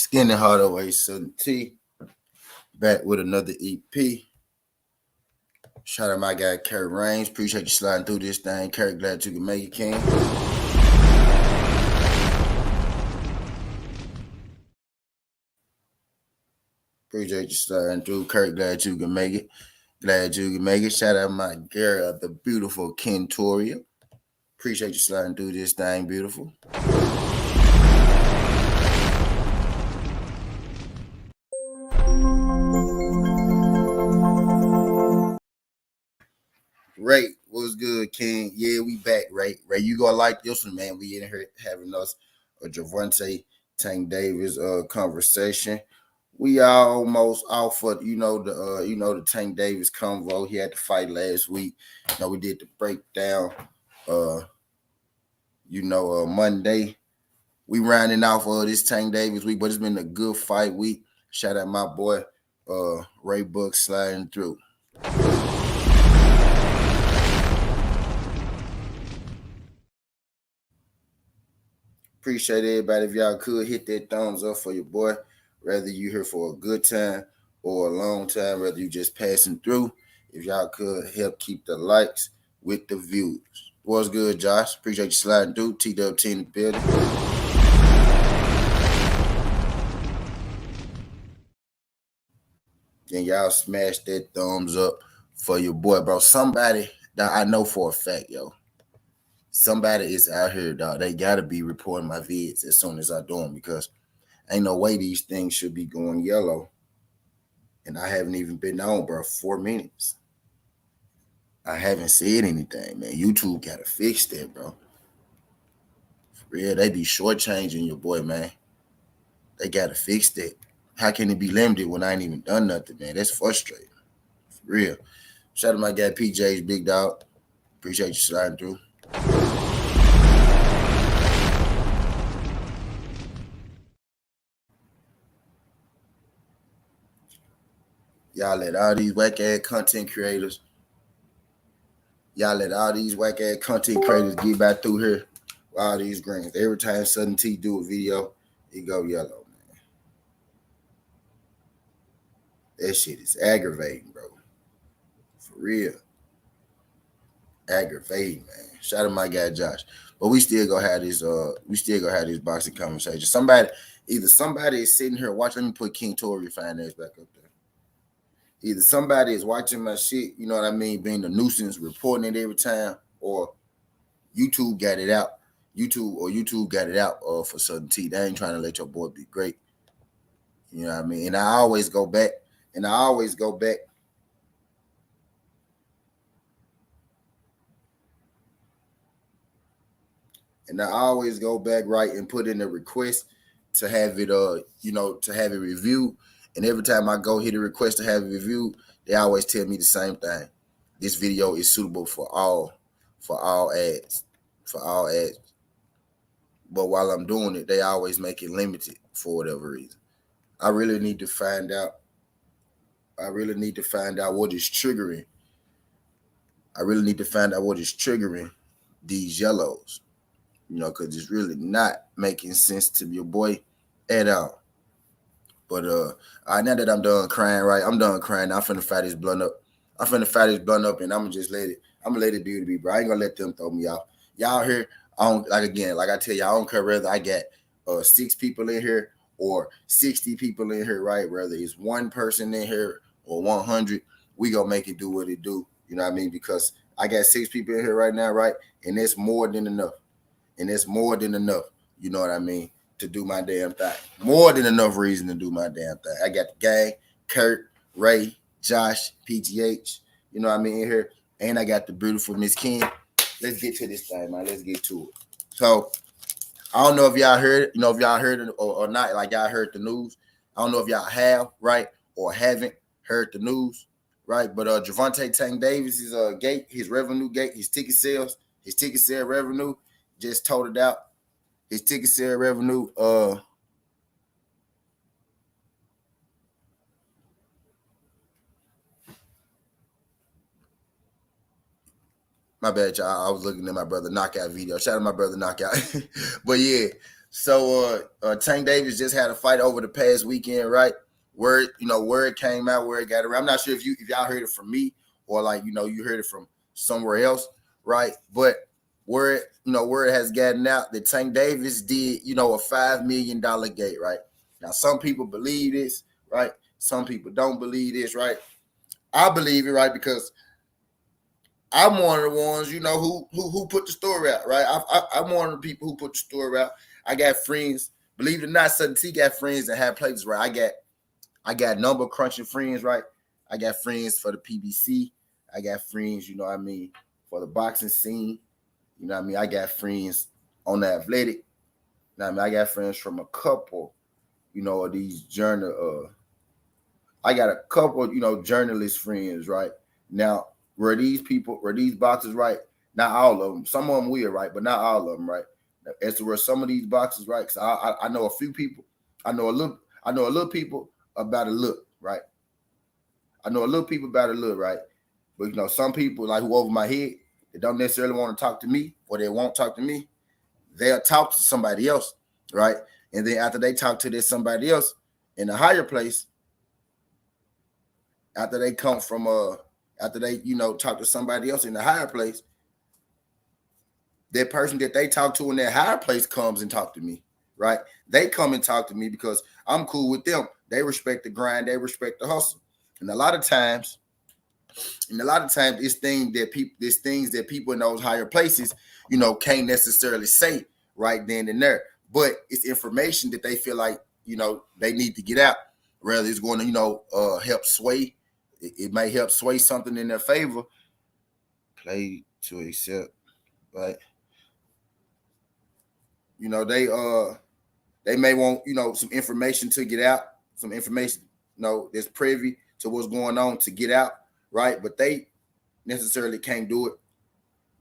Skin and Heart Away Southern T. Back with another EP. Shout out my guy Kurt Rains. Appreciate you sliding through this thing. Kurt, glad you can make it, King. Appreciate you sliding through. Kurt, glad you can make it. Glad you can make it. Shout out my girl, the beautiful Kentoria. Appreciate you sliding through this thing, beautiful. Ray, what's good, King? Yeah, we back, Ray. Ray, you gonna like this one, man. We in here having us a Javante Tank Davis conversation. We are almost out for the Tank Davis convo. He had to fight last week. We did the breakdown Monday. We rounding off this Tank Davis week, but it's been a good fight week. Shout out my boy Ray Buck sliding through. Appreciate everybody. If y'all could hit that thumbs up for your boy, whether you here for a good time or a long time, whether you just passing through. If y'all could help keep the likes with the views. What's good, Josh? Appreciate you sliding through. TWT in the building. And y'all smash that thumbs up for your boy, bro. Somebody that I know for a fact, yo. Somebody is out here, dog. They gotta be reporting my vids as soon as I do them because ain't no way these things should be going yellow. And I haven't even been on, bro, 4 minutes. I haven't said anything, man. YouTube gotta fix that, bro. For real, they be shortchanging your boy, man. They gotta fix that. How can it be limited when I ain't even done nothing, man? That's frustrating. For real. Shout out to my guy PJ's big dog. Appreciate you sliding through. Y'all let all these whack ass content creators get back through here with all these greens. Every time Southern T do a video, it go yellow, man. That shit is aggravating, bro. For real. Aggravating, man. Shout out to my guy Josh. But we still gonna have this boxing conversation. Somebody is sitting here watching. Let me put King Tory finance back up there. Either somebody is watching my shit, you know what I mean, being a nuisance, reporting it every time, or YouTube got it out. YouTube got it out for Southern T. They ain't trying to let your boy be great. You know what I mean? And I always go back and right and put in a request to have it to have it reviewed. And every time I go hit a request to have it reviewed, they always tell me the same thing. This video is suitable for all ads. But while I'm doing it, they always make it limited for whatever reason. I really need to find out what is triggering. These yellows. Because it's really not making sense to your boy at all. But now that I'm done crying, right? I'm done crying. I'm finna fire this blunt up. And I'm gonna let it be to be, bro. I ain't gonna let them throw me off. Y'all here, like I tell you, I don't care whether I got 6 people in here or 60 people in here, right? Whether it's one person in here or 100, we gonna make it do what it do. You know what I mean? Because I got 6 people in here right now, right? And that's more than enough. You know what I mean? To do my damn thing. More than enough reason to do my damn thing. I got the gang, Kurt, Ray, Josh, PGH, you know what I mean, in here. And I got the beautiful Miss King. Let's get to this thing, man. Let's get to it. So, I don't know if y'all heard it, or not, like y'all heard the news. I don't know if y'all have, right, or haven't heard the news, right? But Javante Tank Davis' his revenue gate, his ticket sale revenue just totaled out. His ticket sale revenue, my bad, y'all. I was looking at my brother knockout video. Shout out to my brother knockout. But yeah, So Tank Davis just had a fight over the past weekend, right? Where it came out, where it got around. I'm not sure if y'all heard it from me or like you heard it from somewhere else, right? But where it has gotten out that Tank Davis did a $5 million gate, right? Now some people believe this, right? Some people don't believe this, right? I believe it, right? Because I'm one of the ones, who put the story out, right? I'm one of the people who put the story out. I got friends, believe it or not, Sudden T got friends that have places, right? I got number crunching friends, right? I got friends for the PBC. I got friends, for the boxing scene. I got friends on the athletic. I got friends from a couple, of these I got a couple, journalist friends, right? Now, were these boxers, right? Not all of them. Some of them weird, right? But not all of them, right? As to where some of these boxers, right? Because I know a few people. I know a little people about a look, right? I know a little people about a look, right? But some people like who over my head, they don't necessarily want to talk to me or they won't talk to me. They'll talk to somebody else, right? And then after they talk to this somebody else in a higher place, after they come from after they talk to somebody else in the higher place, that person that they talk to in that higher place comes and talk to me, right? They come and talk to me because I'm cool with them. They respect the grind, they respect the hustle. And a lot of times it's things that people in those higher places can't necessarily say right then and there, but it's information that they feel like they need to get out, whether it's going to help sway. It may help sway something in their favor. Play to accept, right? They may want some information to get out, some information that's privy to what's going on to get out, right? But they necessarily can't do it.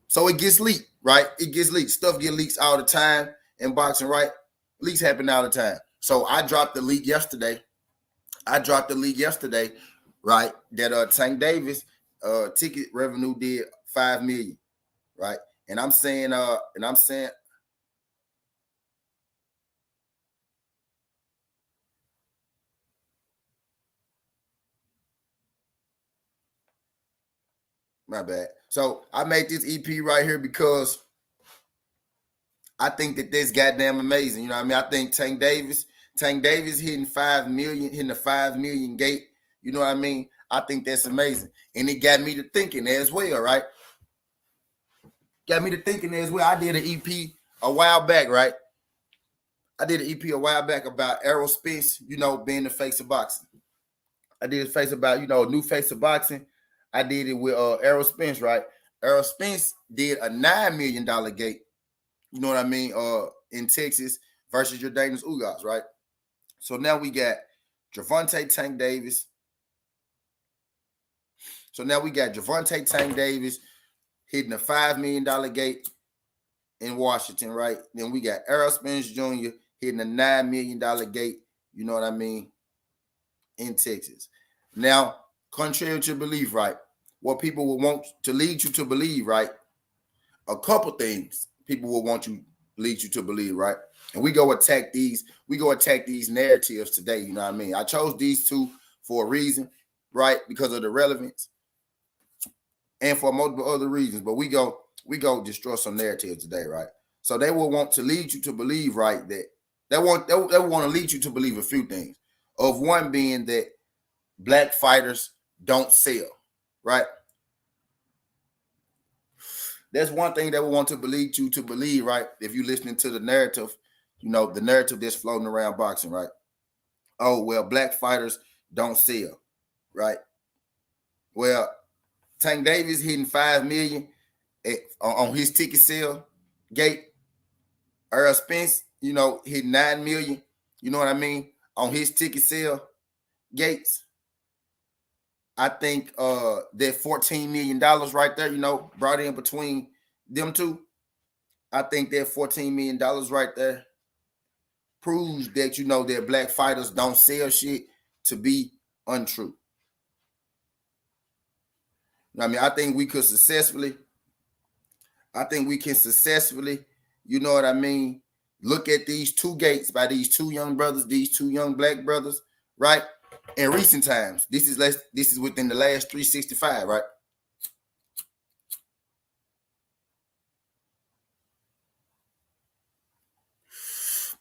So it gets leaked, right? It gets leaked. Stuff get leaks all the time in boxing, right? Leaks happen all the time. So I dropped the leak yesterday. Right? That Tank Davis ticket revenue did 5 million, right? And I'm saying my bad. So I made this EP right here because I think that this goddamn amazing. You know what I mean? I think Tank Davis hitting 5 million, hitting the 5 million gate. You know what I mean? I think that's amazing. And it got me to thinking as well, right? Got me to thinking as well. I did an EP a while back, right? I did an EP a while back about Errol Spence, being the face of boxing. I did a face about, a new face of boxing. I did it with Errol Spence, right? Errol Spence did a $9 million gate, you know what I mean, in Texas versus Jordanus Ugas, right? So now we got Gervonta Tank Davis. So now we got Gervonta Tank Davis hitting a $5 million gate in Washington, right? Then we got Errol Spence Jr. hitting a $9 million gate, you know what I mean, in Texas. Now, contrary to belief, right? What people will want to lead you to believe, right? A couple things people will want you lead you to believe, right? And we go attack these narratives today, you know what I mean? I chose these two for a reason, right? Because of the relevance and for multiple other reasons. But we go destroy some narratives today, right? So they will want to lead you to believe, right, that they want to lead you to believe a few things. Of one being that black fighters don't sell, right? That's one thing that we want to lead you to believe, right? If you're listening to the narrative, the narrative that's floating around boxing, right? Oh, well, black fighters don't sell, right? Well, Tank Davis hitting 5 million on his ticket sale gate. Earl Spence, hitting 9 million, you know what I mean, on his ticket sale gates. I think that $14 million right there, brought in between them two. I think that $14 million right there proves that that black fighters don't sell shit to be untrue. I mean, I think we can successfully, you know what I mean, Look at these two gates by these two young brothers, these two young black brothers, right? In recent times, this is within the last 365, right?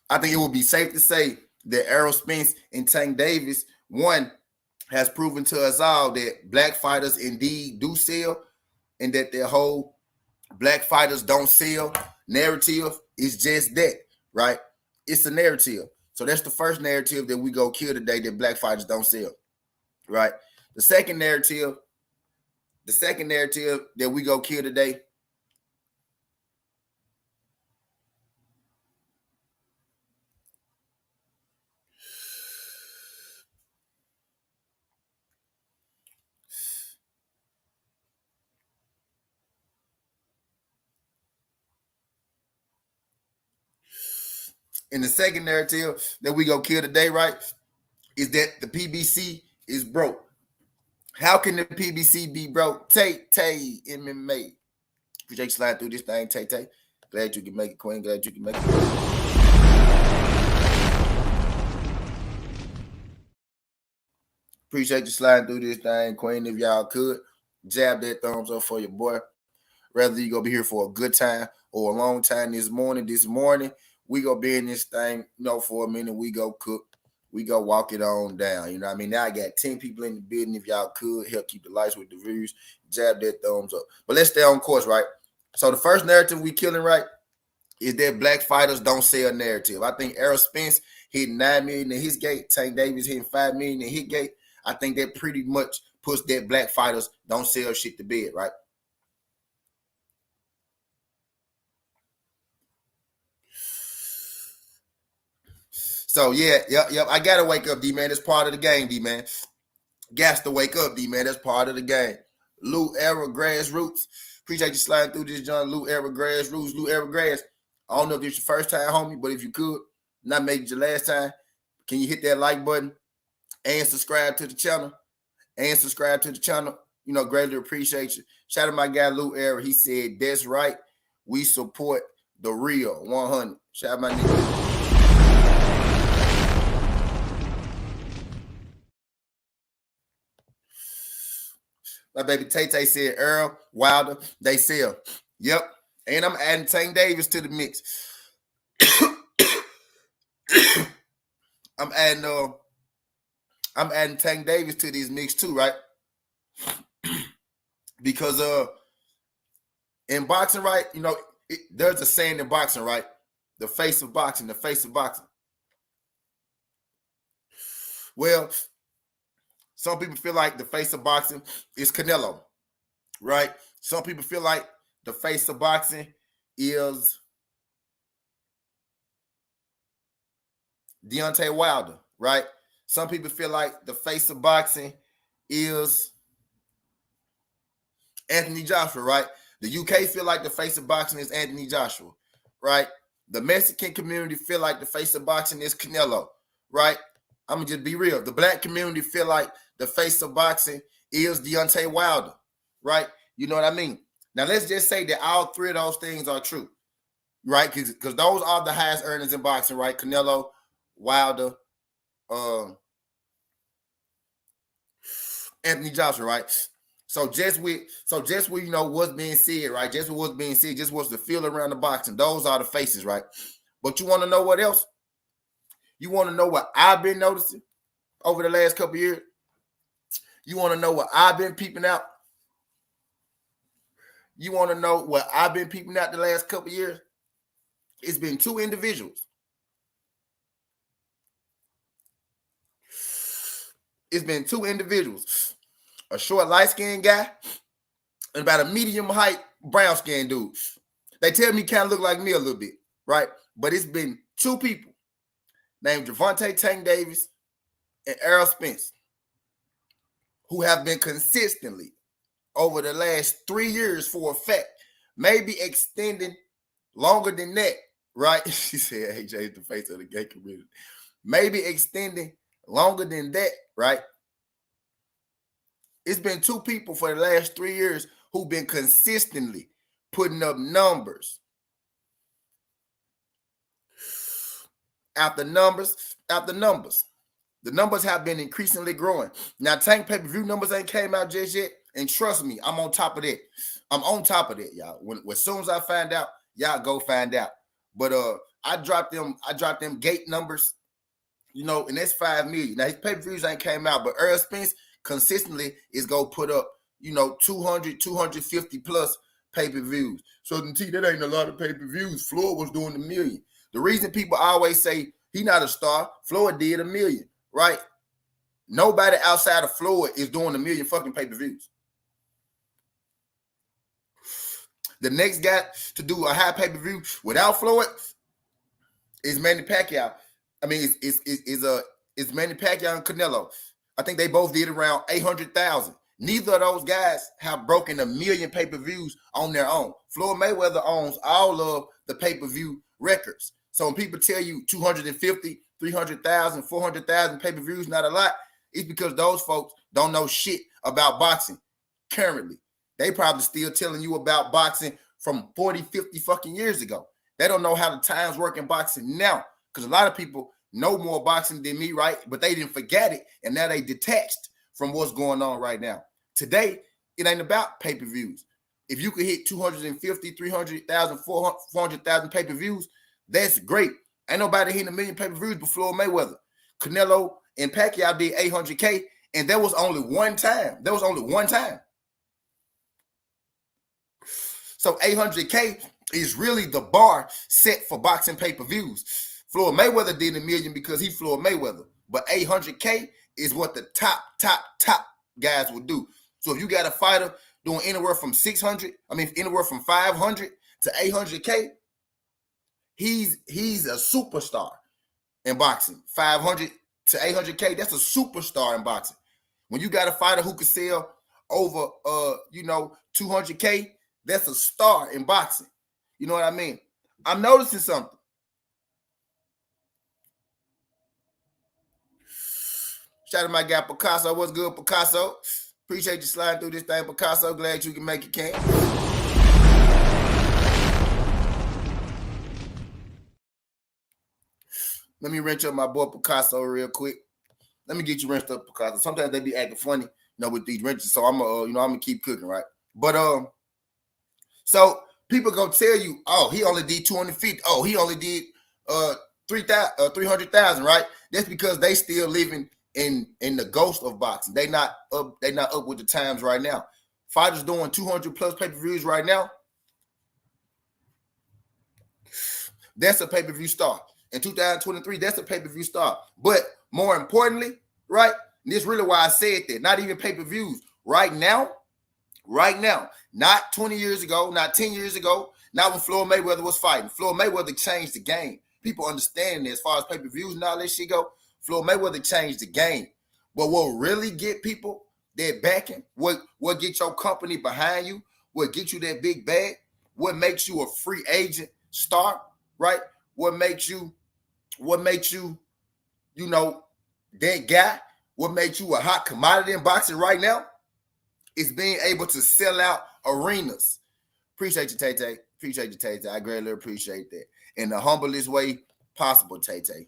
I think it would be safe to say that Errol Spence and Tank Davis, one, has proven to us all that black fighters indeed do sell, and that their whole black fighters don't sell narrative is just that, right? It's a narrative. So that's the first narrative that we go kill today, that black fighters don't sell, right? The second narrative that we go kill today, right, is that the PBC is broke. How can the PBC be broke? Tay MMA. Appreciate you sliding through this thing, Tay. Glad you can make it, Queen. Glad you can make it. Appreciate you sliding through this thing, Queen. If y'all could, jab that thumbs up for your boy. Whether you gonna be here for a good time or a long time this morning, we gonna be in this thing, for a minute. We go cook. We go walk it on down. You know what I mean? Now I got 10 people in the building. If y'all could help keep the lights with the views, jab that thumbs up. But let's stay on course, right? So the first narrative we killing, right, is that black fighters don't sell narrative. I think Errol Spence hitting 9 million in his gate, Tank Davis hitting 5 million in his gate. I think that pretty much puts that black fighters don't sell shit to bed, right? So yeah, yep. I gotta wake up, D-man. That's part of the game, D-man. Gas to wake up, D-man. That's part of the game. Lou Era Grassroots. Appreciate you sliding through this, John. Lou Era Grassroots. Lou Era Grass. I don't know if it's your first time, homie, but if you could, not maybe your last time, can you hit that like button and subscribe to the channel? Greatly appreciate you. Shout out to my guy Lou Era. He said, that's right. We support the real 100. Shout out my nigga. My baby Tay said, Earl, Wilder, they sell. Yep. And I'm adding Tank Davis to the mix. I'm adding Tank Davis to this mix too, right? Because in boxing, right, there's a saying in boxing, right? The face of boxing. Well, some people feel like the face of boxing is Canelo, right? Some people feel like the face of boxing is Deontay Wilder, right? Some people feel like the face of boxing is Anthony Joshua, right? The UK feel like the face of boxing is Anthony Joshua, right? The Mexican community feel like the face of boxing is Canelo, right? I'm gonna just be real. The black community feel like the face of boxing is Deontay Wilder, right? You know what I mean? Now let's just say that all three of those things are true, right? Because those are the highest earners in boxing, right? Canelo, Wilder, Anthony Joshua, right? So just with what's being said, right? Just with what's being said, just what's the feel around the boxing. Those are the faces, right? But you want to know what else? You want to know what I've been noticing over the last couple of years? You want to know what I've been peeping out? You want to know what I've been peeping out the last couple of years? It's been two individuals. A short, light-skinned guy and about a medium height, brown-skinned dude. They tell me kind of look like me a little bit, right? But it's been two people named Gervonta Tank Davis and Errol Spence who have been consistently over the last 3 years for a fact, maybe extending longer than that, right? She said, AJ is the face of the gay community. Maybe extending longer than that, right? It's been two people for the last 3 years who've been consistently putting up numbers after numbers. The numbers have been increasingly growing. Now, Tank pay-per-view numbers ain't came out just yet, and trust me, I'm on top of that. I'm on top of that, y'all. As soon as I find out, y'all go find out. But I dropped them gate numbers, and that's 5 million. Now his pay-per-views ain't came out, but Earl Spence consistently is gonna put up, 200, 250 plus pay-per-views. So that ain't a lot of pay-per-views. Floyd was doing $1 million. The reason people always say he not a star, Floyd did $1 million, right? Nobody outside of Floyd is doing $1 million fucking pay-per-views. The next guy to do a high pay-per-view without Floyd is Manny Pacquiao. I mean, it's Manny Pacquiao and Canelo. I think they both did around 800,000. Neither of those guys have broken $1 million pay-per-views on their own. Floyd Mayweather owns all of the pay-per-view records. So when people tell you 250, 300,000, 400,000 pay-per-views, not a lot, it's because those folks don't know shit about boxing currently. They probably still telling you about boxing from 40, 50 fucking years ago. They don't know how the times work in boxing now, because a lot of people know more boxing than me, right? But they didn't forget it, and now they detached from what's going on right now. Today, it ain't about pay-per-views. If you could hit 250, 300,000, 400,000 pay-per-views, that's great. Ain't nobody hitting $1 million pay-per-views but Floyd Mayweather. Canelo and Pacquiao did 800K, and that was only one time. So 800K is really the bar set for boxing pay-per-views. Floyd Mayweather did $1 million because he Floyd Mayweather. But 800K is what the top guys will do. So if you got a fighter doing anywhere from 500 to 800K, he's a superstar in boxing. 500 to 800K, that's a superstar in boxing. When you got a fighter who could sell over 200K, that's a star in boxing. You know what I mean? I'm noticing something. Shout out to my guy Picasso. What's good, Picasso? Appreciate you sliding through this thing, Picasso. Glad you can make it, King. Let me wrench up my boy Picasso real quick. Let me get you wrenched up, Picasso. Sometimes they be acting funny, with these wrenches. So I'm gonna keep cooking, right? But so people gonna tell you, oh, he only did 250. Oh, he only did 300,000, right? That's because they still living in the ghost of boxing. They not up with the times right now. Fighters doing 200 plus pay-per-views right now. That's a pay-per-view star. In 2023, that's a pay-per-view star. But more importantly, right? And this is really why I said that. Not even pay-per-views. Right now, not 20 years ago, not 10 years ago, not when Floyd Mayweather was fighting. Floyd Mayweather changed the game. People understand that as far as pay-per-views and all that shit go, Floyd Mayweather changed the game. But what really get people that backing, what get your company behind you, what get you that big bag, what makes you a free agent star, right? What makes you, that guy, what makes you a hot commodity in boxing right now is being able to sell out arenas. Appreciate you, Tay-Tay. Appreciate you, Tay-Tay. I greatly appreciate that. In the humblest way possible, Tay-Tay.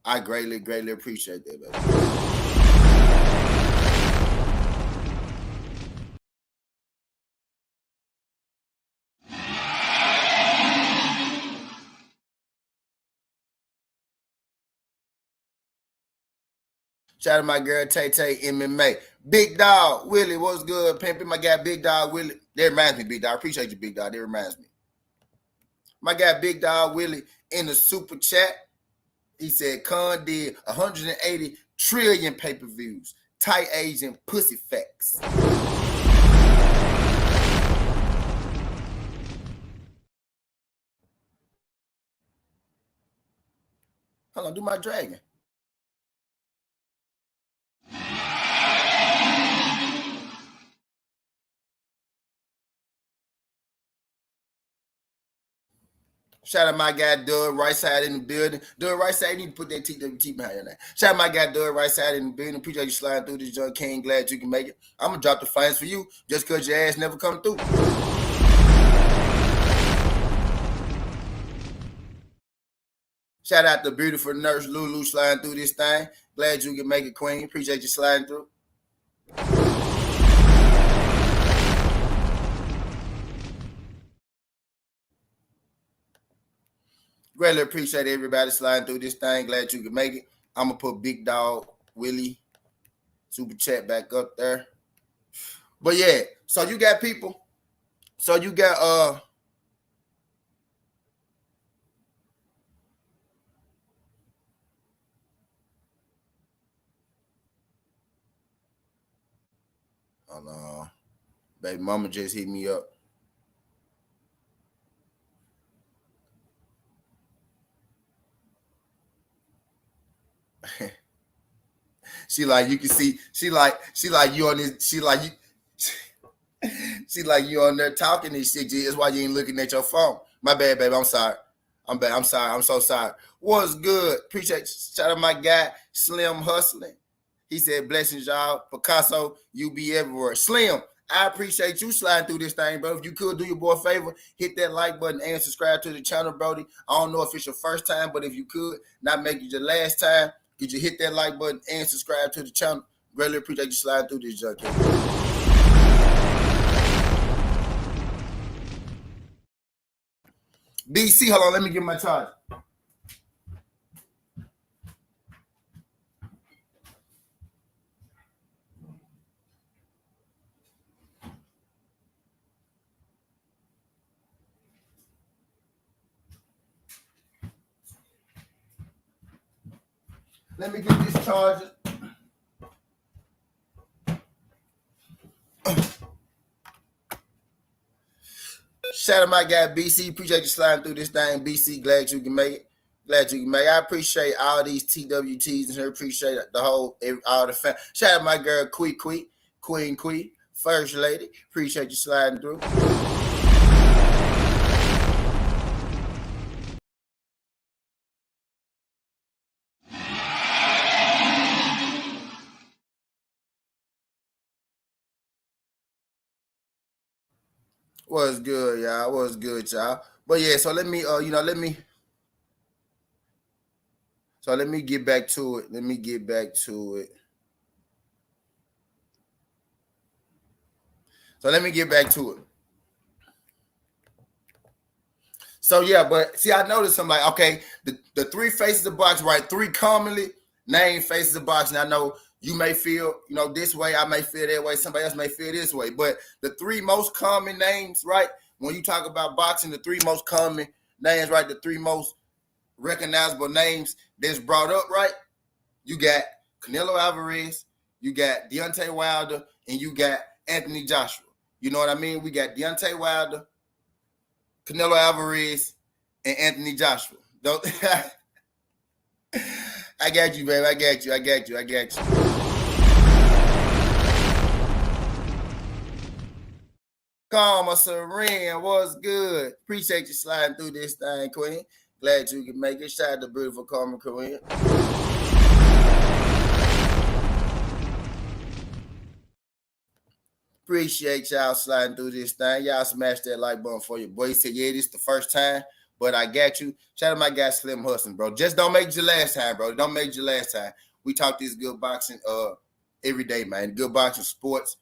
I greatly appreciate that, baby. Shout out to my girl Tay-Tay MMA. Big Dog Willie, what's good, pimping? My guy Big Dog Willie. That reminds me, Big Dog. I appreciate you, Big Dog. That reminds me. My guy Big Dog Willie in the super chat. He said Khan did 180 trillion pay-per-views. Tight Asian pussy facts. Hold on, do my dragon. Shout out my guy Doug, right side in the building. Doug, right side, you need to put that TWT behind your name. Shout out my guy Doug, right side in the building. Appreciate you sliding through this joint, King. Glad you can make it. I'm going to drop the fines for you just because your ass never come through. Shout out to beautiful nurse Lulu sliding through this thing. Glad you can make it, Queen. Appreciate you sliding through. Greatly appreciate everybody sliding through this thing. Glad you can make it. I'm gonna put Big Dog Willie super chat back up there. But yeah, so you got people. So you got baby mama just hit me up. She like you can see. She like you on this. She like you. She like you on there talking this shit. That's why you ain't looking at your phone. My bad, baby. I'm sorry. I'm bad. I'm sorry. I'm so sorry. What's good? Appreciate you. Shout out my guy Slim Hustling. He said blessings, y'all. Picasso, you be everywhere. Slim, I appreciate you sliding through this thing, bro. If you could do your boy a favor, hit that like button and subscribe to the channel, Brody. I don't know if it's your first time, but if you could, not make it your last time, could you hit that like button and subscribe to the channel? Greatly appreciate you sliding through this junk. BC, hold on, let me get my charge. Let me get this charger. Shout out my guy BC. Appreciate you sliding through this thing. BC, glad you can make it. Glad you can make it. I appreciate all these TWTs and here. Appreciate the whole all the fam. Shout out my girl Queen, First Lady. Appreciate you sliding through. What's good, y'all? What's good, y'all? But yeah, so let me let me get back to it. Let me get back to it. So let me get back to it. So yeah, but see, I noticed I'm like, okay, the three faces of boxing, right? Three commonly named faces of boxing. I know you may feel, this way. I may feel that way. Somebody else may feel this way. But the three most common names, right? When you talk about boxing, the three most common names, right? The three most recognizable names that's brought up, right? You got Canelo Alvarez, you got Deontay Wilder, and you got Anthony Joshua. You know what I mean? We got Deontay Wilder, Canelo Alvarez, and Anthony Joshua. Don't I got you, baby. I got you. Karma Serene, what's good? Appreciate you sliding through this thing, Queen. Glad you can make it. Shout out to beautiful Karma Korean. Appreciate y'all sliding through this thing. Y'all smash that like button for your boy. He said, yeah, this is the first time, but I got you. Shout out my guy Slim Hustling, bro. Just don't make it your last time, bro. Don't make it your last time. We talk this good boxing every day, man. Good boxing sports.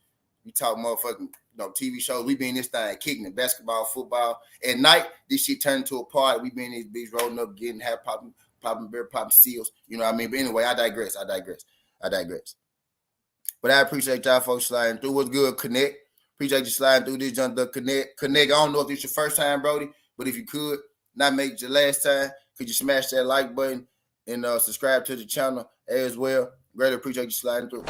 We talk motherfucking TV shows. We be in this thing kicking it, basketball, football. At night, this shit turned into a party. We be in these beats rolling up, getting half popping beer, popping seals. You know what I mean? But anyway, I digress. But I appreciate y'all folks sliding through. What's good, Connect? Appreciate you sliding through this junk. The Connect. I don't know if it's your first time, Brody, but if you could not make it your last time, could you smash that like button and subscribe to the channel as well? Greatly appreciate you sliding through.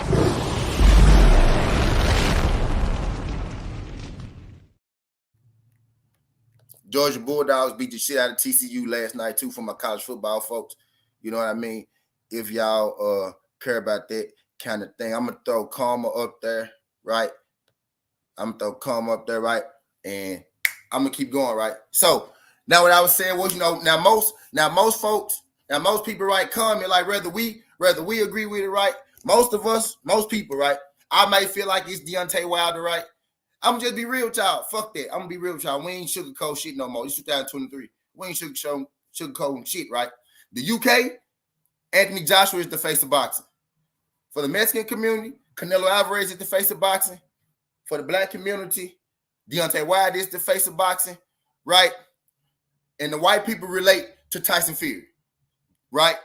Georgia Bulldogs beat the shit out of TCU last night, too, for my college football folks. You know what I mean? If y'all care about that kind of thing, I'm going to throw Karma up there, right? And I'm going to keep going, right? So, now what I was saying was, now most people, right, comment, like, whether we agree with it, right? Most people, right? I may feel like it's Deontay Wilder, right? I'm gonna just be real with y'all. Fuck that. I'm gonna be real with y'all. We ain't sugarcoat shit no more. It's 2023. We ain't sugarcoating shit, right? The UK, Anthony Joshua is the face of boxing. For the Mexican community, Canelo Alvarez is the face of boxing. For the black community, Deontay Wilder is the face of boxing, right? And the white people relate to Tyson Fury, right?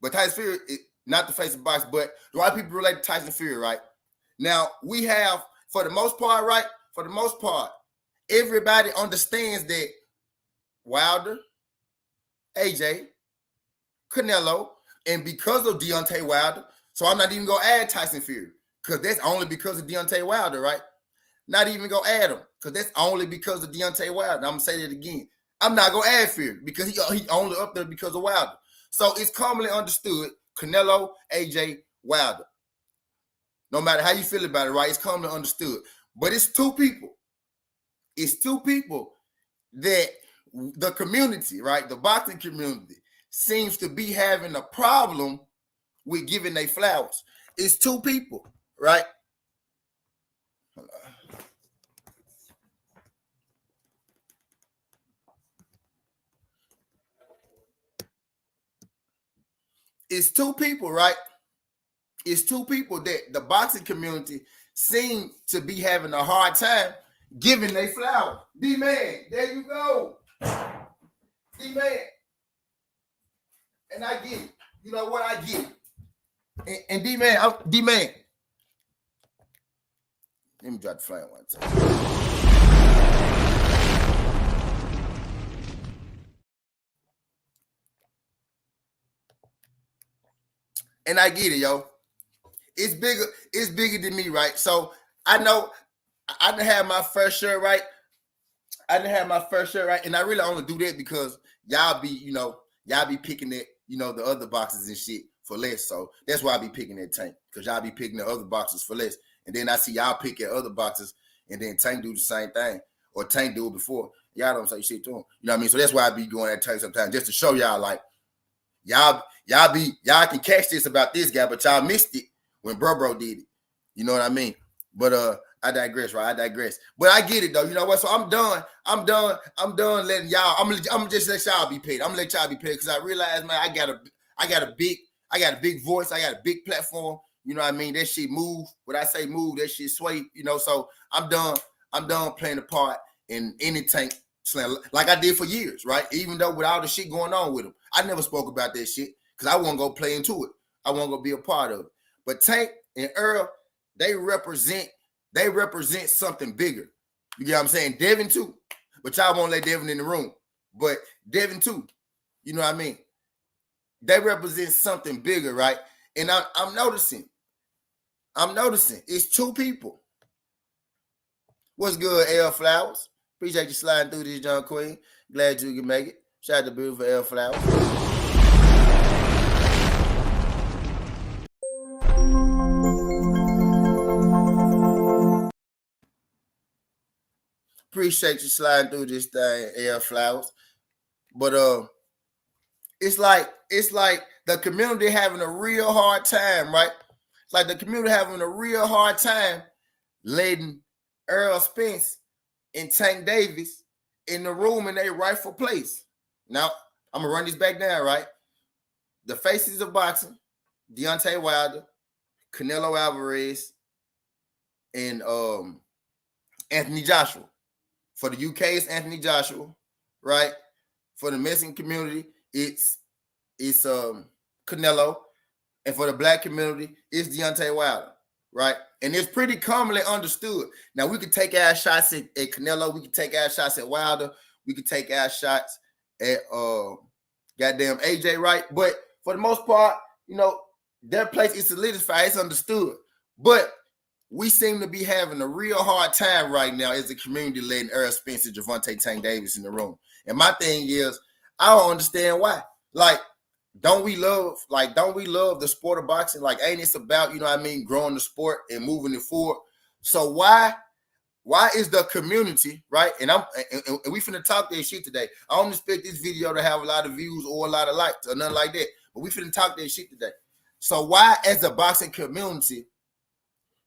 But Tyson Fury is not the face of boxing, but the white people relate to Tyson Fury, right? Now, we have, for the most part, right? For the most part, everybody understands that Wilder, AJ, Canelo, and because of Deontay Wilder, so I'm not even going to add Tyson Fury because that's only because of Deontay Wilder, right? Not even going to add him because that's only because of Deontay Wilder. I'm going to say that again. I'm not going to add Fury because he only up there because of Wilder. So it's commonly understood Canelo, AJ, Wilder. No matter how you feel about it, right? It's commonly understood. But it's two people. It's two people that the community, right? The boxing community seems to be having a problem with giving they flowers. It's two people, right? It's two people, right? It's two people that the boxing community seem to be having a hard time giving they flowers. D-Man, there you go. D-Man. And I get it. You know what? I get it. And D-Man, D-Man. Let me drop the flame one time. And I get it, yo. It's bigger than me, right? So I know I didn't have my first shirt, right? And I really only do that because y'all be picking it, the other boxes and shit for less. So that's why I be picking that Tank, because y'all be picking the other boxes for less. And then I see y'all pick at other boxes, and then Tank do the same thing, or Tank do it before. Y'all don't say shit to him. You know what I mean? So that's why I be going at Tank sometimes, just to show y'all, like, y'all can catch this about this guy, but y'all missed it when Bro did it. You know what I mean? But I digress, right? I digress. But I get it though. You know what? So I'm done letting y'all. I'm gonna just let y'all be paid. I'm gonna let y'all be paid because I realize, man, I got a big voice. I got a big platform. You know what I mean? That shit move. When I say move, that shit sway. So I'm done playing a part in any Tank slam like I did for years, right? Even though with all the shit going on with him, I never spoke about that shit because I wasn't gonna play into it. I wasn't gonna be a part of it. But Tank and Earl, they represent something bigger. You get what I'm saying? Devin too. But y'all won't let Devin in the room. But Devin too. You know what I mean? They represent something bigger, right? And I'm noticing. It's two people. What's good, L Flowers? Appreciate you sliding through this, John Queen. Glad you can make it. Shout out to beautiful L Flowers. Appreciate you sliding through this thing, Air Flowers. But it's like the community having a real hard time, right? It's like the community having a real hard time letting Earl Spence and Tank Davis in the room in their rightful place. Now, I'm gonna run this back down, right? The faces of boxing, Deontay Wilder, Canelo Alvarez, and Anthony Joshua. For the UK, it's Anthony Joshua, right? For the Mexican community, it's Canelo. And for the black community, it's Deontay Wilder, right? And it's pretty commonly understood. Now, we could take our shots at Canelo. We could take our shots at Wilder. We could take our shots at goddamn AJ, right? But for the most part, their place is solidified. It's understood. But we seem to be having a real hard time right now as a community letting Earl Spence and Gervonta Tank Davis in the room. And my thing is, I don't understand why. Like, don't we love the sport of boxing? Like, ain't this about, growing the sport and moving it forward? So why is the community, right? And we finna talk that shit today. I don't expect this video to have a lot of views or a lot of likes or nothing like that. But we finna talk that shit today. So why, as a boxing community,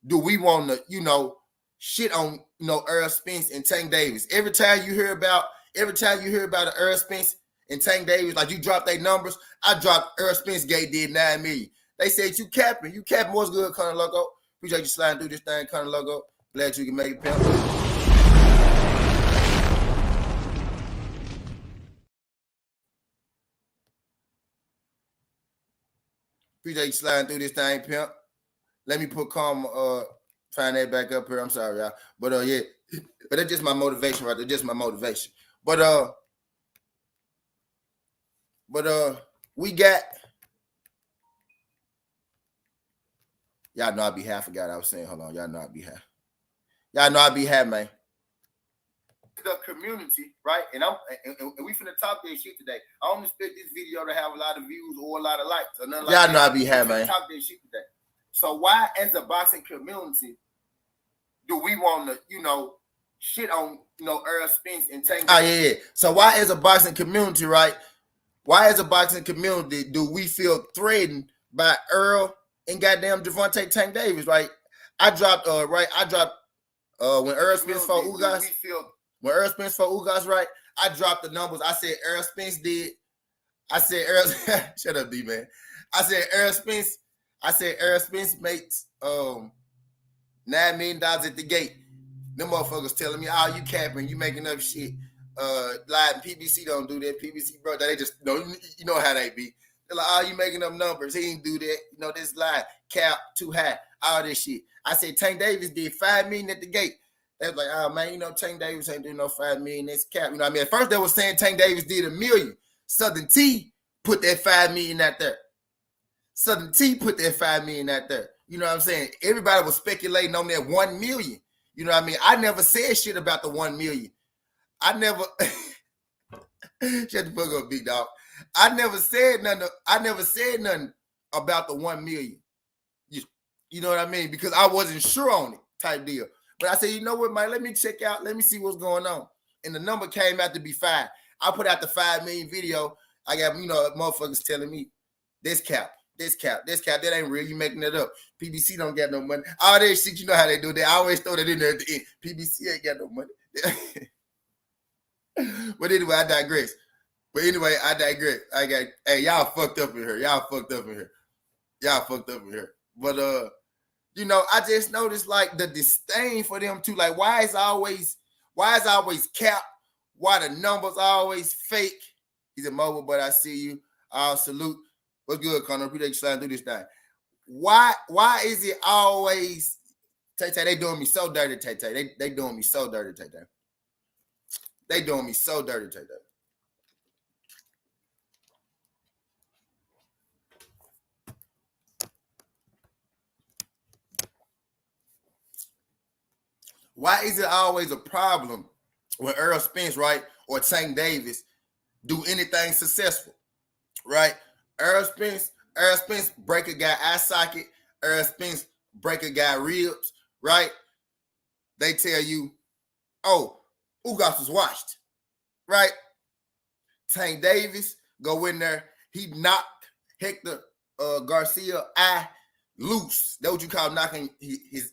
do we want to, shit on, Earl Spence and Tank Davis? Every time you hear about Earl Spence and Tank Davis, like you dropped their numbers. I dropped Earl Spence Gate did 9 million. They said you capping. You capping what's good, Conor Logo. Appreciate you sliding through this thing, Conor Logo. Glad you can make it, pimp. Appreciate you sliding through this thing, pimp. Let me put find that back up here. I'm sorry, y'all. But yeah. But that's just my motivation right there. Just my motivation. But we got y'all know I be half. I forgot I was saying. Hold on, y'all know I be half. Y'all know I be half, man. The community, right? And we finna talk this shit today. I don't expect this video to have a lot of views or a lot of likes or nothing like that. Y'all know I be half, man. Talk this shit today. So why, as the boxing community, do we want to, shit on, Earl Spence and Tank? Oh yeah. So why, as a boxing community, right? Why, as a boxing community, do we feel threatened by Earl and goddamn Devontae Tank Davis, right? I dropped when Earl Spence fought Ugas. When Earl Spence fought Ugas, right? I dropped the numbers. I said Earl Spence did. I said Earl. Shut up, D man. I said Earl Spence makes $9 million at the gate. Them motherfuckers telling me, "Oh, you capping, you making up shit." Like PBC don't do that. PBC, bro, they just you know how they be. They're like, "Oh, you making up numbers? He ain't do that. This lie, cap too high, all this shit." I said Tank Davis did $5 million at the gate. They was like, "Oh man, Tank Davis ain't doing no $5 million. That's cap." You know what I mean? At first they were saying Tank Davis did $1 million. Southern T put that $5 million out there. Southern T put that $5 million out there. You know what I'm saying? Everybody was speculating on that $1 million. You know what I mean? I never said shit about the $1 million. I never shut the fuck up, big dog. I never said nothing about the $1 million. You know what I mean? Because I wasn't sure on it, type deal. But I said, you know what, Mike? Let me check out. Let me see what's going on. And the number came out to be 5. I put out the 5 million video. I got motherfuckers telling me this cap. That ain't real. You making it up. PBC don't get no money. All that shit, you know how they do that. I always throw that in there at the end. PBC ain't got no money. But anyway, I digress. Hey, y'all fucked up in here. But I just noticed like the disdain for them too. Like, why is always cap? Why the numbers always fake? He's a mobile, but I see you. I'll salute. What's good, Conor? Appreciate you sliding through this thing. Why is it always Tay? They doing me so dirty, Tay. They doing me so dirty, Tay. They doing me so dirty, Tay. Why is it always a problem when Earl Spence, right, or Tank Davis do anything successful, right? Earl Spence break a guy eye socket. Earl Spence break a guy ribs, right? They tell you, oh, Ugas was washed, right? Tank Davis go in there. He knocked Hector Garcia eye loose. That's what you call knocking his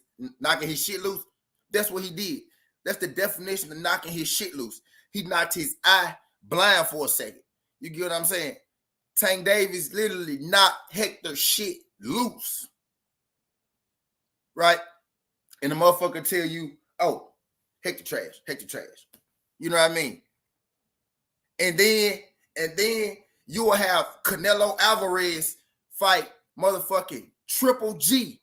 shit loose. That's what he did. That's the definition of knocking his shit loose. He knocked his eye blind for a second. You get what I'm saying? Tank Davis literally knocked Hector shit loose. Right? And the motherfucker tell you, oh, Hector trash. You know what I mean? And then you will have Canelo Alvarez fight motherfucking Triple G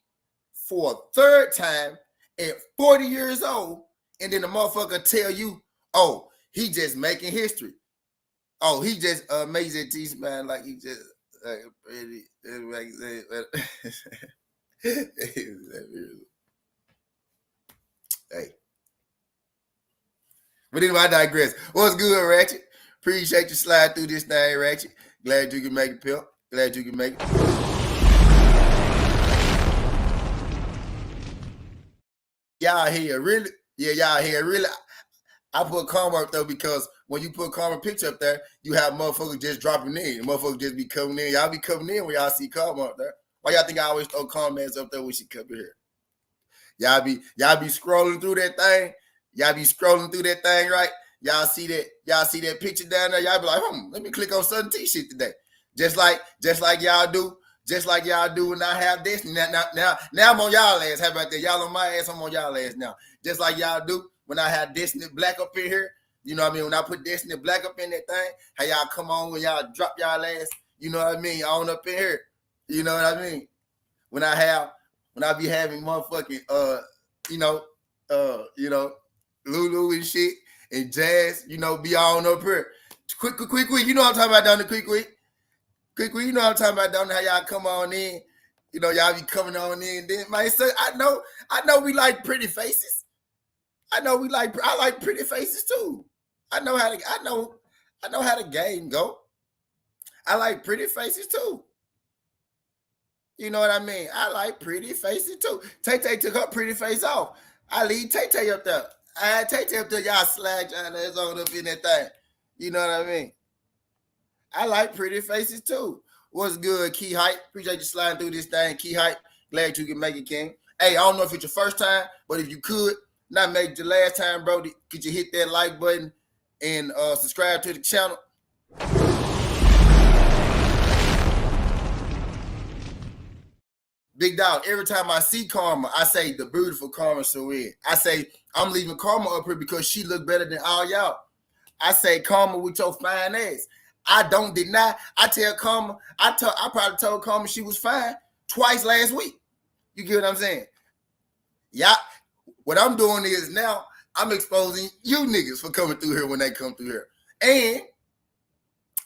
for a third time at 40 years old, and then the motherfucker tell you, oh, he just making history. Oh, he just amazing teeth, man. Like he just pretty. Hey. But anyway, I digress. What's good, Ratchet? Appreciate you slide through this thing, Ratchet. Glad you can make it, pimp. Glad you can make it. Y'all here, really? Yeah, y'all here, really? I put karma up there because when you put karma picture up there, you have motherfuckers just dropping in. Motherfuckers just be coming in. Y'all be coming in when y'all see karma up there. Why y'all think I always throw comments up there when she come here? Y'all be scrolling through that thing. Y'all be scrolling through that thing, right? Y'all see that? Y'all see that picture down there? Y'all be like, let me click on Southern T shit today. Just like y'all do. Just like y'all do when I have this. Now I'm on y'all ass. How about that? Y'all on my ass, I'm on y'all ass now. Just like y'all do when I have Destiny Black up in here. You know what I mean? When I put Destiny Black up in that thing, how y'all come on when y'all drop y'all ass. You know what I mean? On up in here. You know what I mean? When I be having motherfucking Lulu and shit and Jazz, be on up here. Quick, you know what I'm talking about down the quick. You know what I'm talking about down there, how y'all come on in. Y'all be coming on in. Then man, so I know we like pretty faces. I like pretty faces too. I know how the game go. I like pretty faces too. You know what I mean? I like pretty faces too. Tay took her pretty face off. I leave Tay up there. I had Tay up there. Y'all slag y'all ass on up in that thing. You know what I mean? I like pretty faces too. What's good, Key Hype? Appreciate you sliding through this thing, Key Hype. Glad you can make it, King. Hey, I don't know if it's your first time, but if you could not make it your last time, bro, could you hit that like button and subscribe to the channel? Big dog, every time I see Karma, I say the beautiful Karma Sawyer. I say I'm leaving Karma up here because she look better than all y'all. I say Karma with your fine ass. I don't deny. I tell Karma, I probably told Karma she was fine twice last week. You get what I'm saying? Yeah. What I'm doing is now I'm exposing you niggas for coming through here when they come through here. And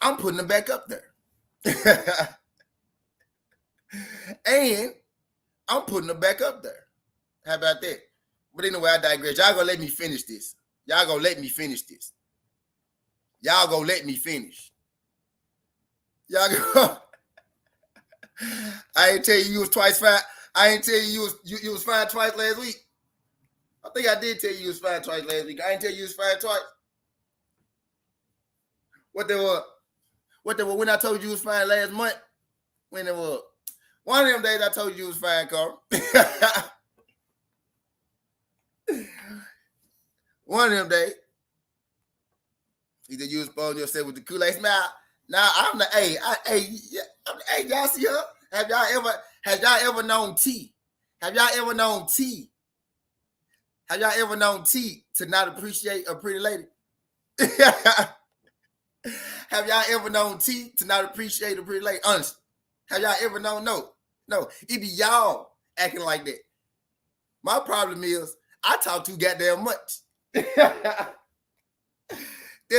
I'm putting them back up there. And I'm putting them back up there. How about that? But anyway, I digress. Y'all gonna let me finish this. Y'all gonna let me finish. Y'all go. I ain't tell you was twice fine. I ain't tell you was fine twice last week. I think I did tell you was fine twice last week. I ain't tell you was fine twice. What they were? When I told you was fine last month? When it was? One of them days I told you was fine, Carl. One of them days. You said you was exposing yourself with the Kool-Aid smile. Now I'm the y'all see her? Have y'all ever known T? Have y'all ever known T to not appreciate a pretty lady? Have y'all ever known T to not appreciate a pretty lady? Honestly. Have y'all ever known? No. It be y'all acting like that. My problem is I talk too goddamn much. That's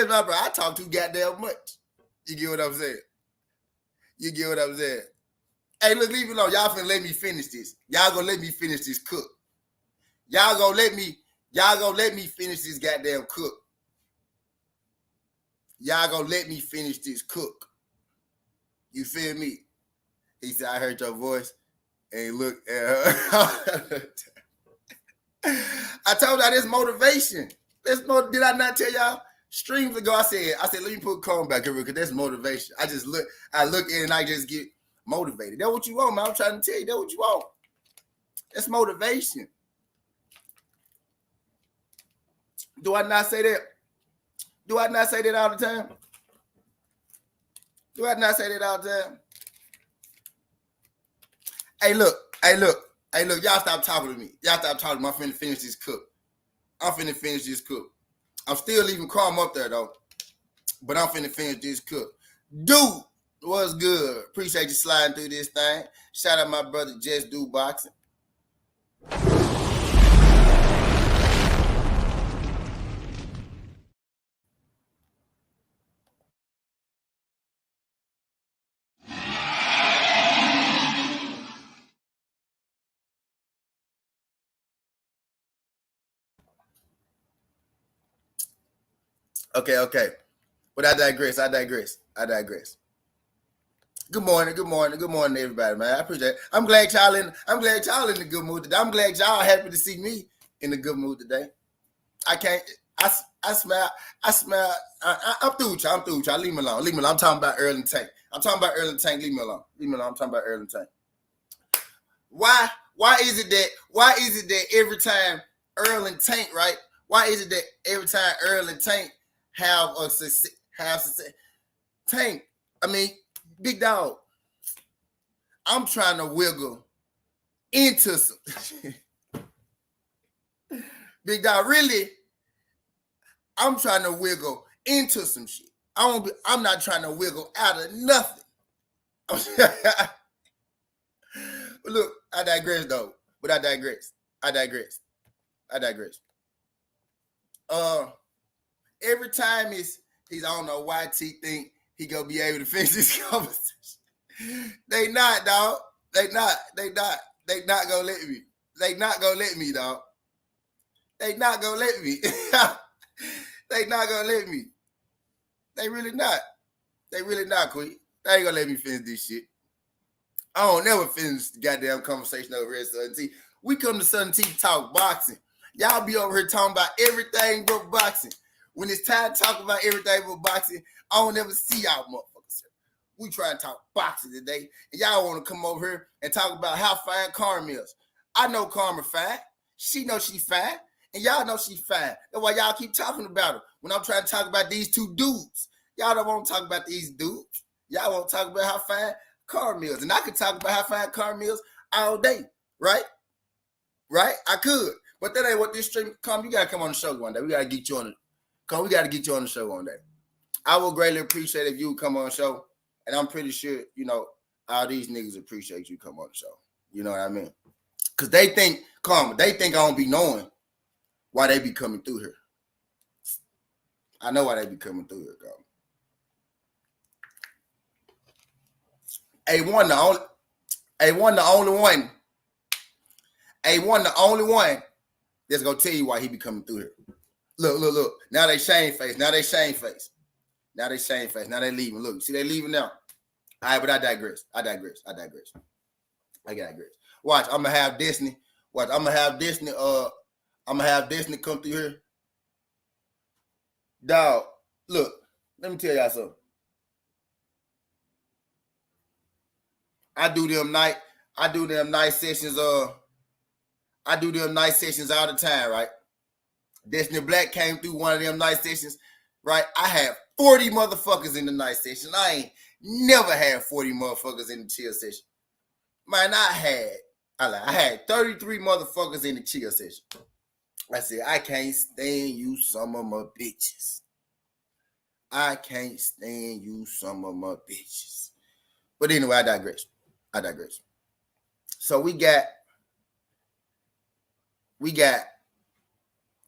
my problem. I talk too goddamn much. You get what I'm saying? Hey, look, leave it alone. Y'all finna let me finish this. Y'all gonna let me finish this cook. Y'all gonna let me finish this goddamn cook. Y'all gonna let me finish this cook. You feel me? He said, I heard your voice. And look at her. I told y'all this motivation. Did I not tell y'all? Streams ago, I said, let me put Karma back here because that's motivation. I look in and I just get motivated. That's what you want, man. I'm trying to tell you, that's what you want. That's motivation. Do I not say that? Do I not say that all the time? Hey, look. Y'all stop talking to me. I'm finna finish this cook. I'm still leaving Karma up there, though. But I'm finna finish this cook. Dude, what's good? Appreciate you sliding through this thing. Shout out my brother, Just Do Boxing. Okay. But I digress. Good morning, everybody, man. I appreciate it. I'm glad y'all in the good mood today. I'm glad y'all happy to see me in the good mood today. I smell. I'm through with y'all. Leave me alone. I'm talking about Earl and Tank. Leave me alone. I'm talking about Earl and Tank. Why is it that every time Earl and Tank, right? Why is it that every time Earl and Tank have a success, have success. Tank, I mean, big dog, I'm trying to wiggle into some big dog, really, I'm trying to wiggle into some shit. I'm not trying to wiggle out of nothing. Look, I digress though. But I digress. Every time he's I don't know why T think he gonna be able to finish this conversation. They not, dog. They not gonna let me. They not gonna let me, dog. They not gonna let me. They not gonna let me. They really not. They really not, Queen. They ain't gonna let me finish this shit. I don't never finish the goddamn conversation over here at Southern T. We come to Southern T to talk boxing. Y'all be over here talking about everything but boxing. When it's time to talk about everything but boxing, I don't ever see y'all motherfuckers. We try to talk boxing today, and y'all want to come over here and talk about how fine Karma is. I know Karma fine. She knows she fine, and y'all know she fine. That's why y'all keep talking about her. When I'm trying to talk about these two dudes, y'all don't want to talk about these dudes. Y'all want to talk about how fine Karma is. And I could talk about how fine Karma is all day, right? Right? I could. But that ain't what this stream come. You gotta come on the show one day. We gotta get you on the we gotta get you on the show one day. I will greatly appreciate if you would come on the show. And I'm pretty sure, you know, all these niggas appreciate you come on the show. You know what I mean? Cause they think, Karma, they think I don't be knowing why they be coming through here. I know why they be coming through here, Karma. A1 the only one that's gonna tell you why he be coming through here. Look. Now they shame face. Now they leaving. Look, see they leaving now. All right, but I digress. Watch, I'm gonna have Disney. I'm gonna have Disney come through here. Dog, look, let me tell y'all something. I do them night sessions all the time, right? Destiny Black came through one of them night sessions, right? I had 40 motherfuckers in the night session. I ain't never had 40 motherfuckers in the chill session. Man, I had 33 motherfuckers in the chill session. I said, I can't stand you some of my bitches. But anyway, I digress. So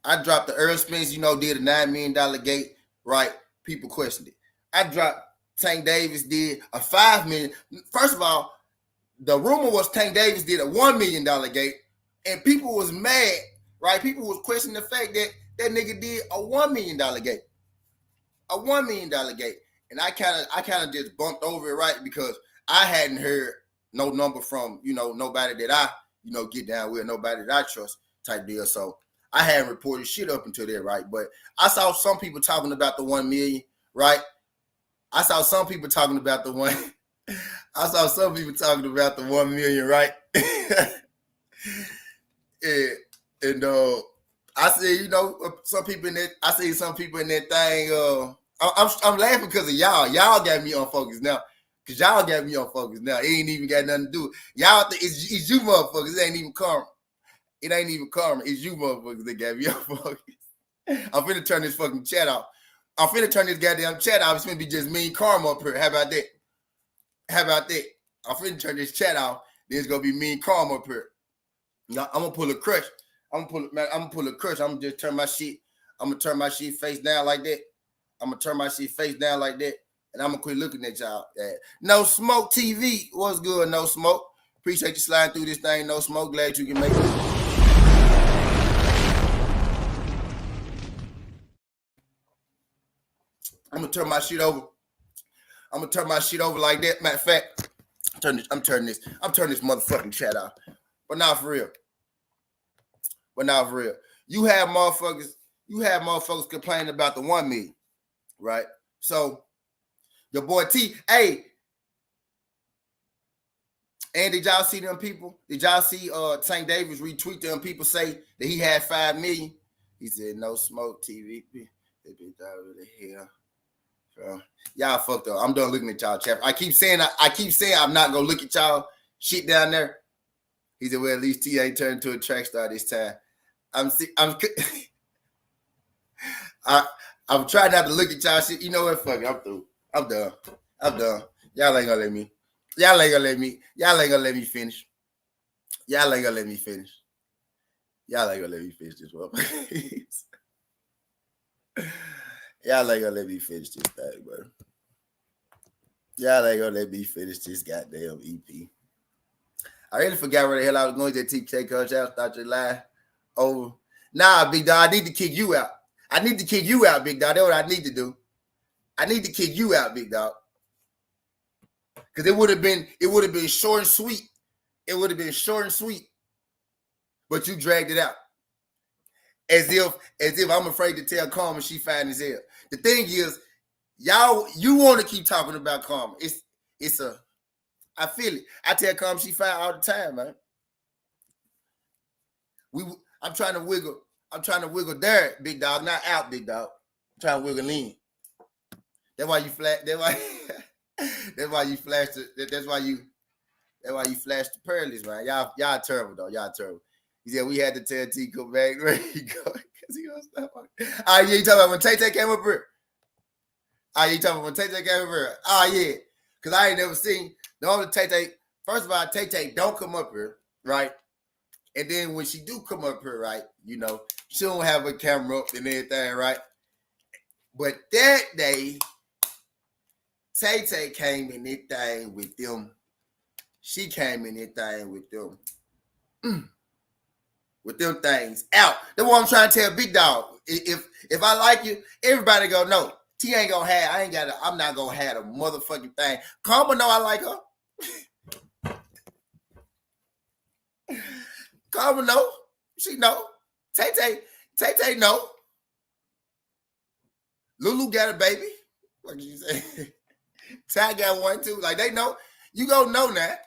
I dropped the Earl Spence, did a $9 million gate, right? People questioned it. I dropped Tank Davis did a $5 million. First of all, the rumor was Tank Davis did a $1 million gate, and people was mad, right? People was questioning the fact that that nigga did a $1 million gate. A $1 million gate. And I kind of just bumped over it, right? Because I hadn't heard no number from, nobody that I, get down with, nobody that I trust type deal. So I hadn't reported shit up until there, right? But I saw some people talking about the 1 million, right? I saw some people talking about the 1 million, right? and I said, some people in that. I see some people in that thing. I'm laughing because of y'all. Y'all got me unfocused now. Cause y'all got me unfocused now. It ain't even got nothing to do. Y'all think it's you motherfuckers. It ain't even Karma. It ain't even Karma. It's you motherfuckers that got me unfocused. I'm finna turn this fucking chat off. I'm finna turn this goddamn chat off. It's finna be just me and Karma up here. How about that? I'm finna turn this chat off. Then it's gonna be me and Karma up here. I'm gonna pull a crush. I'm gonna pull a crush. I'm gonna just turn my shit. I'm gonna turn my shit face down like that. And I'm gonna quit looking at y'all. No Smoke TV. What's good, No Smoke? Appreciate you sliding through this thing, No Smoke. Glad you can make it. I'm gonna turn my shit over like that. Matter of fact, I'm turning this motherfucking chat off. But now for real. You have motherfuckers complaining about the 1 million, right? So your boy T, hey, and did y'all see them people? Did y'all see Tank Davis retweet them people say that he had 5 million? He said, No Smoke TV. That bitch dog really here. So, y'all fucked up. I'm done looking at y'all chat. I keep saying I'm not gonna look at y'all shit down there. He said, well, at least T ain't turned into a track star this time. I'm trying not to look at y'all shit. You know what? Fuck it. I'm through. I'm done. Y'all ain't gonna let me. Y'all ain't gonna let me finish. Y'all ain't gonna let me finish this one. Y'all ain't gonna let me finish this thing, bro. Y'all ain't gonna let me finish this goddamn EP. I really forgot where the hell I was going to TK coach out. Thought you lied. Over. Nah, big dog. I need to kick you out. Big dog. That's what I need to do. I need to kick you out, big dog. Because it would have been short and sweet. But you dragged it out. As if I'm afraid to tell Karma she fine as hell. The thing is, you want to keep talking about Karma. I feel it. I tell Karma she fine all the time, man. I'm trying to wiggle there, big dog, not out, big dog. I'm trying to wiggle in. That's why you flash. That's why you flash the pearlies, man. Y'all terrible though. Y'all terrible. He said we had to tell T come back. Where he go? Because he gonna stop. All right, yeah, you talking about when Tay came up here? Oh yeah. Because I ain't never seen the only Tay. First of all, Tay don't come up here, right? And then when she do come up here, right, you know, she don't have a camera up and everything, right? But that day, Tay came in this thing with them. She came in this thing with them. With them things out. That's what I'm trying to tell Big Dog. If I like you, everybody gonna know. T ain't gonna have. I'm not gonna have a motherfucking thing. Karma know I like her. Karma know. She know. Tay know. Lulu got a baby. What did you say? Ty got one too. Like they know. You gonna know that.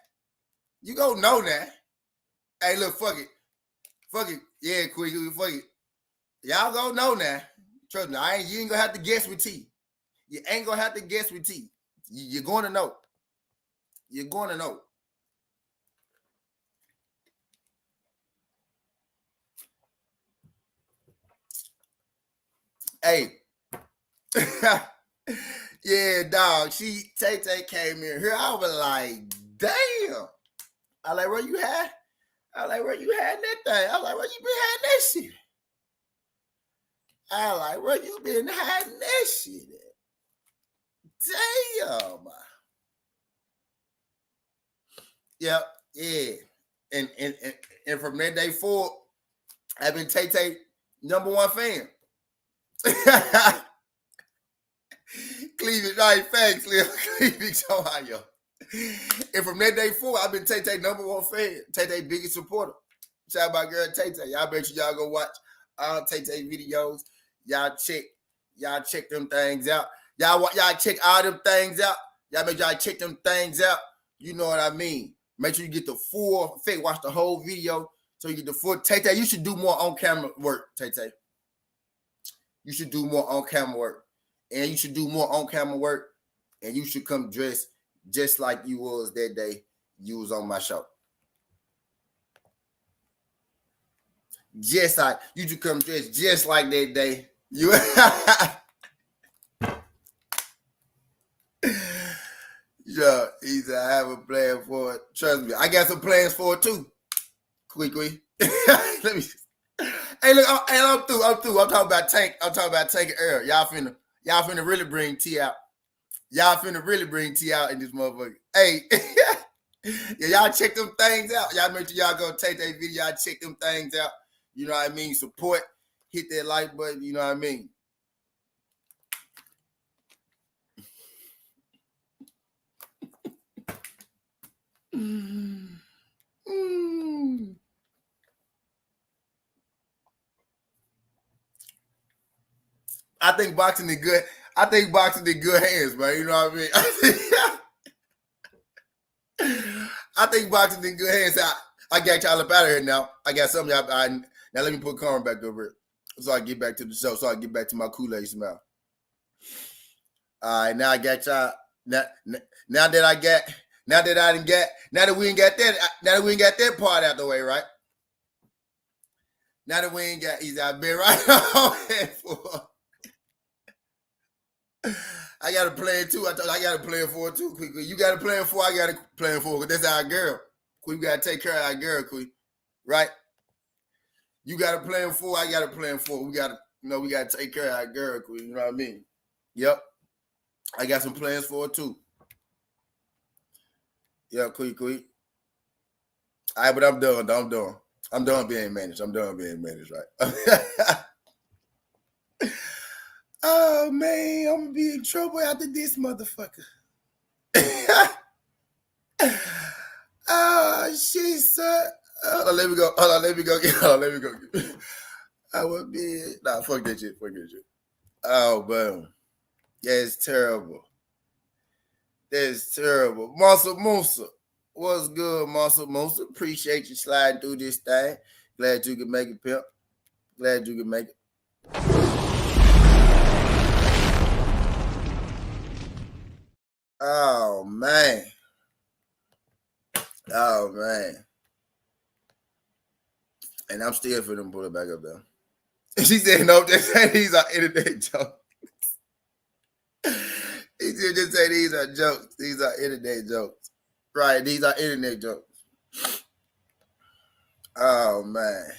Hey, look, fuck it. Yeah, quick, fuck it. Y'all gonna know now. Trust me, you ain't gonna have to guess with T. You ain't gonna have to guess with T. You're gonna know. Hey. Yeah, dog. Tay came in here. I was like, damn. I like, where you had that thing. I like, where you been hiding that shit? I like, where you been hiding that shit at? Damn. Yep, yeah. And from that day forward, I've been Tay number one fan. Cleveland, right? Thanks, Cleveland, Ohio. And from that day forward, I've been Tay number one fan. Tay biggest supporter. Shout out my girl Tay. Y'all bet y'all go watch all Tay videos. Y'all check them things out. Y'all check all them things out. Y'all make y'all check them things out. You know what I mean? Make sure you get the full effect. Watch the whole video so you get the full. Tay, you should do more on camera work. Tay, you should do more on camera work, and you should do more on camera work, and you should come dressed just like you was that day you was on my show. Just like you should come dressed just like that day. You yeah, he said I have a plan for it. Trust me, I got some plans for it too. Quickly. Let me. Hey, look, I'm through. I'm talking about Tank. I'm talking about Tank and Earl. Y'all finna really bring T out. Y'all finna really bring T out in this motherfucker. Hey, yeah, y'all check them things out. Y'all make sure y'all go take that video. Y'all check them things out. You know what I mean? Support. Hit that like button. You know what I mean? I think boxing in good hands, man. You know what I mean? I think boxing in good hands. I got y'all up out of here now. I got something. Now let me put Karma back over it. So I get back to the show. So I get back to my Kool-Aid smell. All right, now I got y'all. Now that I got, now that I didn't get, now that we ain't got that, now that we ain't got that part out the way, right? Now that we ain't got, I've been right on that for. I got a plan too. I got a plan for it too, quick. You got a plan for, I got a plan for it. That's our girl. We got to take care of our girl, quick. Right? You got a plan for, I got a plan for. We got to, we got to take care of our girl, quick. You know what I mean? Yep. I got some plans for it too. Yeah, quick. All right, but I'm done. I'm done being managed. Right? Oh man, I'm gonna be in trouble after this motherfucker. Oh shit, son. Let me go. Let me go. I would be. Nah, fuck that shit. Oh, man. Yeah, it's terrible. That's terrible. Muscle Musa. What's good, Muscle Musa? Appreciate you sliding through this thing. Glad you could make it, pimp. Glad you could make it. Oh, man. And I'm still for them pull it back up there. She said, no, just say these are internet jokes. He said, just say these are jokes. These are internet jokes. Right, these are internet jokes. Oh, man.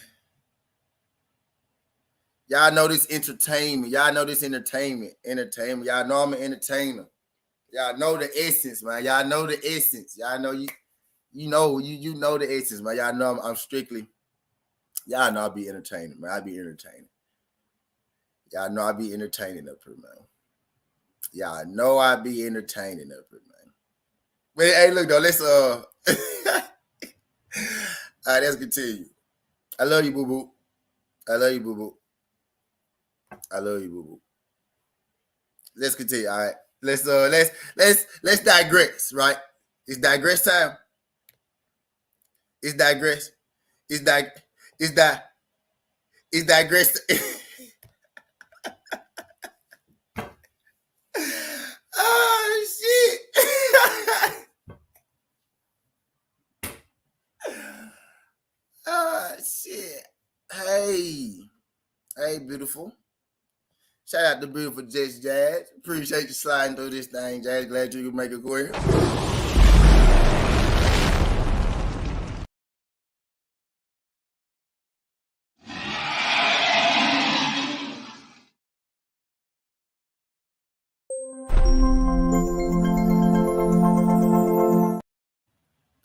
Y'all know this entertainment. Y'all know this entertainment. Y'all know I'm an entertainer. Y'all know the essence, man. Y'all know the essence. Y'all know you know the essence, man. Y'all know I'm strictly. Y'all know I be entertaining, man. I be entertaining. Y'all know I be entertaining up here, man. Y'all know I be entertaining up here, man. But hey, look though, let's all right, let's continue. I love you, boo boo. Let's continue. All right. Let's digress, right? It's digress time. It's digress. Oh shit. Oh shit. Hey, beautiful. Shout out to beautiful Jazz. Appreciate you sliding through this thing, Jazz. Glad you could make it quick.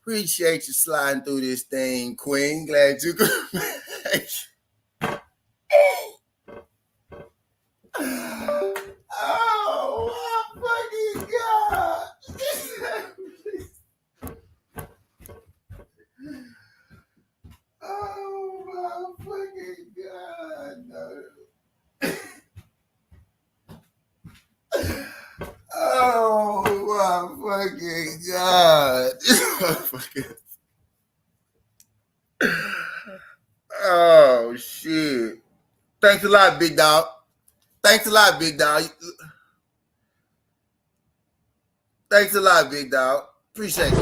Appreciate you sliding through this thing, Queen. Glad you could make it. Oh my fucking god! Oh my fucking god! No. Oh my fucking god! Oh shit! Thanks a lot, big dog. Thanks a lot, big dog. Appreciate it.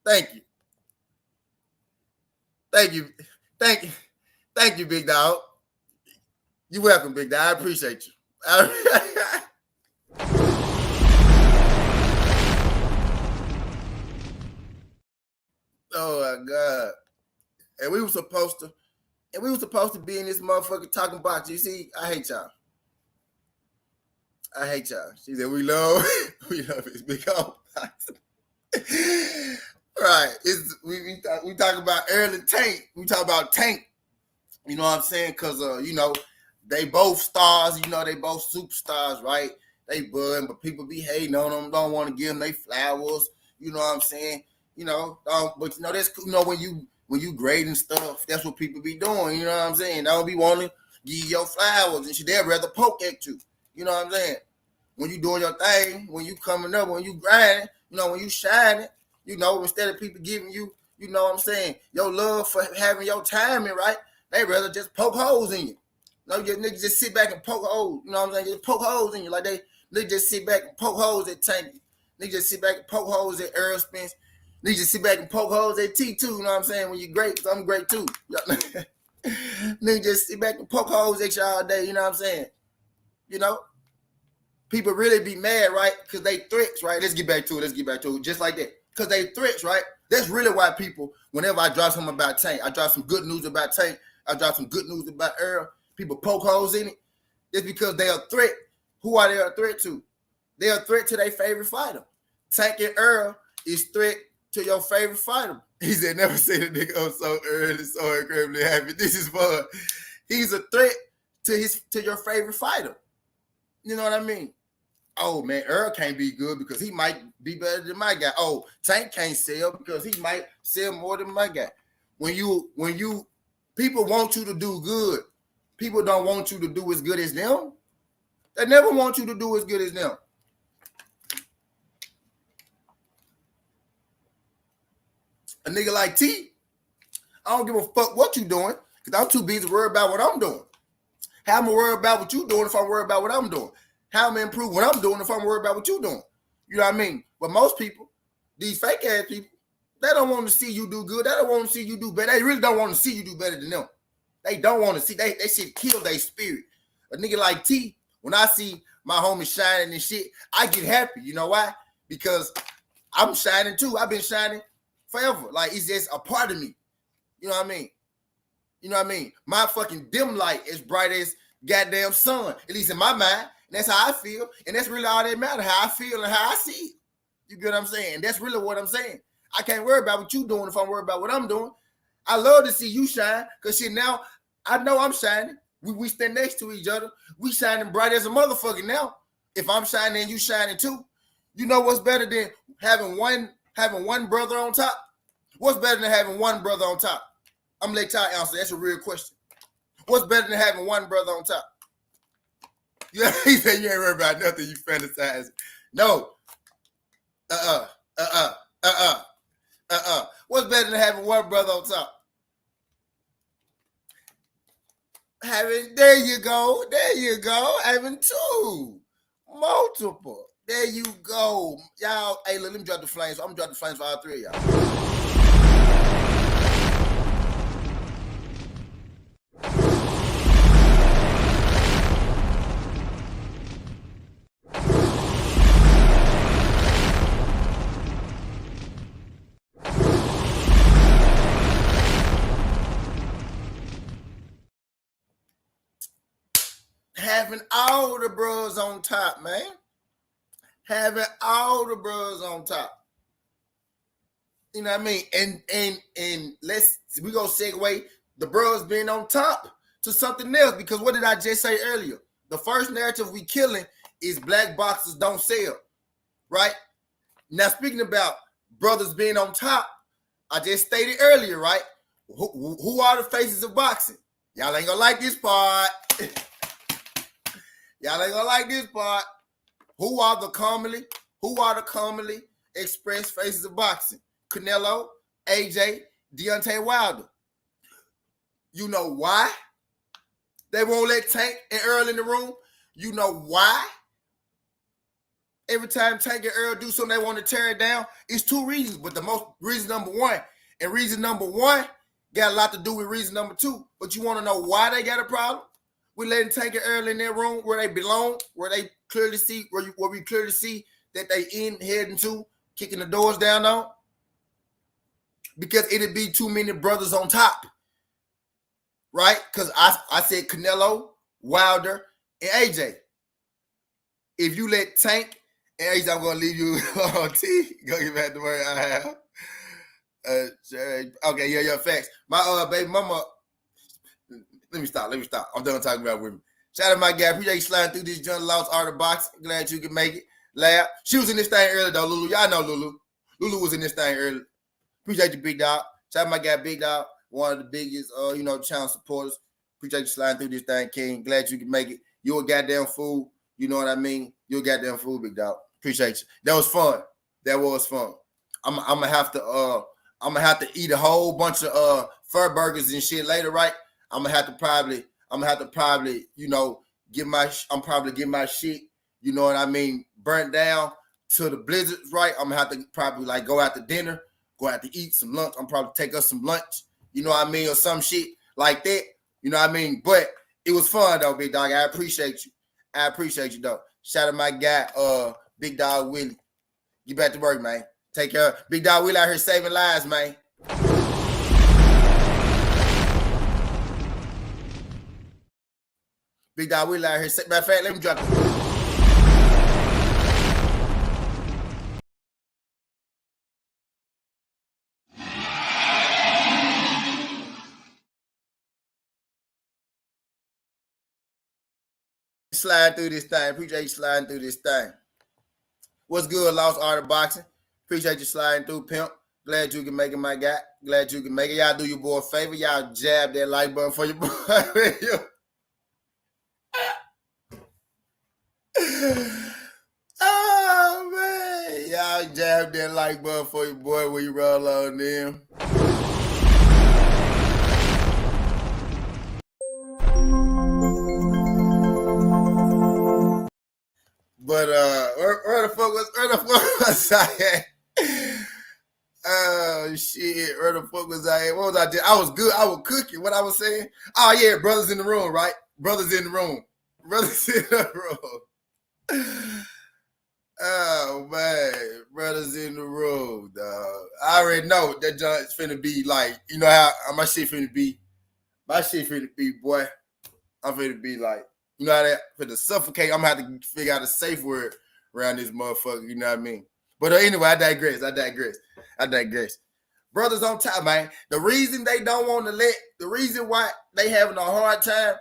Thank you, big dog. You're welcome, big dog. I appreciate you. Oh my god! And we were supposed to be in this motherfucker talking about you. See, I hate y'all. She said, we love his big old right. We talk about early Tank. We talk about Tank. You know what I'm saying? Because, they both stars. They both superstars, right? They bud, but people be hating on them. Don't want to give them they flowers. You know what I'm saying? But that's when you grading stuff, that's what people be doing. You know what I'm saying? They don't be wanting to give you your flowers and shit. They'd rather poke at you. You know what I'm saying? When you doing your thing, when you coming up, when you grinding, when you shining, instead of people giving you, you know what I'm saying, your love for having your timing right, they rather just poke holes in you. No, you niggas just sit back and poke holes. You know what I'm saying? Just poke holes in you. Like they just sit back and poke holes at Tank. Niggas just sit back and poke holes at Earl Spence. Niggas just sit back and poke holes at T2. You know what I'm saying? When you're great, because I'm great too. Niggas just sit back and poke holes at you all day. You know what I'm saying? You know? People really be mad, right? Because they threats, right? Let's get back to it. Just like that. Because they threats, right? That's really why people, whenever I drop something about Tank, I drop some good news about Tank, I drop some good news about Earl, people poke holes in it. It's because they are a threat. Who are they a threat to? They're a threat to their favorite fighter. Tank and Earl is threat to your favorite fighter. He said, never say the nigga I'm so early, so incredibly happy. This is fun. He's a threat to your favorite fighter. You know what I mean? Oh, man, Earl can't be good because he might be better than my guy. Oh, Tank can't sell because he might sell more than my guy. When you people want you to do good, people don't want you to do as good as them. They never want you to do as good as them. A nigga like T, I don't give a fuck what you doing because I'm too busy worried about what I'm doing. How am I worried about what you doing if I'm worried about what I'm doing? How am I improve what I'm doing if I'm worried about what you're doing? You know what I mean? But most people, these fake ass people, they don't want to see you do good. They don't want to see you do better. They really don't want to see you do better than them. They don't want to see. They shit kill their spirit. A nigga like T, when I see my homie shining and shit, I get happy. You know why? Because I'm shining too. I've been shining forever. Like, it's just a part of me. You know what I mean? You know what I mean? My fucking dim light is bright as goddamn sun, at least in my mind. And that's how I feel. And that's really all that matters, how I feel and how I see it. You get what I'm saying? That's really what I'm saying. I can't worry about what you're doing if I'm worried about what I'm doing. I love to see you shine because shit, now I know I'm shining. We stand next to each other. We shining bright as a motherfucker now. If I'm shining and you shining too. You know what's better than having one brother on top? What's better than having one brother on top? I'm gonna let y'all answer. That's a real question. What's better than having one brother on top? Yeah, he said you ain't worried about nothing. You fantasize. No. What's better than having one brother on top? There you go. Having two. Multiple. There you go. Y'all, hey, let me drop the flames. I'm gonna drop the flames for all three of y'all. Having all the bros on top, man. Having all the bros on top. You know what I mean? And we gonna segue the bros being on top to something else, because what did I just say earlier? The first narrative we killing is black boxers don't sell, right? Now, speaking about brothers being on top, I just stated earlier, right? Who are the faces of boxing? Y'all ain't gonna like this part. Y'all ain't gonna like this part. Who are the commonly expressed faces of boxing? Canelo, AJ, Deontay Wilder. You know why they won't let Tank and Earl in the room? You know why? Every time Tank and Earl do something they want to tear it down, it's two reasons. But reason number one got a lot to do with reason number two. But you want to know why they got a problem? We letting Tank and Earl in their room where they belong, where we clearly see that they heading to, kicking the doors down on. Because it'd be too many brothers on top. Right? Because I said Canelo, Wilder, and AJ. If you let Tank and AJ, I'm going to leave you on T. Go get back to where I have. Okay, yeah, facts. My baby mama, let me stop. I'm done talking about women. Shout out to my guy. Appreciate you sliding through this joint, lost art of boxing. Glad you can make it. Laugh. She was in this thing early though, Lulu. Y'all know Lulu. Lulu was in this thing early. Appreciate you, Big Dog. Shout out to my guy, Big Dog. One of the biggest, channel supporters. Appreciate you sliding through this thing, King. Glad you can make it. You a goddamn fool. You know what I mean? You a goddamn fool, Big Dog. Appreciate you. That was fun. I'm gonna have to I'm gonna have to eat a whole bunch of fur burgers and shit later, right? I'm gonna have to probably, I'm probably get my shit, you know what I mean, burnt down to the blizzards, right? I'm gonna have to probably like go out to dinner, go out to eat some lunch. I'm probably take us some lunch, you know what I mean, or some shit like that, you know what I mean? But it was fun though, big dog. I appreciate you. Though. Shout out my guy, Big Dog Willie. Get back to work, man. Take care. Big Dog Willie out here saving lives, man. Big Dog Willie out here. Matter of fact, let me drop it. Slide through this thing. Appreciate you sliding through this thing. What's good, Lost Art of Boxing? Appreciate you sliding through, pimp. Glad you can make it, my guy. Glad you can make it. Y'all do your boy a favor. Y'all jab that like button for your boy. Oh, man. Y'all jab that like button for your boy when you roll on them. But where the fuck was I at? Oh shit, where the fuck was I at? What was I doing? I was good. I was cooking. What I was saying? Oh yeah, brothers in the room, right? Brothers in the room. Brothers in the room. Oh man, brothers in the room, dog. I already know that joint's finna be like, you know how my shit finna be. My shit finna be, boy. I'm finna be like, you know how that for the suffocate, I'm gonna have to figure out a safe word around this motherfucker, you know what I mean? But anyway, I digress. Brothers on top, man. The reason they don't want to the reason why they having a hard time,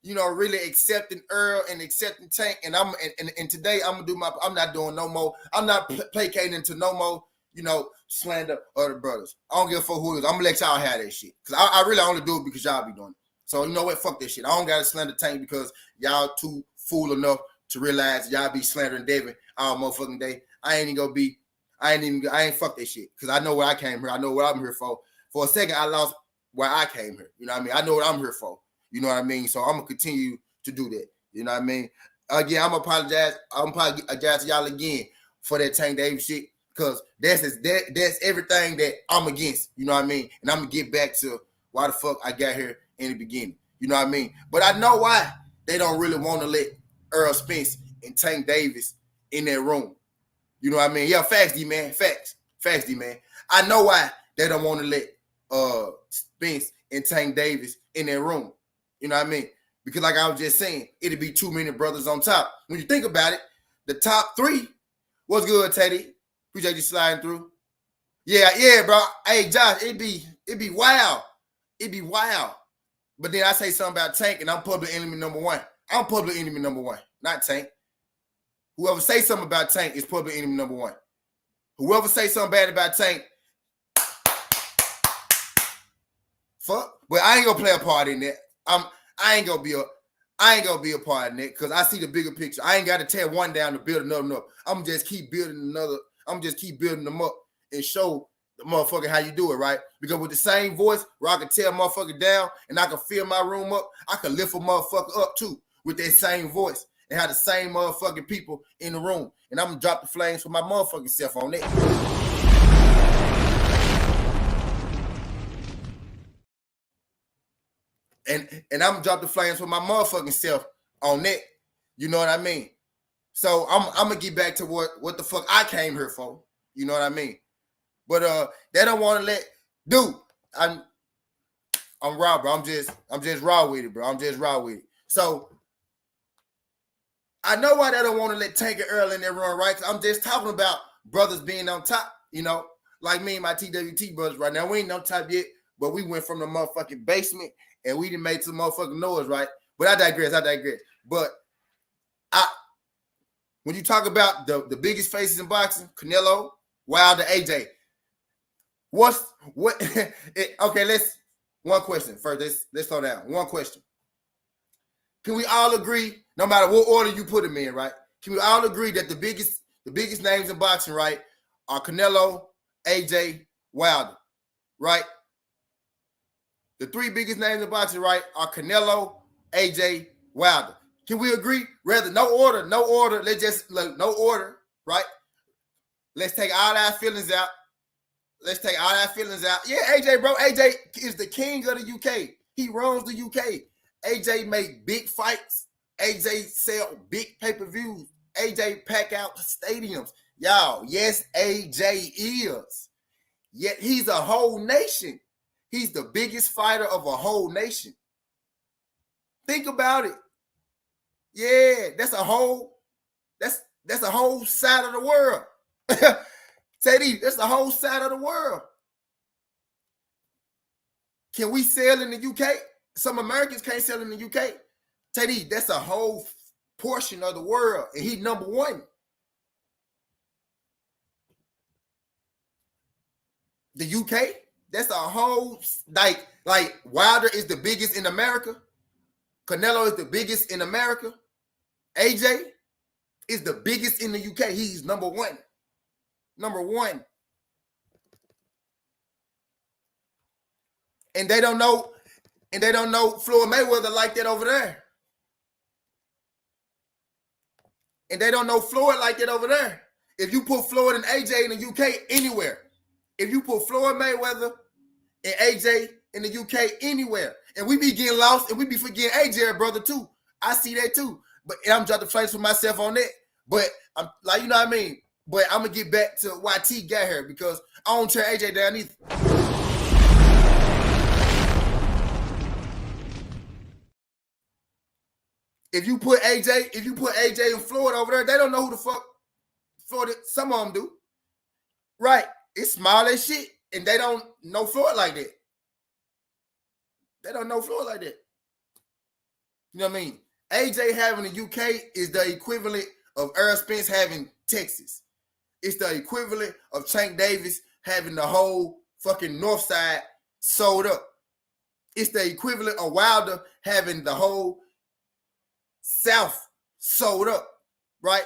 you know, really accepting Earl and accepting Tank. And today I'm not doing no more. I'm not placating to no more, you know, slander other brothers. I don't give a fuck who it is. I'm gonna let y'all have that shit. Cause I really only do it because y'all be doing it. So you know what? Fuck that shit. I don't gotta slander Tank because y'all too fool enough to realize y'all be slandering David all motherfucking day. I ain't fuck that shit. Cause I know where I came here. I know what I'm here for. For a second, I lost where I came here. You know what I mean? I know what I'm here for. You know what I mean? So I'm gonna continue to do that. You know what I mean? Again, I'm apologize to y'all again for that Tank Davis shit. Cause that's everything that I'm against. You know what I mean? And I'm gonna get back to why the fuck I got here in the beginning. You know what I mean? But I know why they don't really want to let Earl Spence and Tank Davis in that room. You know what I mean? Yeah, facts, D man. Facts, D man. I know why they don't want to let Spence and Tank Davis in that room. You know what I mean? Because like I was just saying, it'd be too many brothers on top. When you think about it, the top three. What's good, Teddy? Appreciate you sliding through. Yeah, bro. Hey, Josh, it'd be wild. It'd be wild. But then I say something about Tank, and I'm public enemy number one. I'm public enemy number one, not Tank. Whoever say something about Tank is public enemy number one. Whoever say something bad about Tank, fuck. But I ain't gonna play a part in that. I ain't gonna be a part in that because I see the bigger picture. I ain't got to tear one down to build another up. I'm just keep building another. I'm just keep building them up and show the motherfucker how you do it, right? Because with the same voice where I can tear a motherfucker down and I can fill my room up, I can lift a motherfucker up too with that same voice and have the same motherfucking people in the room. And I'm gonna drop the flames for my motherfucking self on that. And I'm gonna drop the flames for my motherfucking self on that. You know what I mean? So I'm gonna get back to what the fuck I came here for. You know what I mean? But they don't want to let I'm raw, bro. I'm just raw with it, bro. I'm just raw with it. So I know why they don't want to let Tank and Earl in there run, right? I'm just talking about brothers being on top, you know, like me and my TWT brothers right now. We ain't on top yet, but we went from the motherfucking basement and we done made some motherfucking noise, right? But I digress. But when you talk about the biggest faces in boxing, Canelo, Wilder, AJ, okay, one question first. Let's slow down. One question. Can we all agree, no matter what order you put them in, right? Can we all agree that the biggest names in boxing, right, are Canelo, AJ, Wilder, right? The three biggest names in boxing, right, are Canelo, AJ, Wilder. Can we agree? Rather, no order. Let's just, no order, right? Let's take all our feelings out. Yeah, AJ, bro. AJ is the king of the UK. He runs the UK. AJ make big fights. AJ sell big pay-per-views. AJ pack out stadiums. Y'all, yes, AJ is. Yet he's a whole nation. He's the biggest fighter of a whole nation. Think about it. Yeah, that's a whole side of the world. Teddy, that's the whole side of the world. Can we sell in the UK? Some Americans can't sell in the UK. Teddy, that's a whole portion of the world, and he's number one. The UK, that's a whole, like Wilder is the biggest in America. Canelo is the biggest in America. AJ is the biggest in the UK. He's number one. Number one. And they don't know Floyd Mayweather like that over there. And they don't know Floyd like that over there. If you put Floyd and AJ in the UK anywhere, if you put Floyd Mayweather and AJ in the UK anywhere, and we be getting lost and we be forgetting AJ, brother, too. I see that too. But I'm trying to place for myself on that. But I'm like, you know what I mean? But I'm gonna get back to why T got here, because I don't tear AJ down either. If you put AJ and Floyd over there, they don't know who the fuck Floyd. Some of them do. Right. It's small as shit. And they don't know Floyd like that. They don't know Floyd like that. You know what I mean? AJ having the UK is the equivalent of Earl Spence having Texas. It's the equivalent of Tank Davis having the whole fucking North Side sold up. It's the equivalent of Wilder having the whole South sold up, right?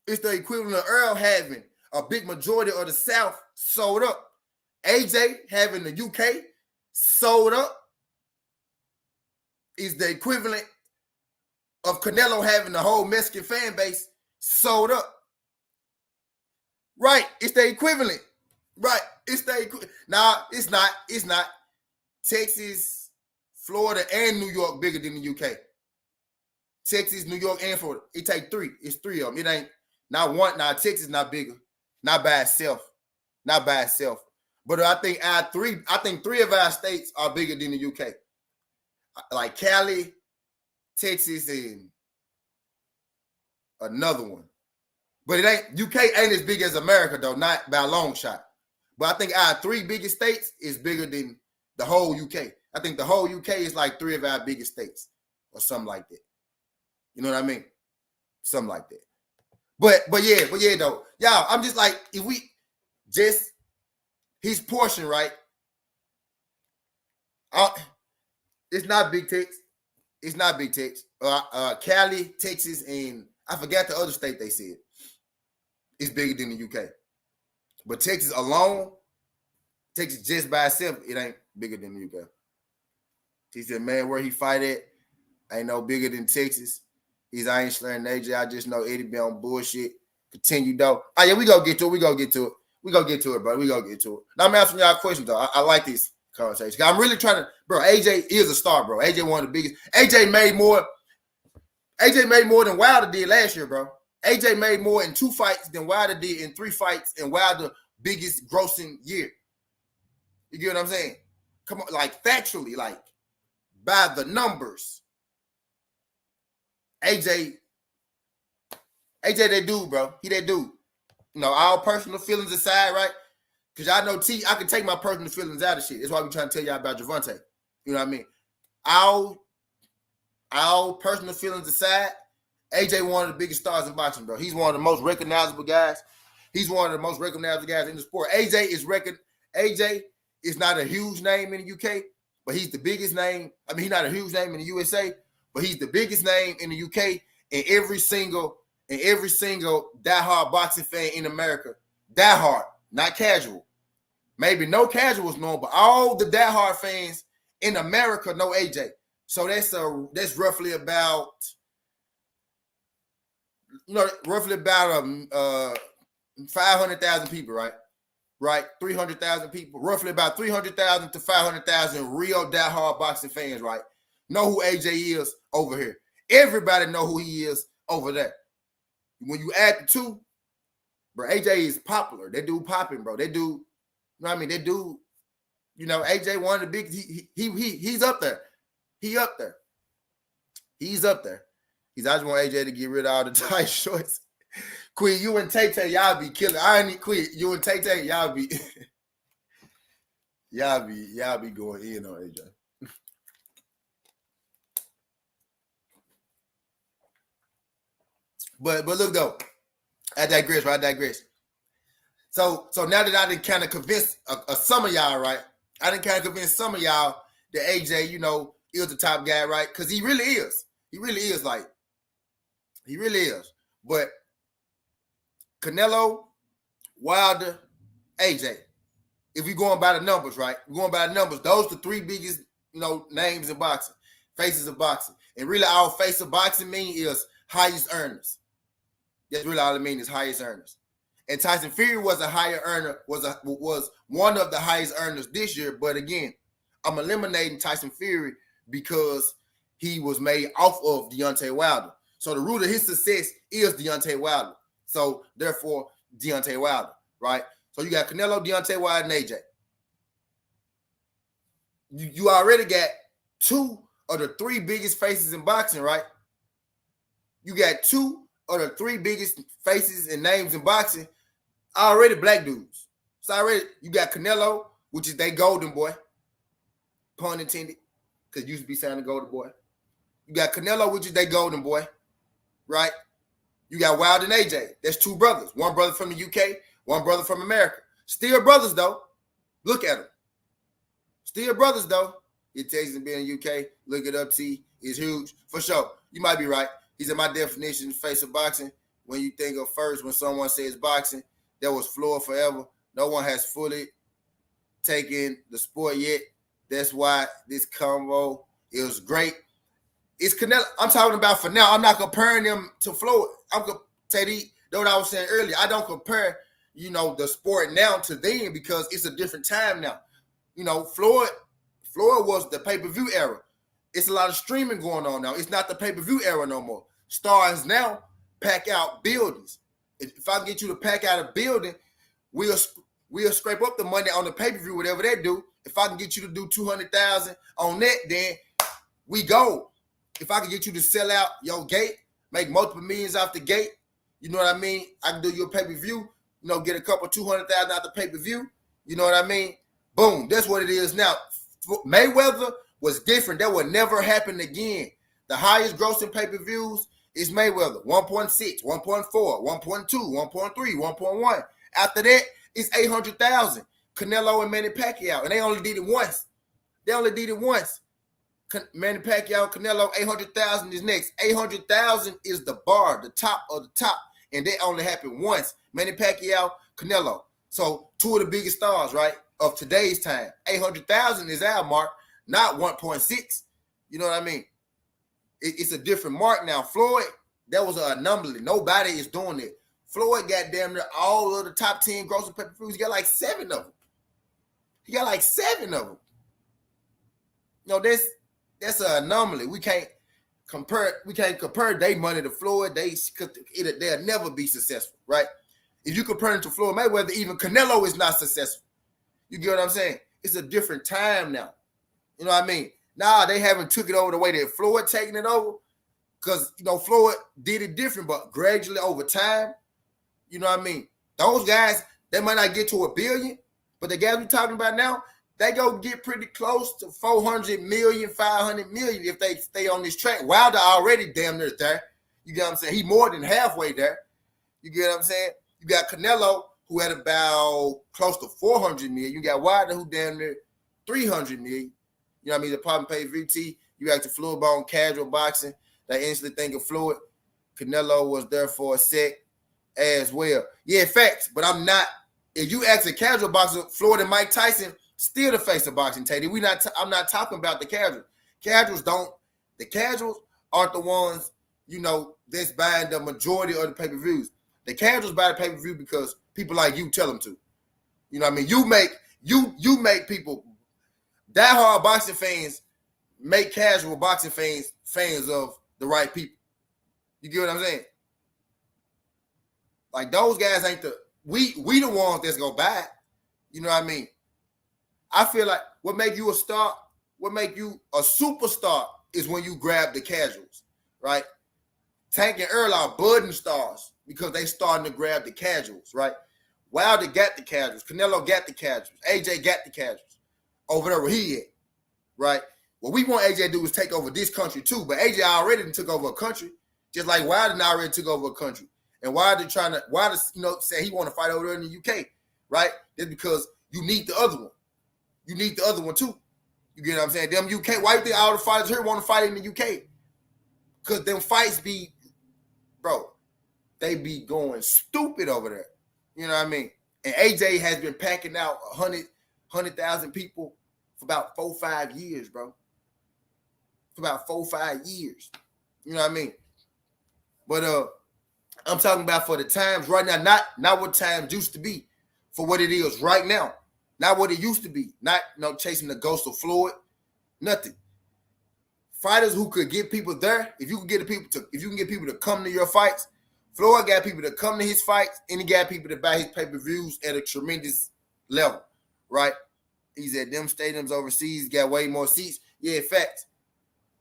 It's the equivalent of Earl having a big majority of the South sold up. AJ having the UK sold up is the equivalent of Canelo having the whole Mexican fan base sold up. Right. It's the equivalent. Right. It's the equivalent. Nah, it's not. It's not. Texas, Florida, and New York bigger than the UK. Texas, New York, and Florida. It take three. It's three of them. It ain't not one. Now Texas not bigger. Not by itself. Not by itself. But I think three of our states are bigger than the UK. Like Cali, Texas, and another one. But it ain't, UK ain't as big as America, though, not by a long shot. But I think our three biggest states is bigger than the whole UK. I think the whole UK is like three of our biggest states or something like that. You know what I mean? Something like that. But yeah, though. Y'all, I'm just like, if we just his portion, right? It's not big Tex. It's not big Tex. Cali, Texas, and I forgot the other state they said. It's bigger than the UK. But Texas alone, Texas just by itself, it ain't bigger than the UK. He said, man, where he fight at, ain't no bigger than Texas. I ain't slaying AJ. I just know Eddie be on bullshit. Continue, though. Oh, yeah, we gonna get to it. We gonna get to it, bro. We gonna get to it. Now, I'm asking y'all questions, though. I like this conversation. I'm really trying to, bro, AJ is a star, bro. AJ one of the biggest. AJ made more than Wilder did last year, bro. AJ made more in 2 fights than Wilder did in 3 fights, and Wilder's biggest grossing year. You get what I'm saying? Come on, like factually, like by the numbers. AJ, that dude, bro. He that dude. You know, all personal feelings aside, right? Because y'all know T, I can take my personal feelings out of shit. That's why we trying to tell y'all about Gervonta. You know what I mean? All personal feelings aside, AJ one of the biggest stars in boxing, bro. He's one of the most recognizable guys. He's one of the most recognizable guys in the sport. AJ is not a huge name in the UK, but he's the biggest name. I mean, he's not a huge name in the USA, but he's the biggest name in the UK, and every single diehard boxing fan in America, diehard, not casual. Maybe no casuals know him, but all the diehard fans in America know AJ. So that's roughly about, roughly about 500,000 people, right? Right, 300,000 people, roughly about 300,000 to 500,000 real diehard boxing fans, right? Know who AJ is over here. Everybody know who he is over there. When you add the two, bro, AJ is popular. They do popping, bro. They do, you know what I mean? They do, AJ one of the big. He's up there. He up there. He's up there. I just want AJ to get rid of all the tight shorts. Queen, you and Tay, y'all be killing. I ain't quit. You and Tay, y'all be y'all be going in on AJ. But look though, I digress. So now that I done kind of convinced some of y'all, right? I done kind of convinced some of y'all that AJ, is the top guy, right? Because he really is. He really is. But Canelo, Wilder, AJ. If we're going by the numbers, right? We're going by the numbers. Those are the three biggest, names in boxing, faces of boxing. And really all face of boxing mean is highest earners. That's really all it means is highest earners. And Tyson Fury was a higher earner, was one of the highest earners this year. But again, I'm eliminating Tyson Fury because he was made off of Deontay Wilder. So the root of his success is Deontay Wilder. So therefore, Deontay Wilder, right? So you got Canelo, Deontay Wilder, and AJ. You already got two of the three biggest faces in boxing, right? You got two of the three biggest faces and names in boxing, already black dudes. So already you got Canelo, which is they golden boy, pun intended, because used to be saying the golden boy. You got Canelo, which is they golden boy, right? You got Wilder and AJ. That's two brothers. One brother from the UK, one brother from America. Still brothers, though. Look at them. Still brothers, though. It takes them being in the UK. Look it up, see. It's huge. For sure. You might be right. He's in my definition, face of boxing. When you think of first, when someone says boxing, that was Floyd forever. No one has fully taken the sport yet. That's why this convo is great. It's Canelo. I'm talking about for now. I'm not comparing them to Floyd. I'm Teddy. That's what I was saying earlier. I don't compare, the sport now to then because it's a different time now. Floyd was the pay-per-view era. It's a lot of streaming going on now. It's not the pay-per-view era no more. Stars now pack out buildings. If I can get you to pack out a building, we'll scrape up the money on the pay-per-view, whatever they do. If I can get you to do 200,000 on that, then we go. If I can get you to sell out your gate, make multiple millions off the gate, you know what I mean? I can do your pay-per-view, get a couple 200,000 out the pay-per-view. You know what I mean? Boom. That's what it is now. Mayweather was different. That would never happen again. The highest grossing pay-per-views is Mayweather, 1.6, 1.4, 1.2, 1.3, 1.1. After that, it's 800,000. Canelo and Manny Pacquiao, and they only did it once. Manny Pacquiao, Canelo, 800,000 is next. 800,000 is the bar, the top of the top, and that only happened once. Manny Pacquiao, Canelo. So two of the biggest stars, right, of today's time. 800,000 is our mark, not 1.6. You know what I mean? It's a different mark now. Floyd, that was an anomaly. Nobody is doing it. Floyd got damn near all of the top 10 grossing pay-per-views. He got like 7 of them. That's an anomaly. We can't compare their money to Floyd. They'll never be successful, right? If you compare him to Floyd Mayweather, even Canelo is not successful. You get what I'm saying? It's a different time now. You know what I mean? Nah, they haven't took it over the way that Floyd taking it over. Because, Floyd did it different, but gradually over time, you know what I mean? Those guys, they might not get to $1 billion, but the guys we're talking about now, they go get pretty close to 400 million, 500 million if they stay on this track. Wilder already damn near there. You get what I'm saying? He more than halfway there. You get what I'm saying? You got Canelo, who had about close to 400 million. You got Wilder, who damn near 300 million. You know what I mean? The problem pay VT. You got the Floyd bone casual boxing. They instantly think of Floyd. Canelo was there for a sec as well. Yeah, facts, but I'm not If you ask a casual boxer, Floyd and Mike Tyson still the face of boxing, Teddy. I'm not talking about the casuals. The casuals aren't the ones, that's buying the majority of the pay-per-views. The casuals buy the pay-per-view because people like you tell them to. You know what I mean? You make people, diehard boxing fans make casual boxing fans of the right people. You get what I'm saying? Like those guys ain't we the ones that's gonna buy it. You know what I mean? I feel like what make you a star, what make you a superstar is when you grab the casuals, right? Tank and Earl are budding stars because they starting to grab the casuals, right? Wilder got the casuals, Canelo got the casuals, AJ got the casuals over there where he at, right? What we want AJ to do is take over this country too, but AJ already took over a country, just like Wilder already took over a country. And Wilder say he want to fight over there in the UK, right? It's because you need the other one. You need the other one too. You get what I'm saying? Them UK, why do you think all the fighters here want to fight in the UK? Because them fights be, bro, they be going stupid over there. You know what I mean? And AJ has been packing out 100,000 people for about 4 or 5 years, bro. For about 4 or 5 years. You know what I mean? But I'm talking about for the times right now, not what times used to be, for what it is right now. Not what it used to be. Not chasing the ghost of Floyd. Nothing. Fighters who could get people there, if you can get people to come to your fights, Floyd got people to come to his fights, and he got people to buy his pay-per-views at a tremendous level, right? He's at them stadiums overseas, got way more seats. Yeah, facts.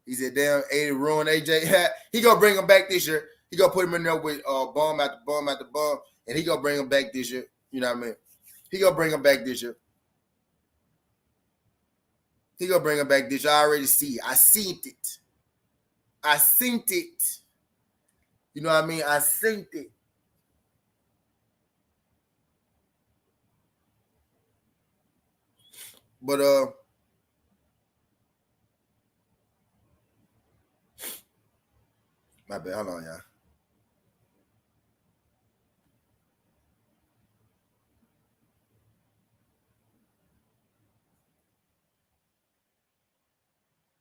He's at damn 80 ruin AJ. He gonna bring him back this year. He gonna put him in there with bomb after bomb after bomb, and he gonna bring him back this year. You know what I mean? He gonna bring him back this year. He gonna bring him back this year. I already see it. I seen it. You know what I mean? I seen it. But my bad. Hold on, y'all.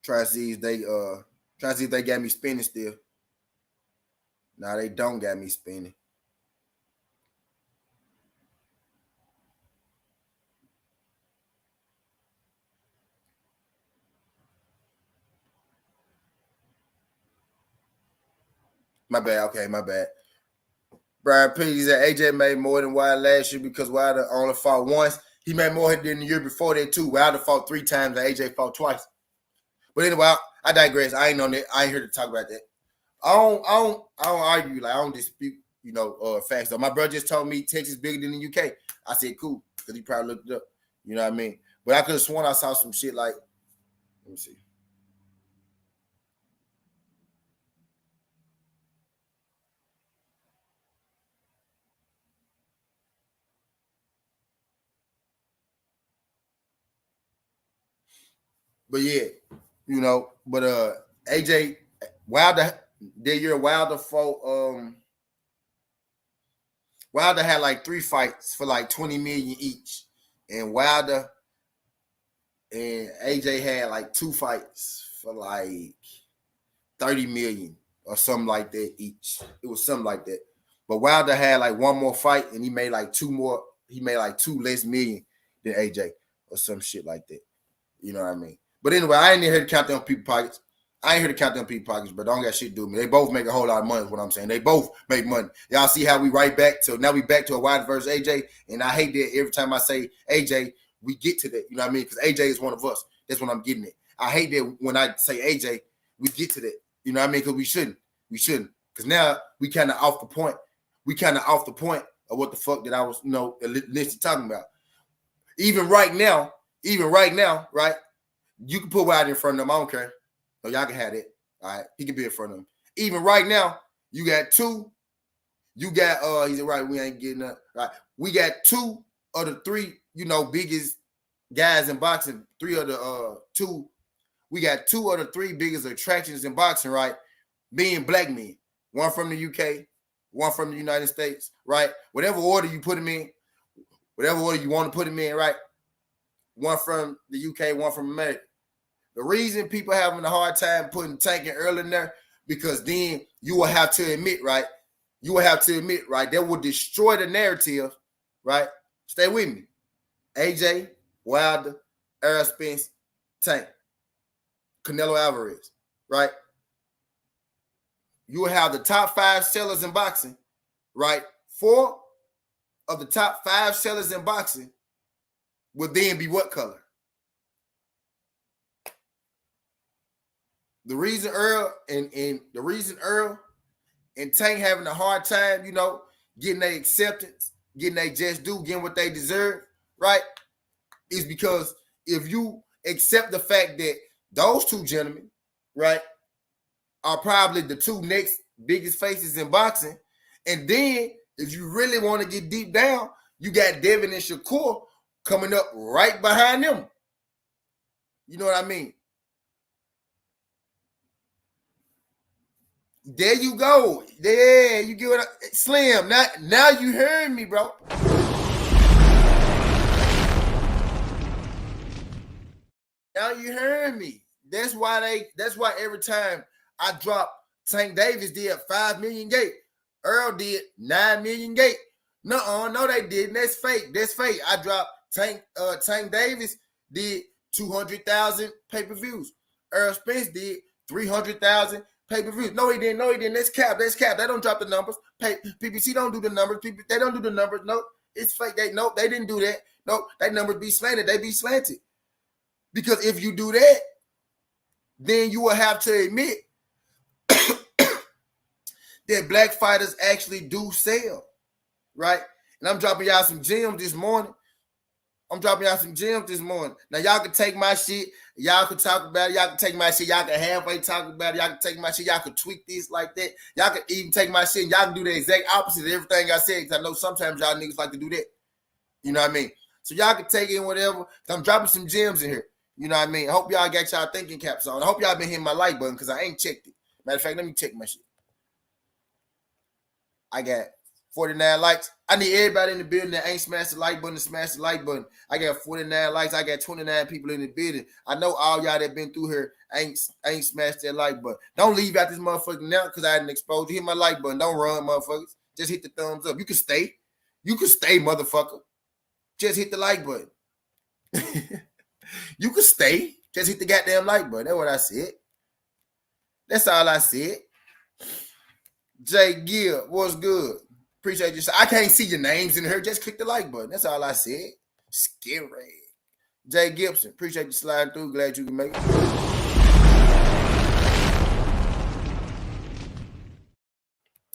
Try to see if they got me spinning still. Nah, they don't got me spinning. My bad. Okay, my bad. Brian P said AJ made more than Wilder last year because Wilder only fought once. He made more than the year before that too. Wilder fought 3 times and AJ fought twice. But anyway, I digress. I ain't on that. I ain't here to talk about that. I don't argue. Like I don't dispute, facts. Though my brother just told me Texas bigger than the UK. I said cool because he probably looked it up. You know what I mean? But I could have sworn I saw some shit like. Let me see. But yeah, AJ Wilder that year Wilder fought Wilder had like 3 fights for like 20 million each. And Wilder and AJ had like 2 fights for like 30 million or something like that each. It was something like that. But Wilder had like 1 more fight and he made like 2 more. He made like 2 less million than AJ or some shit like that. You know what I mean? But anyway, I ain't here to count them people pockets. But don't got shit to do with me. They both make a whole lot of money is what I'm saying. They both make money. Y'all see how we back to a Wilder versus AJ. And I hate that every time I say AJ, we get to that. You know what I mean? Because AJ is one of us. That's what I'm getting at. I hate that when I say AJ, we get to that. You know what I mean? Because we shouldn't. Because now we kind of off the point. Of what the fuck that I was, initially talking about. Even right now, right? You can put Wilder in front of them. I don't care. No, y'all can have it. All right. He can be in front of them. Even right now, you got 2. You got he said, right, we ain't getting up. Right. We got 2 of the 3, biggest guys in boxing. 3 of the 2. We got 2 of the 3 biggest attractions in boxing, right? Being black men. 1 from the UK, 1 from the United States, right? Whatever order you put them in, whatever order you want to put them in, right? One from the UK, one from America. The reason people having a hard time putting Tank and Earl in there, because then you will have to admit, right? You will have to admit, right? That will destroy the narrative, right? Stay with me. AJ, Wilder, Errol Spence, Tank, Canelo Alvarez, right? You will have the top 5 sellers in boxing, right? 4 of the top 5 sellers in boxing will then be what color? The reason Earl and Tank having a hard time, getting their acceptance, getting their just due, getting what they deserve, right? Is because if you accept the fact that those 2 gentlemen, right, are probably the 2 next biggest faces in boxing, and then if you really want to get deep down, you got Devin and Shakur coming up right behind them. You know what I mean? There you go. There, you get what Slim. Now you heard me, bro. Now you heard me. That's why every time I drop Tank Davis did 5 million gate. Earl did 9 million gate. No, they didn't. That's fake. That's fake. I dropped Tank Davis did 200,000 pay-per-views. Earl Spence did 300,000 pay-per-views. No, he didn't. That's cap. They don't drop the numbers. PPC don't do the numbers. They don't do the numbers. No, it's fake. They didn't do that. No, that numbers be slanted. They be slanted. Because if you do that, then you will have to admit that black fighters actually do sell, right? And I'm dropping y'all some gems this morning. Now, y'all can take my shit. Y'all can talk about it. Y'all can take my shit. Y'all can halfway talk about it. Y'all can take my shit. Y'all can tweak this like that. Y'all can even take my shit and y'all can do the exact opposite of everything I said, because I know sometimes y'all niggas like to do that. You know what I mean? So y'all can take in whatever. I'm dropping some gems in here. You know what I mean? I hope y'all got y'all thinking caps on. I hope y'all been hitting my like button, because I ain't checked it. Matter of fact, let me check my shit. I got 49 likes. I need everybody in the building that ain't smashed the like button to smash the like button. I got 49 likes. I got 29 people in the building. I know all y'all that been through here ain't smashed that like button. Don't leave out this motherfucker now, because I didn't expose you. Hit my like button. Don't run, motherfuckers. Just hit the thumbs up. You can stay. Motherfucker. Just hit the like button. You can stay. Just hit the goddamn like button. That's what I said. That's all I said. Jay Gill, what's good? Appreciate you. I can't see your names in here. Just click the like button. That's all I said. Scary. Jay Gibson, appreciate you sliding through. Glad you can make it.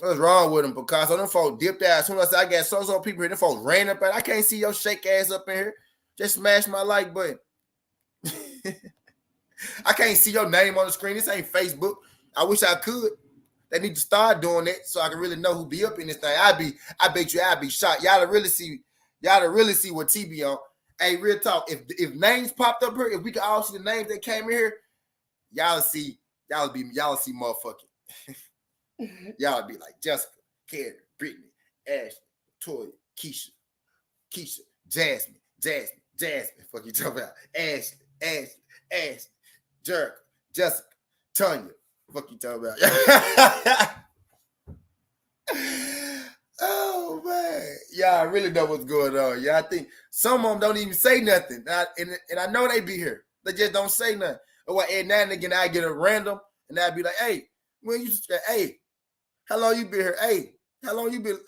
What's wrong with them? Because them folks dipped out. As soon as I got so people here, them folks ran up. I can't see your shake ass up in here. Just smash my like button. I can't see your name on the screen. This ain't Facebook. I wish I could. They need to start doing that so I can really know who be up in this thing. I bet you I'd be shocked. Y'all to really see what TB on. Hey, real talk. If names popped up here, if we could all see the names that came in here, y'all see motherfucking. Y'all be like Jessica, Carrie, Brittany, Ashley, Toya, Keisha, Jasmine. Fuck you talking about? Ashley, Jerica, Jessica, Tanya. Fuck you talking about? Oh man, yeah, I really know what's going on. Yeah, I think some of them don't even say nothing, and I know they be here. They just don't say nothing. Or at now and again, I get a random, and I'd be like, "Hey, when you say, hey, how long you been here? Hey, how long you been?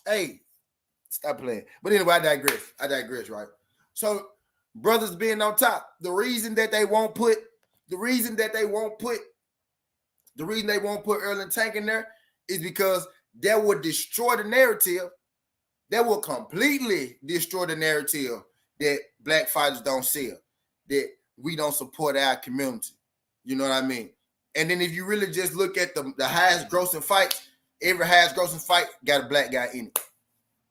Hey, stop playing." But anyway, I digress. Right? So, brothers being on top, the reason they won't put Earl and Tank in there is because that would destroy the narrative. That will completely destroy the narrative that black fighters don't sell, that we don't support our community. You know what I mean? And then if you really just look at the highest grossing fights, every highest grossing fight got a black guy in it.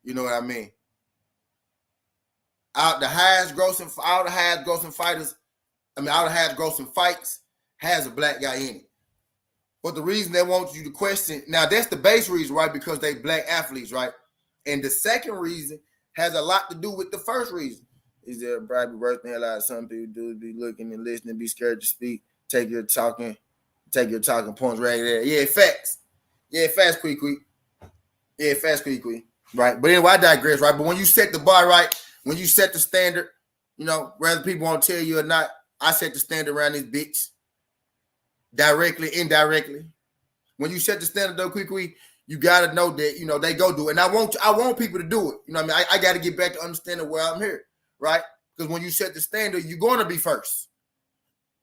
You know what I mean? All the highest grossing fights has a black guy in it. But the reason they want you to question, now that's the base reason, right? Because they black athletes, right? And the second reason has a lot to do with the first reason. Is there probably worse than a lot of some people do, be looking and listening, be scared to speak, take your talking points right there. Yeah, facts. Yeah, fast, quick. Yeah, fast, quick. Right. But anyway, I digress, right? But when you set the bar right, when you set the standard, whether people want to tell you or not, I set the standard around this bitch. Directly, indirectly. When you set the standard though, quick, you gotta know that, they go do it. And I want people to do it. You know what I mean? I gotta get back to understanding where I'm here, right? Because when you set the standard, you're gonna be first.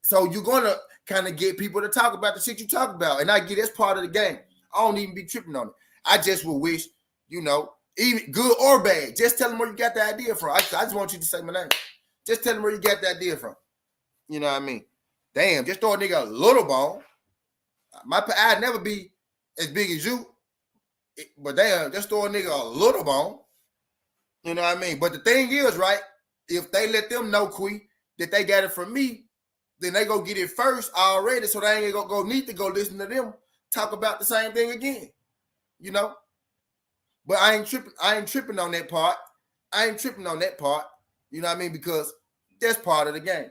So you're gonna kind of get people to talk about the shit you talk about. And I get that's part of the game. I don't even be tripping on it. I just would wish, even good or bad, just tell them where you got the idea from. I just want you to say my name. Just tell them where you got the idea from. You know what I mean? Damn, just throw a nigga a little bone. I'd never be as big as you. But damn, just throw a nigga a little bone. You know what I mean? But the thing is, right, if they let them know, Quee, that they got it from me, then they go get it first already, so they ain't gonna need to go listen to them talk about the same thing again. But I ain't tripping on that part. You know what I mean? Because that's part of the game.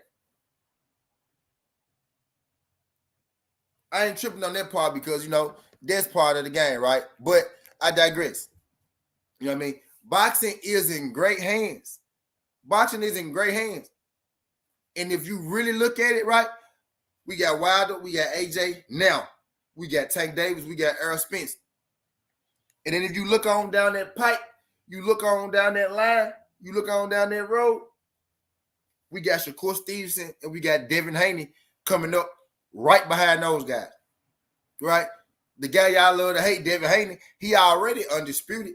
I ain't tripping on that part because, that's part of the game, right? But I digress. You know what I mean? Boxing is in great hands. And if you really look at it, right, we got Wilder, we got AJ, now we got Tank Davis, we got Errol Spence. And then if you look on down that pipe, you look on down that line, you look on down that road, we got Shakur Stevenson and we got Devin Haney coming up right behind those guys, right? The guy y'all love to hate, Devin Haney, he already undisputed.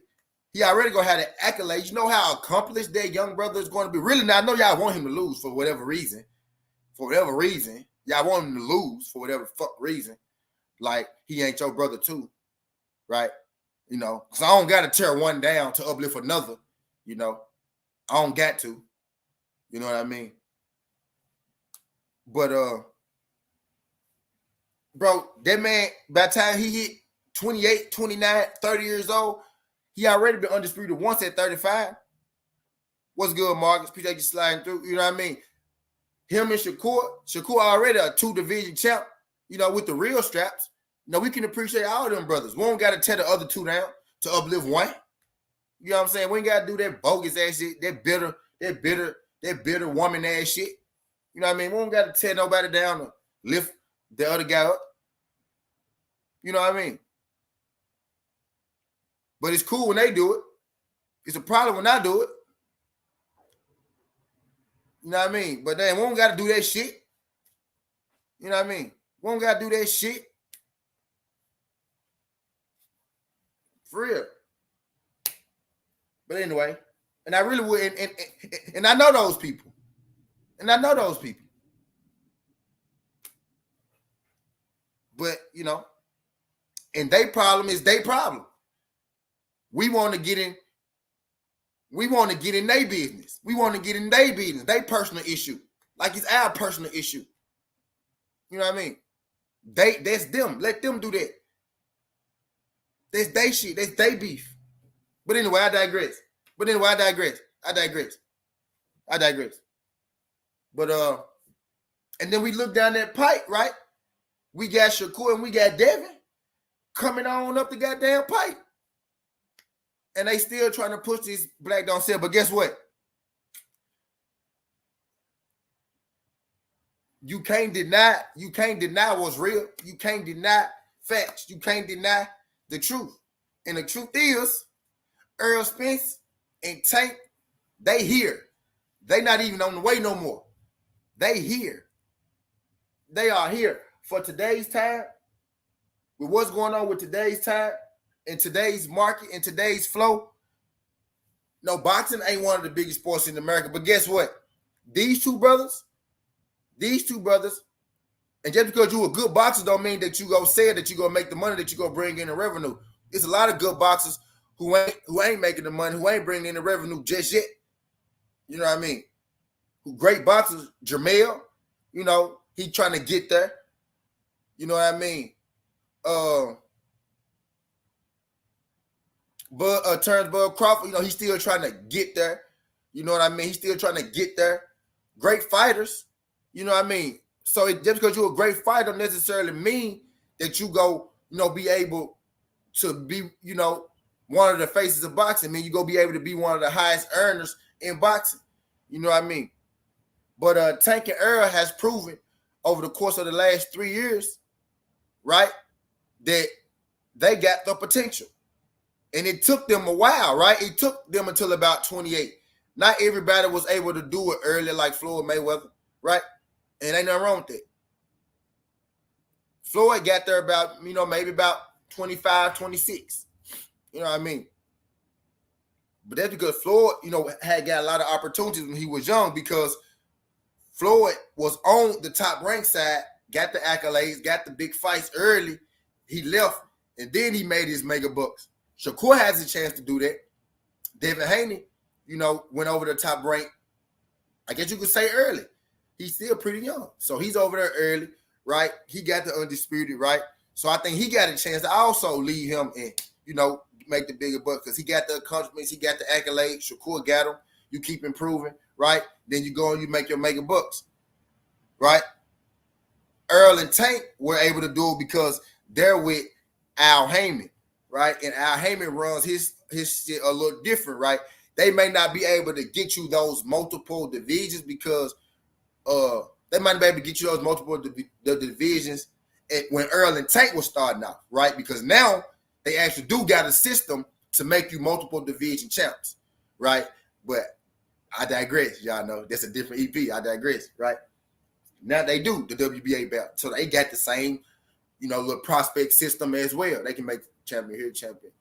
He already going to have the accolades. You know how accomplished that young brother is going to be. Really, now I know y'all want him to lose for whatever reason. Y'all want him to lose for whatever fuck reason. Like, he ain't your brother too, right? Because I don't got to tear one down to uplift another, I don't got to. You know what I mean? But, bro, that man, by the time he hit 28, 29, 30 years old, he already been undisputed once at 35. What's good, Marcus? Appreciate you sliding through. You know what I mean? Him and Shakur already a 2-division champ, with the real straps. We can appreciate all of them brothers. We don't got to tear the other two down to uplift one. You know what I'm saying? We ain't got to do that bogus ass shit, that bitter woman ass shit. You know what I mean? We don't got to tear nobody down to lift the other guy up. You know what I mean? But it's cool when they do it. It's a problem when I do it. You know what I mean? But then we don't got to do that shit. You know what I mean? We don't got to do that shit. For real. But anyway, and I really would, and I know those people. But, and their problem is their problem. We want to get in their business. Their personal issue. Like it's our personal issue. You know what I mean? That's them. Let them do that. That's their shit. That's their beef. But anyway, I digress. But and then we look down that pipe, right? We got Shakur and we got Devin coming on up the goddamn pipe. And they still trying to push this black don't sell. But guess what? You can't deny what's real. You can't deny facts. You can't deny the truth. And the truth is, Errol Spence and Tank, they here. They not even on the way no more. They here. They are here for today's time. With what's going on with today's time, in today's market, in today's flow. No, boxing ain't one of the biggest sports in America. But guess what? These two brothers, and just because you're a good boxer don't mean that you go say that you're going to make the money, that you're going to bring in the revenue. There's a lot of good boxers who ain't making the money, who ain't bringing in the revenue just yet. You know what I mean? Great boxers, Jamel, he trying to get there. You know what I mean? But turns Bud Crawford, he's still trying to get there. You know what I mean? He's still trying to get there. Great fighters. You know what I mean? So just because you're a great fighter don't necessarily mean that you go, be able to be, one of the faces of boxing. I mean, you go be able to be one of the highest earners in boxing. You know what I mean? But Tank and Earl has proven over the course of the last 3 years, right, that they got the potential. And it took them a while, right? It took them until about 28. Not everybody was able to do it early like Floyd Mayweather, right? And ain't nothing wrong with that. Floyd got there about, maybe about 25, 26. You know what I mean? But that's because Floyd, had got a lot of opportunities when he was young because Floyd was on the top rank side, got the accolades, got the big fights early. He left, and then he made his mega bucks. Shakur has a chance to do that. Devin Haney, went over the top rank. I guess you could say early. He's still pretty young. So he's over there early, right? He got the undisputed, right? So I think he got a chance to also lead him and, make the bigger buck because he got the accomplishments, he got the accolades. Shakur got them. You keep improving, right? Then you go and you make your mega bucks, right? Earl and Tank were able to do it because they're with Al Heyman, right? And Al Heyman runs his shit a little different, right? They may not be able to get you those multiple divisions because they might be able to get you those multiple divisions when Earl and Tank was starting out, right? Because now they actually do got a system to make you multiple division champs, right? But I digress, y'all know. That's a different EP. I digress, right? Now they do the WBA belt. So they got the same, little prospect system as well. They can make champion here, champion.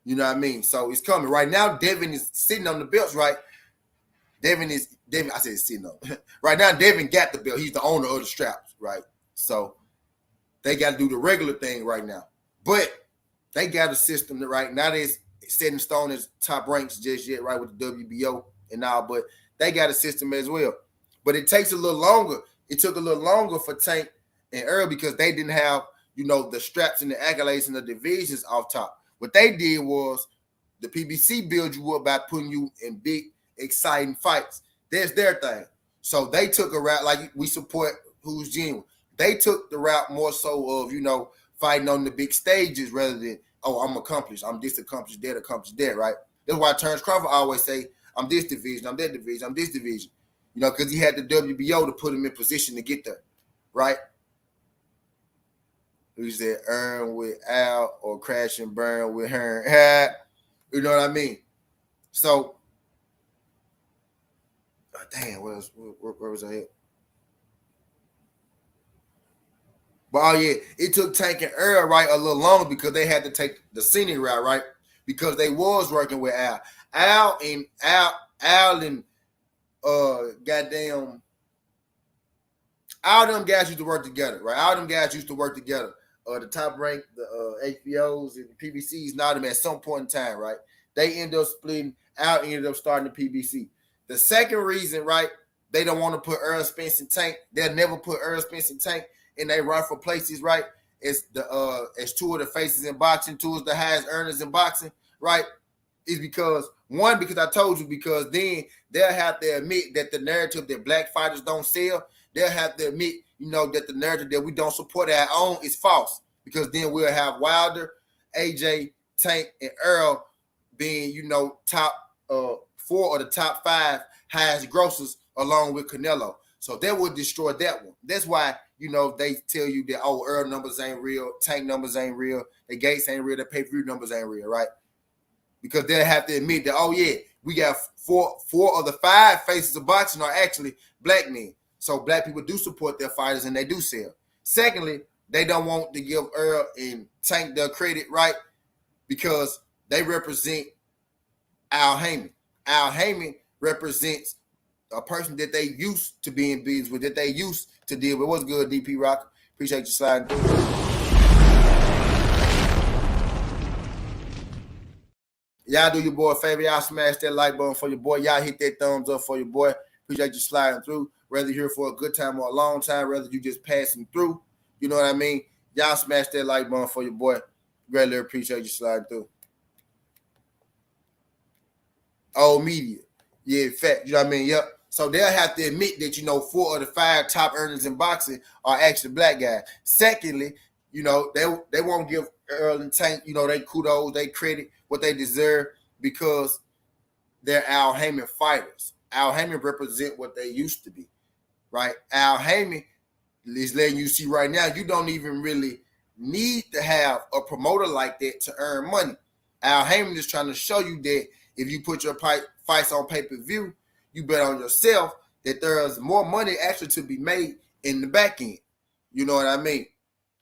You know what I mean? So it's coming. Right now, Devin is sitting on the belts, right? Devin, I said sitting on. Right now, Devin got the belt. He's the owner of the straps, right? So they got to do the regular thing right now. But they got a system that right now they're set in stone as top ranks just yet, right, with the WBO and all, but they got a system as well. But it takes a little longer. It took a little longer for Tank and Earl because they didn't have, the straps and the accolades and the divisions off top. What they did was the PBC build you up by putting you in big, exciting fights. That's their thing. So they took a route like we support Who's Genuine. They took the route more so of, fighting on the big stages rather than, I'm accomplished. I'm this accomplished, that, right? That's why Terrence Crawford always say, I'm this division, I'm that division, I'm this division. Because he had the WBO to put him in position to get there, right? Who said earn with Al or crash and burn with her. You know what I mean? So, damn, where was I at? But oh yeah, it took Tank and Earl, right, a little longer because they had to take the scenic route, right? Because they was working with Al. Al and goddamn all them guys used to work together, right? All them guys used to work together. The top rank, the HBOs and the PBCs, now them at some point in time, right? They end up splitting. Al ended up starting the PBC. The second reason, right, they don't want to put Earl Spence and Tank. They'll never put Earl Spence and Tank in their rightful places, right? As two of the faces in boxing, two of the highest earners in boxing, right? Is because I told you, because then they'll have to admit that the narrative that black fighters don't sell, they'll have to admit, that the narrative that we don't support our own is false. Because then we'll have Wilder, AJ, Tank, and Earl being, top 4 or the top 5 highest grossers along with Canelo. So that would destroy that one. That's why, they tell you that, Earl numbers ain't real, Tank numbers ain't real, the Gates ain't real, the pay-per-view numbers ain't real, right? Because they'll have to admit that, we got 4 of the 5 faces of boxing are actually black men. So black people do support their fighters and they do sell. Secondly, they don't want to give Earl and Tank the credit, right? Because they represent Al Heyman. Al Heyman represents a person that they used to be in business with, that they used to deal with. What's good, DP Rock? Appreciate you sliding through. Y'all do your boy a favor. Y'all smash that like button for your boy. Y'all hit that thumbs up for your boy. Appreciate you sliding through. Whether you're here for a good time or a long time, whether you just passing through, you know what I mean? Y'all smash that like button for your boy. Greatly appreciate you sliding through. Old media. Yeah, in fact, you know what I mean? Yep. So they'll have to admit that, 4 of the 5 top earners in boxing are actually black guys. Secondly, they won't give Earl and Tank, they kudos, they credit what they deserve because they're Al Heyman fighters. Al Heyman represent what they used to be, right? Al Heyman is letting you see right now, you don't even really need to have a promoter like that to earn money. Al Heyman is trying to show you that if you put your fights on pay-per-view, you bet on yourself that there's more money actually to be made in the back end. You know what I mean?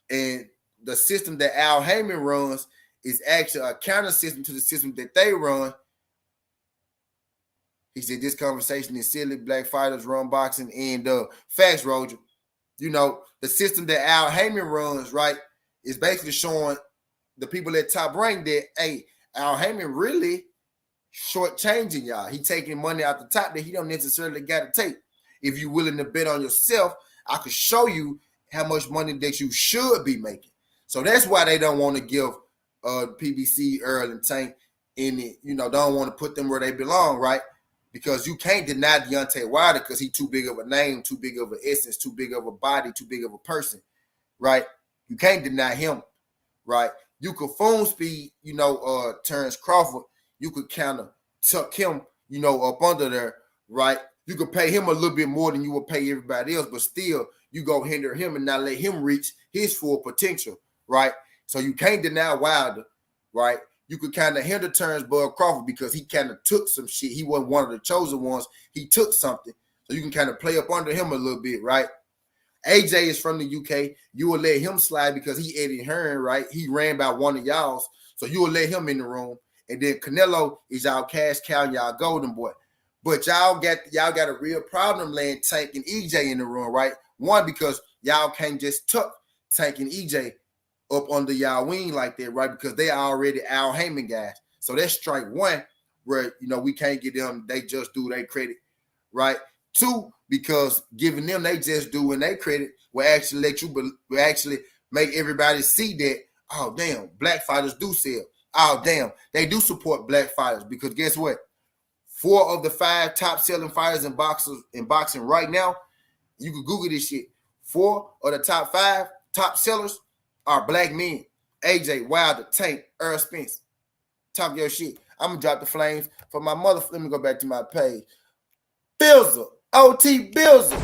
And the system that Al Heyman runs is actually a counter system to the system that they run. He said this conversation is silly. Black fighters run boxing and facts, Roger. The system that Al Heyman runs, right, is basically showing the people at Top Rank that, hey, Al Heyman really shortchanging y'all. He taking money out the top that he don't necessarily got to take. If you're willing to bet on yourself, I could show you how much money that you should be making. So that's why they don't want to give PBC, Earl, and Tank any, don't want to put them where they belong, right? Because you can't deny Deontay Wilder because he's too big of a name, too big of an essence, too big of a body, too big of a person, right? You can't deny him, right? You could phone speed, Terrence Crawford. You could kind of tuck him, up under there, right? You could pay him a little bit more than you would pay everybody else, but still, you go hinder him and not let him reach his full potential, right? So you can't deny Wilder, right? You could kind of hinder Terrence Bud Crawford because he kind of took some shit. He wasn't one of the chosen ones. He took something. So you can kind of play up under him a little bit, right? AJ is from the UK. You will let him slide because he Eddie Hearn, right? He ran by one of y'all's. So you will let him in the room. And then Canelo is y'all cash cow, y'all golden boy. But y'all got a real problem laying Tank and EJ in the room, right? One, because y'all can't just tuck Tank and EJ up under y'all wing like that, right? Because they are already Al Heyman guys. So that's strike one where, we can't get them. They just do their credit, right? Two, because giving them they just do and they credit will actually will actually make everybody see that, oh, damn, black fighters do sell. Oh, damn, they do support black fighters because guess what? 4 of the 5 top selling fighters in boxing right now, you can Google this shit. 4 of the top 5 top sellers are black men. AJ, Wilder, Tank, Earl Spence. Talk your shit. I'm going to drop the flames for my mother. Let me go back to my page. Billzer. OT Billzer.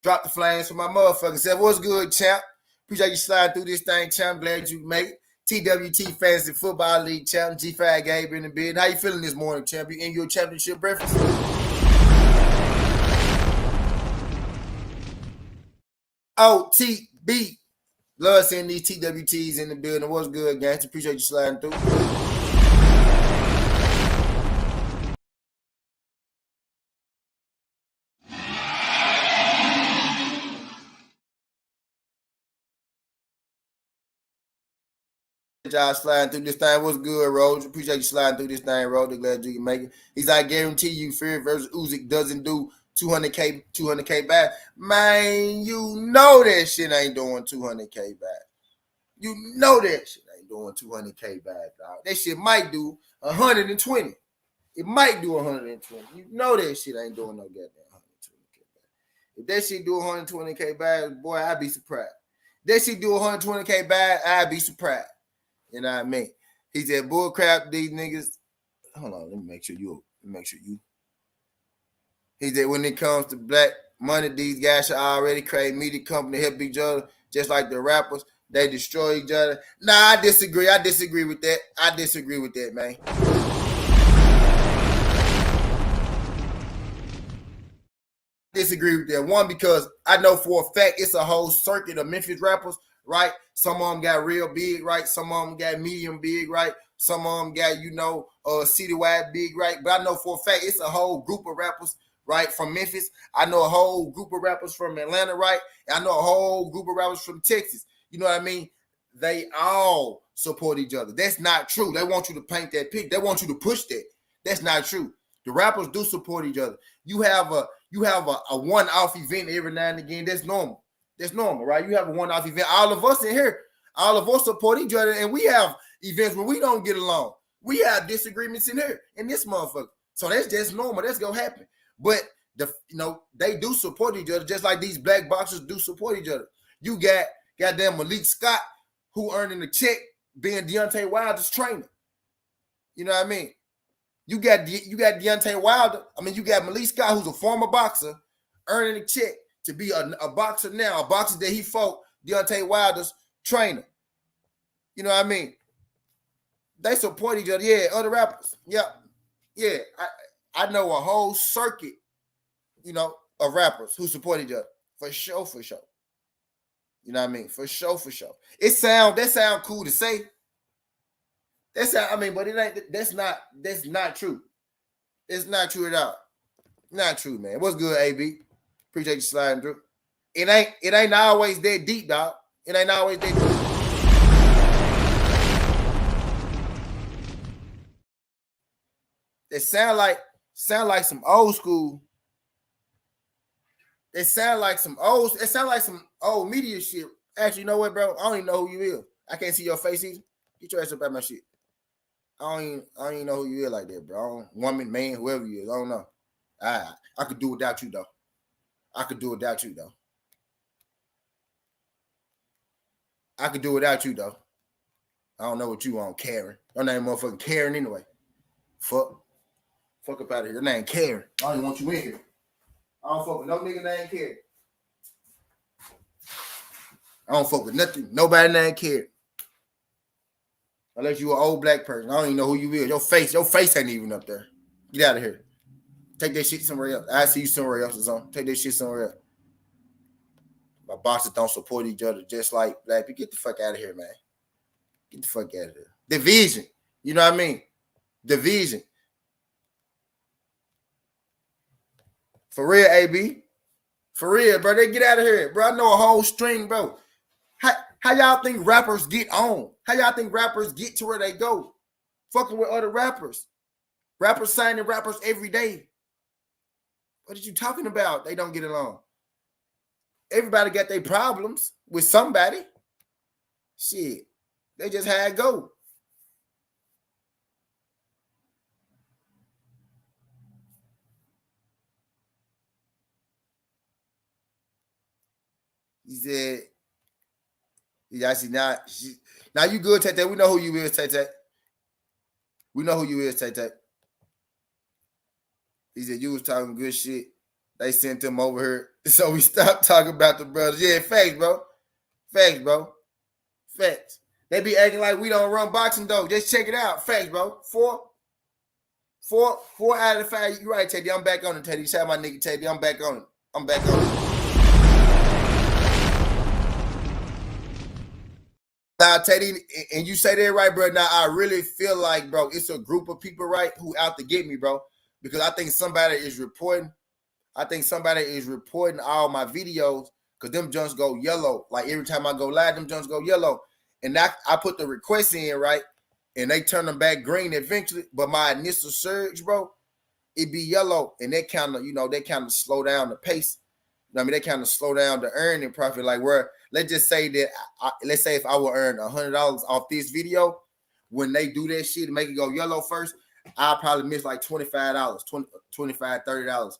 Drop the flames for my motherfucking self. What's good, champ? Appreciate you sliding through this thing, champ. Glad you made it. TWT Fantasy Football League champ. G5 Gabe in the bed. How you feeling this morning, champ? You in your championship breakfast? OTB. Love seeing these TWTs in the building. What's good, guys? Appreciate you sliding through. Y'all sliding through this thing. What's good, Rose? Appreciate you sliding through this thing, Rose. Glad you can make it. He's I guarantee you, Fury versus Usyk doesn't do 200K back. Man, you know that shit ain't doing 200K back. You know that shit ain't doing 200K back, dog. That shit might do 120. It might do 120. You know that shit ain't doing no goddamn 120K back. If that shit do 120K back, boy, I'd be surprised. That shit do 120K back, I'd be surprised. You know what I mean? He said, bull crap, these niggas. Hold on, let me make sure you. He said, when it comes to black money, these guys should already create media company, help each other, just like the rappers. They destroy each other. Nah, I disagree. I disagree with that, man. Disagree with that. One, because I know for a fact it's a whole circuit of Memphis rappers, right? Some of them got real big, right? Some of them got medium big, right? Some of them got, citywide big, right? But I know for a fact it's a whole group of rappers, right, from Memphis. I know a whole group of rappers from Atlanta, right? And I know a whole group of rappers from Texas. You know what I mean? They all support each other. That's not true. They want you to paint that picture. They want you to push that. That's not true. The rappers do support each other. You have a one-off event every now and again. That's normal. That's normal, right? You have a one-off event. All of us in here, all of us support each other, and we have events when we don't get along. We have disagreements in here in this motherfucker. So that's just normal. That's gonna happen. But they do support each other, just like these black boxers do support each other. You got goddamn Malik Scott, who earning a check being Deontay Wilder's trainer. You know what I mean? You got Deontay Wilder. I mean, you got Malik Scott, who's a former boxer, earning a check to be a boxer now, a boxer that he fought Deontay Wilder's trainer. You know what I mean? They support each other. Yeah, other rappers. Yeah. I know a whole circuit, of rappers who support each other. For sure. You know what I mean? For sure. That sound cool to say. But it ain't. That's not true. It's not true at all. Not true, man. What's good, AB? Appreciate you sliding through. It ain't always that deep, dog. It ain't always that deep. It sound like some old school. It sound like some old media shit. Actually, you know what, bro? I don't even know who you is. I can't see your face either. Get your ass up at my shit. I don't even know who you is like that, bro. Woman, man, whoever you is. I don't know. I could do without you, though. I could do without you, though. I don't know what you want, Karen. Your name motherfucking Karen anyway. Fuck up out of here. Your name Karen. I don't even want you in here. I don't fuck with no nigga named Karen. I don't fuck with nothing. Nobody named Karen. Unless you an old black person. I don't even know who you is. Your face ain't even up there. Get out of here. Take that shit somewhere else. I see you somewhere else or something. Take that shit somewhere else. My boxers don't support each other just like black people. Get the fuck out of here, man. Get the fuck out of here. Division. You know what I mean? Division. For real, AB. For real, bro. They get out of here. Bro, I know a whole string, bro. How y'all think rappers get on? How y'all think rappers get to where they go? Fucking with other rappers. Rappers signing rappers every day. What are you talking about? They don't get along. Everybody got their problems with somebody. Shit. They just had to go. He said, yeah, see, now you good, Tay-Tay. We know who you is, Tay-Tay. We know who you is, Tay-Tay. He said, you was talking good shit. They sent him over here. So we stopped talking about the brothers. Yeah, facts, bro. Facts. They be acting like we don't run boxing, though. Just check it out. Facts, bro. Four out of 5. You right, Tay-Tay. I'm back on it, Tay-Tay. Shout out my nigga, Tay-Tay. I'm back on it. Now, Teddy, and you say that right, bro. Now, I really feel like, bro, it's a group of people, right, who out to get me, bro. Because I think somebody is reporting all my videos because them junks go yellow. Like, every time I go live, them junks go yellow. And I put the request in, right, and they turn them back green eventually. But my initial surge, bro, it be yellow. And they kind of slow down the pace. They kind of slow down the earning profit. Like, where let's just say that, let's say if I would earn $100 off this video, when they do that shit and make it go yellow first, I'll probably miss like $25, $25, $30,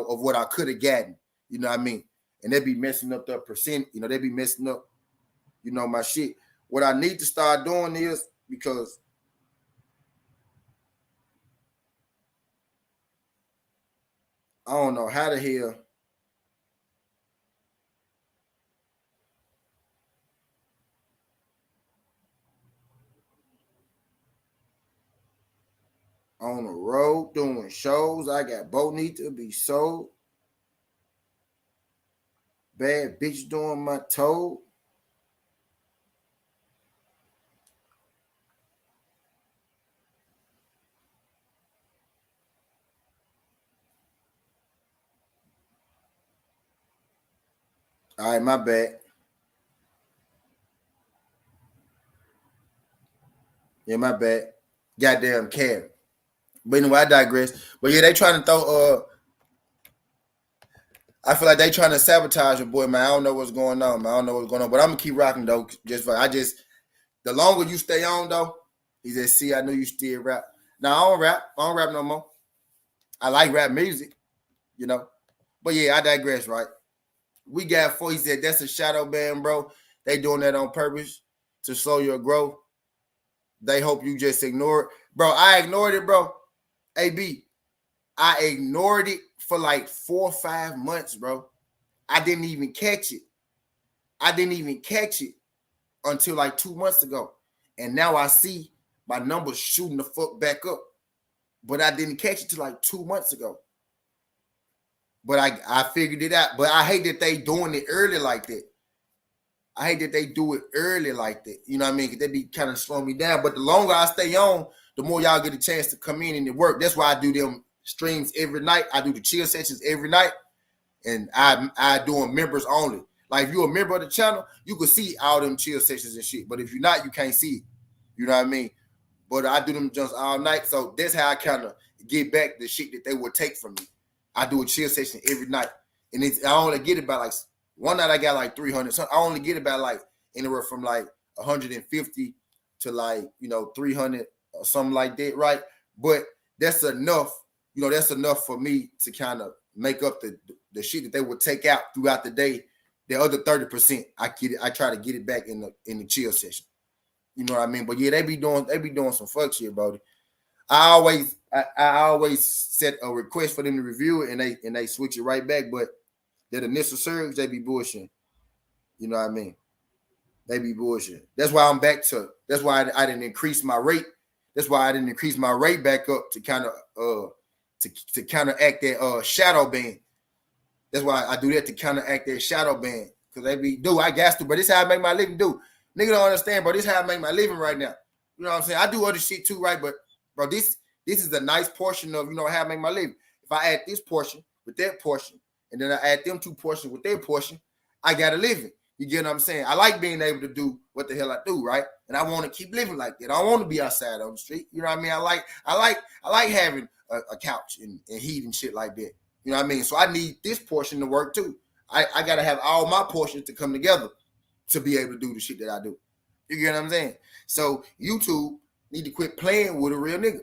of what I could have gotten. You know what I mean? And they be messing up the percent. They be messing up, my shit. What I need to start doing is, because I don't know how the hell. On the road doing shows. I got both need to be sold. Bad bitch doing my toe. All right, my bad. Yeah, my bad. Goddamn Karen. But anyway, I digress. But yeah, they trying to throw I feel like they trying to sabotage your boy, man. I don't know what's going on, man. But I'm gonna keep rocking though. The longer you stay on though, He said, see, I know you still rap. Now I don't rap. I don't rap no more. I like rap music, you know. But yeah, I digress, right? We got 4. He said, that's a shadow band, bro. They doing that on purpose to slow your growth. They hope you just ignore it. Bro, I ignored it, bro. AB, I ignored it for like 4 or 5 months, bro. I didn't even catch it. I didn't even catch it until like 2 months ago. And now I see my numbers shooting the fuck back up. But I didn't catch it till like 2 months ago. But I figured it out. But I hate that they doing it early like that. I hate that they do it early like that. You know what I mean? Because they be kind of slowing me down. But the longer I stay on, the more y'all get a chance to come in and work. That's why I do them streams every night. I do the chill sessions every night. And I do them members only. Like if you're a member of the channel, you can see all them chill sessions and shit. But if you're not, you can't see it. You know what I mean? But I do them just all night. So that's how I kind of get back the shit that they would take from me. I do a chill session every night. And I only get about like, one night I got like 300. So I only get about like anywhere from like 150 to like, 300 or something like that, right? But that's enough, that's enough for me to kind of make up the shit that they would take out throughout the day. The other 30%, I try to get it back in the chill session. You know what I mean? But yeah, they be doing some fuck shit, Brody. I always set a request for them to review it, and they switch it right back. But that initial surge, they be bullshit. You know what I mean? They be bullshit. That's why I'm back to. That's why I didn't increase my rate. That's why I didn't increase my rate back up to kind of to counteract that shadow ban. That's why I do that to counteract that shadow ban. Because they be I got to, but this is how I make my living do. Nigga don't understand, bro. This is how I make my living right now. You know what I'm saying? I do other shit too, right? But bro, this is a nice portion of how I make my living. If I add this portion with that portion, and then I add them 2 portions with their portion, I got a living. You get what I'm saying? I like being able to do what the hell I do, right? And I want to keep living like that. I don't want to be outside on the street. You know what I mean? I like having a couch and heat and shit like that. You know what I mean? So I need this portion to work too. I got to have all my portions to come together to be able to do the shit that I do. You get what I'm saying? So YouTube need to quit playing with a real nigga.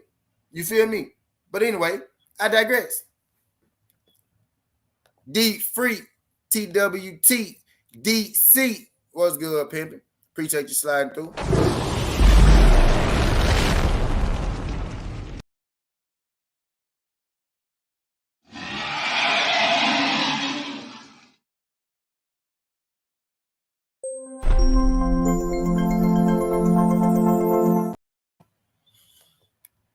You feel me? But anyway, I digress. D Free TWT DC. What's good, pimpin'? Appreciate you sliding through.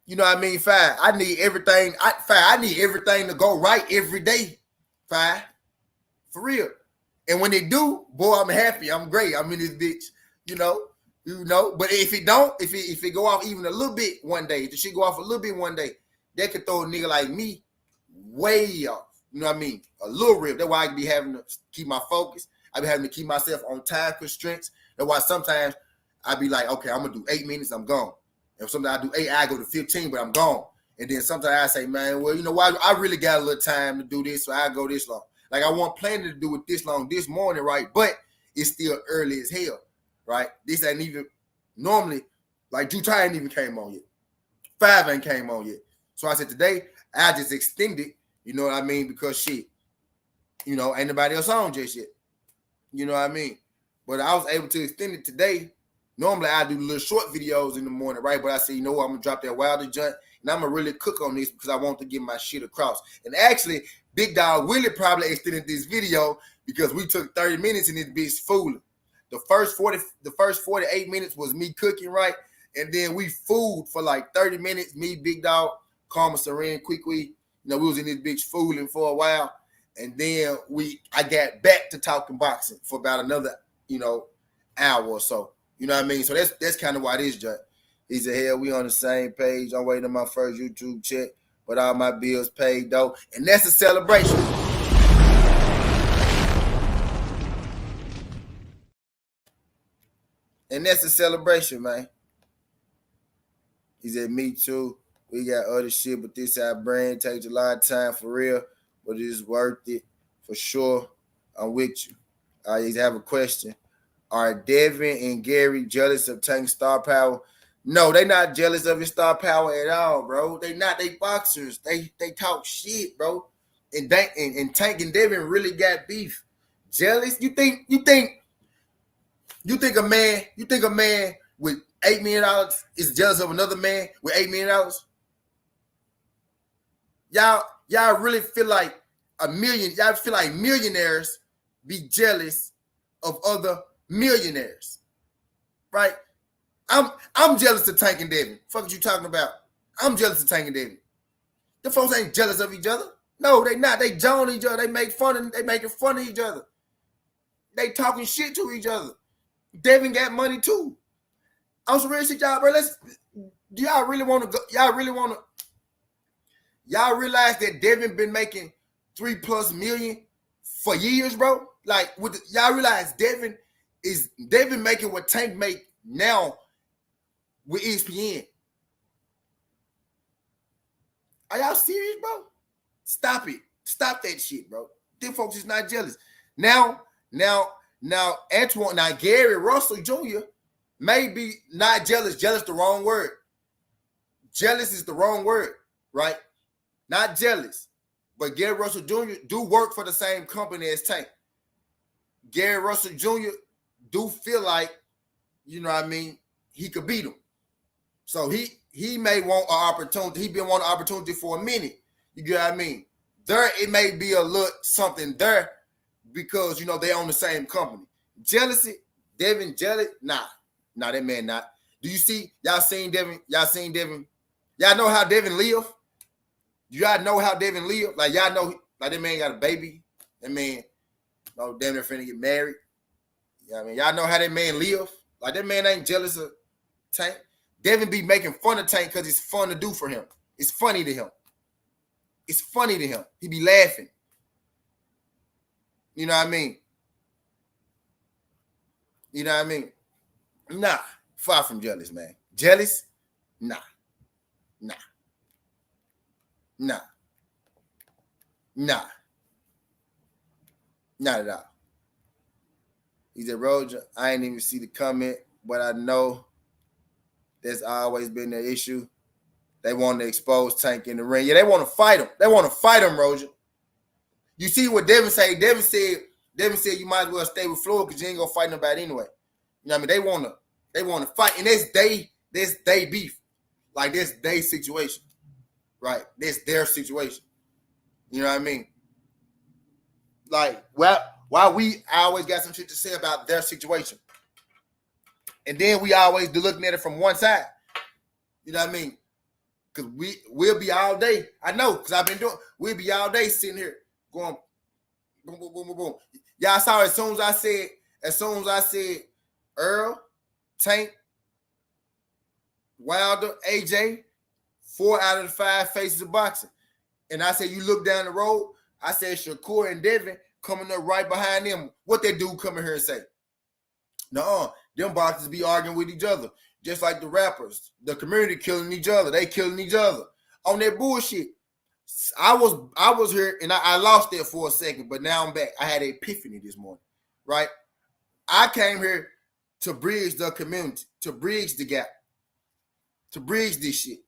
You know what I mean? Fine. I need everything. I need everything to go right every day. Fine. For real. And when they do, boy, I'm happy. I'm great. I'm in this bitch. You know. But if it don't, if it go off even a little bit one day, if the shit go off a little bit one day, that could throw a nigga like me way off. You know what I mean? A little rip. That's why I be having to keep my focus. I be having to keep myself on time constraints. That's why sometimes I be like, okay, I'm gonna do 8 minutes, I'm gone. And sometimes I do 8, I go to 15, but I'm gone. And then sometimes I say, man, well, you know what? I really got a little time to do this, so I go this long. Like I wasn't planning to do it this long this morning, right? But it's still early as hell, right? This ain't even normally, like Jutah ain't even came on yet. 5 ain't came on yet. So I said today, I just extended, you know what I mean? Because shit, ain't nobody else on just yet. You know what I mean? But I was able to extend it today. Normally I do little short videos in the morning, right? But I said, you know what, I'm gonna drop that wilder joint and I'm gonna really cook on this because I want to get my shit across. And actually, Big Dog Willie probably extended this video because we took 30 minutes and this bitch fooling. The first 48 minutes was me cooking, right? And then we fooled for like 30 minutes. Me, Big Dog, Karma, Serene, Quickly. We was in this bitch fooling for a while. And then I got back to talking boxing for about another, hour or so. You know what I mean? So that's kind of why this joint. He said, hell, we on the same page. I'm waiting on my first YouTube check, but all my bills paid though. And that's a celebration. And that's a celebration, man. He said, me too. We got other shit, but this our brain takes a lot of time for real, but it's worth it for sure. I'm with you. I have a question. Are Devin and Gary jealous of Tank's star power? No, they not jealous of his star power at all, bro. They not. They boxers. They talk shit, bro. And Tank and Devin really got beef. Jealous? You think a man with $8 million is jealous of another man with $8 million? Y'all really feel like y'all feel like millionaires be jealous of other millionaires, right? I'm jealous of Tank and Devin. Fuck what you talking about? I'm jealous of Tank and Devin. The folks ain't jealous of each other. No, they not. They join each other. They making fun of each other. They talking shit to each other. Devin got money too. On some real shit, y'all, bro. Do y'all really want to go? Y'all realize that Devin been making $3+ million for years, bro? Like, y'all realize Devin making what Tank make now with ESPN. Are y'all serious, bro? Stop it. Stop that shit, bro. Them folks is not jealous. Now, Gary Russell Jr. may be not jealous. Jealous the wrong word. Jealous is the wrong word, right? Not jealous. But Gary Russell Jr. do work for the same company as Tank. Gary Russell Jr. do feel like, you know what I mean, he could beat him. So he may want an opportunity. He been wanting an opportunity for a minute. You get what I mean? There, it may be a little something there because, you know, they own the same company. Jealousy, Devin jealous? Nah, that man not. Do you see, y'all seen Devin? Y'all know how Devin live? Do y'all know how Devin live? Like, y'all know, like, that man got a baby. That man, damn near finna get married. You know what I mean? Y'all know how that man live? Like, that man ain't jealous of Tank. Devin be making fun of Tank because it's fun to do for him. It's funny to him. He be laughing. You know what I mean? Nah, far from jealous, man. Jealous? Nah. Not at all. He said, Roger, I ain't even see the comment, but I know there's always been an issue. They want to expose Tank in the ring. Yeah, they want to fight him. Roger. You see what Devin said? Devin said you might as well stay with Floyd because you ain't gonna fight nobody anyway. You know what I mean? They wanna fight, and that's they beef. Like, that's their situation. Right? That's their situation. You know what I mean? Like, why we always got some shit to say about their situation. And then we always be looking at it from one side. You know what I mean? Because we'll be all day. I know, because we'll be all day sitting here going boom, boom, boom, boom, boom. Y'all saw as soon as I said Earl, Tank, Wilder, AJ, 4 out of the 5 faces of boxing. And I said, you look down the road, I said Shakur and Devin coming up right behind them. What they do come in here and say? No, them boxers be arguing with each other. Just like the rappers, the community killing each other. They killing each other on that bullshit. I was here and I lost it for a second, but now I'm back. I had an epiphany this morning, right? I came here to bridge the community, to bridge the gap, to bridge this shit.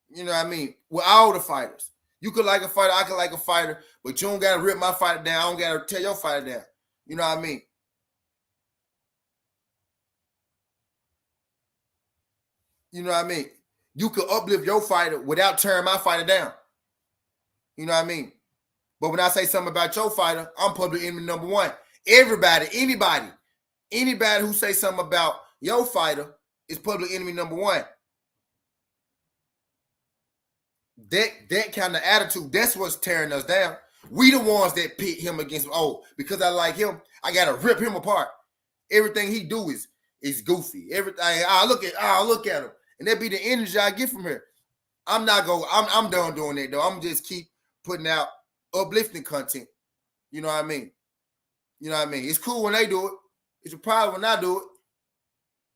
You know what I mean? With all the fighters. You could like a fighter, I could like a fighter, but you don't got to rip my fighter down. I don't got to tear your fighter down. You know what I mean? You know what I mean? You could uplift your fighter without tearing my fighter down. You know what I mean? But when I say something about your fighter, I'm public enemy number one. Everybody, anybody who say something about your fighter is public enemy number one. That kind of attitude, that's what's tearing us down. We the ones that pit him against him. Oh, because I like him, I gotta rip him apart. Everything he do is goofy. Everything I look at him. And that be the energy I get from here. I'm done doing that though. I'm just keep putting out uplifting content. You know what I mean? It's cool when they do it. It's a problem when I do it.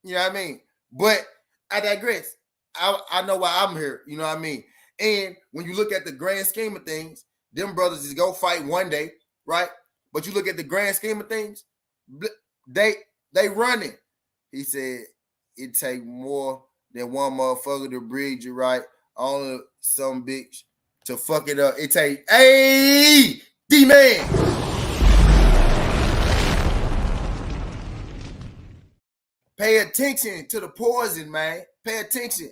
You know what I mean? But I digress. I know why I'm here. You know what I mean? And when you look at the grand scheme of things, them brothers is go fight one day, right? But you look at the grand scheme of things, they running. He said, it take more than one motherfucker to bridge you right. Only some bitch to fuck it up. It take D-Man. Pay attention to the poison, man. Pay attention.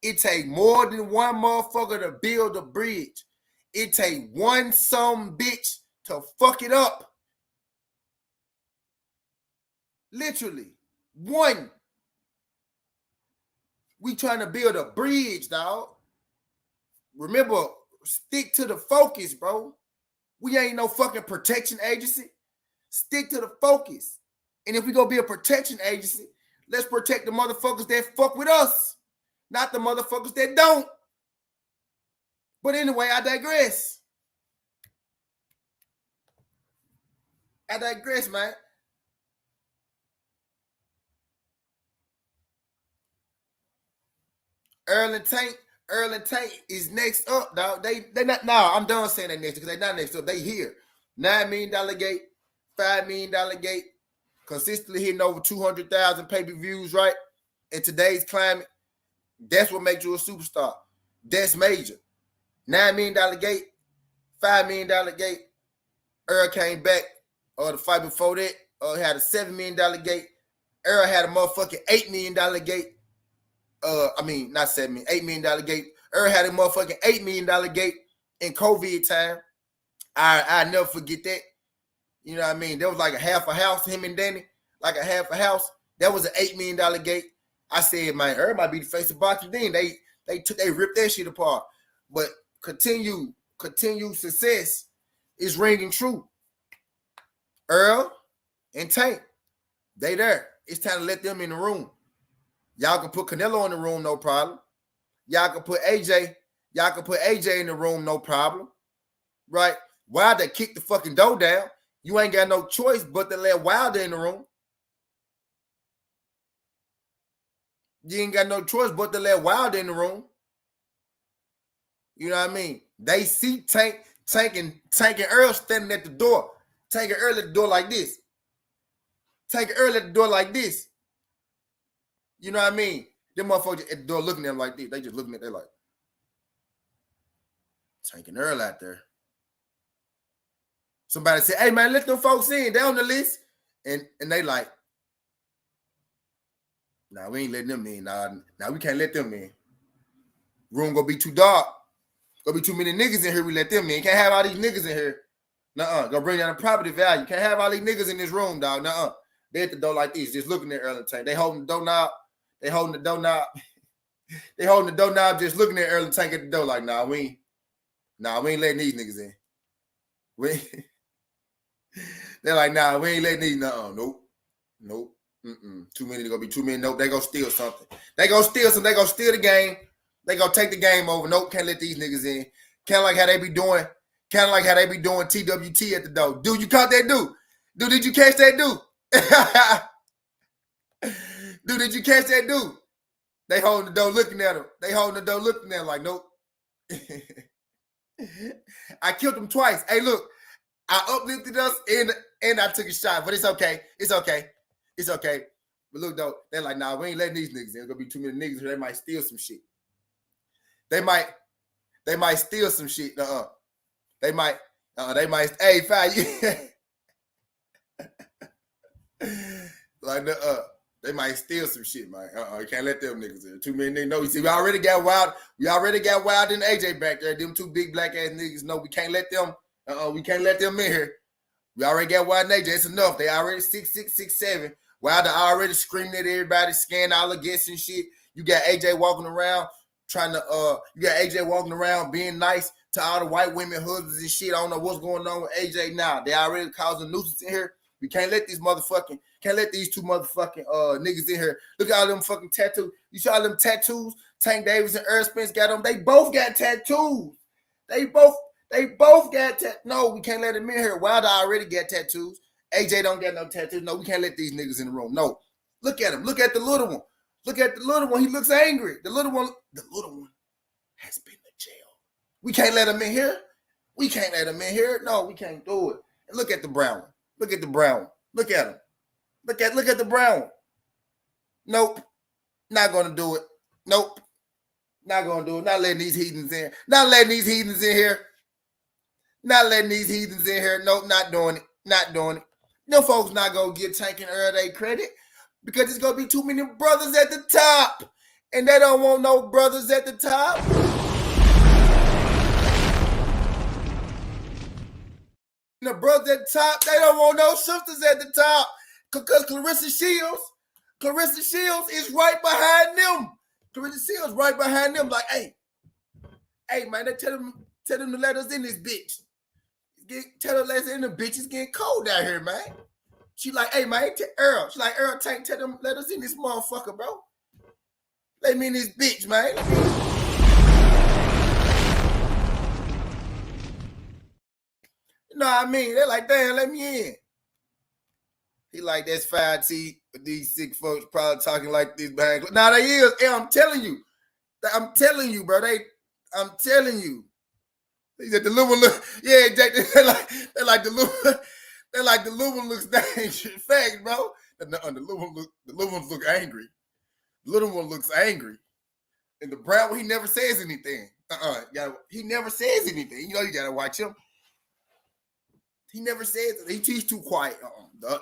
It take more than one motherfucker to build a bridge. It take one some bitch to fuck it up. Literally. One. We trying to build a bridge, dog. Remember, stick to the focus, bro. We ain't no fucking protection agency. Stick to the focus. And if we gonna be a protection agency, let's protect the motherfuckers that fuck with us, not the motherfuckers that don't. But anyway, I digress. Man. Earl and Tank is next up, dog. They not. Nah, I'm done saying that next because they not next up. They here. $9 million gate, $5 million gate, consistently hitting over 200,000 pay-per-views, right? In today's climate, that's what makes you a superstar. That's major. $9 million gate, $5 million gate. Earl came back. The fight before that, had a $7 million gate. Earl had a motherfucking $8 million gate. Not $7 million, $8 million gate. Earl had a motherfucking $8 million gate in COVID time. I never forget that. You know what I mean? There was like a half a house, him and Danny, like a half a house. That was an $8 million gate. I said, man, Earl might be the face of boxing. Then they ripped that shit apart. But continued success is ringing true. Earl and Tank, they there. It's time to let them in the room. Y'all can put Canelo in the room, no problem. Y'all can put AJ in the room, no problem. Right? Wilder kicked the fucking door down. You ain't got no choice but to let Wilder in the room. You ain't got no choice but to let Wilder in the room. You know what I mean? They see Tank and Earl standing at the door. Tank and Earl at the door like this. Tank and Earl at the door like this. You know what I mean? Them motherfuckers at the door looking at them like this. They just looking at them like, Tank and Earl out there. Somebody said, hey, man, let them folks in. They on the list. And they like, nah, we ain't letting them in. Nah, we can't let them in. Room gonna be too dark. Gonna be too many niggas in here. We let them in. Can't have all these niggas in here. Nuh-uh. Gonna bring down the property value. Can't have all these niggas in this room, dog. Nuh-uh. They at the door like this, just looking at Earl and Tank. They holding the door knob. They holding the door knob, just looking at Earl and Tank at the door like, nah, we ain't letting these niggas in. They're like, nah, we ain't letting these. Nope. Too many. They're gonna be too many. Nope. They gonna steal something. They gonna steal the game. They gonna take the game over. Nope. Can't let these niggas in. Kind of like how they be doing TWT at the door. Dude, you caught that dude? Dude, did you catch that dude? Dude, did you catch that dude? They holding the door looking at him. Like, nope. I killed him twice. Hey, look, I uplifted us and I took a shot, but it's okay. But look, though, they're like, nah, we ain't letting these niggas in. There's gonna be too many niggas here. They might steal some shit. They might steal some shit. They might, hey, fine. Like, they might steal some shit, man. You can't let them niggas in. Too many niggas. No, you see, we already got Wild and AJ back there. Them two big black ass niggas. No, we can't let them. We can't let them in here. We already got Wild and AJ. It's enough. They already 6'6", 6'7". Wilder already screaming at everybody, scanning all the guests and shit. You got AJ walking around being nice to all the white women husbands and shit. I don't know what's going on with AJ now. They already causing nuisance in here. We can't let these two motherfucking niggas in here. Look at all them fucking tattoos. You saw them tattoos? Tank Davis and Earl Spence got them. They both got tattoos. They both got tattoos. No, we can't let them in here. Wilder already got tattoos. AJ don't got no tattoos. No, we can't let these niggas in the room. No. Look at him. Look at the little one. He looks angry. The little one has been to jail. We can't let him in here. No, we can't do it. And look at the brown one. Look at the brown one. Look at him. Look at the brown one. Nope. Not gonna do it. Nope. Not gonna do it. Not letting these heathens in. Not letting these heathens in here. Not letting these heathens in here. Nope, not doing it. Not doing it. Them folks not gonna get Tank and Earl they credit because there's gonna be too many brothers at the top. And they don't want no brothers at the top. The brothers at the top, they don't want no sisters at the top. Because Clarissa Shields is right behind them. Clarissa Shields right behind them. Like, hey man, they tell them to let us in this bitch. Tell her let us in the bitch. It's getting cold out here, man. She like, hey man, Earl. She like, Earl, Tank, tell them let us in this motherfucker, bro. Let me in this bitch, man. You know what I mean? They're like, damn, let me in. He like, that's 5T. These sick folks probably talking like this behind. Now they is. Hey, I'm telling you, bro. I'm telling you. He said the little one look. Yeah, Jack. They like the little one looks dangerous. Fact, bro. The little one look angry. The little one looks angry. And the brown one, he never says anything. He never says anything. You know, you gotta watch him. He never says it. He's too quiet.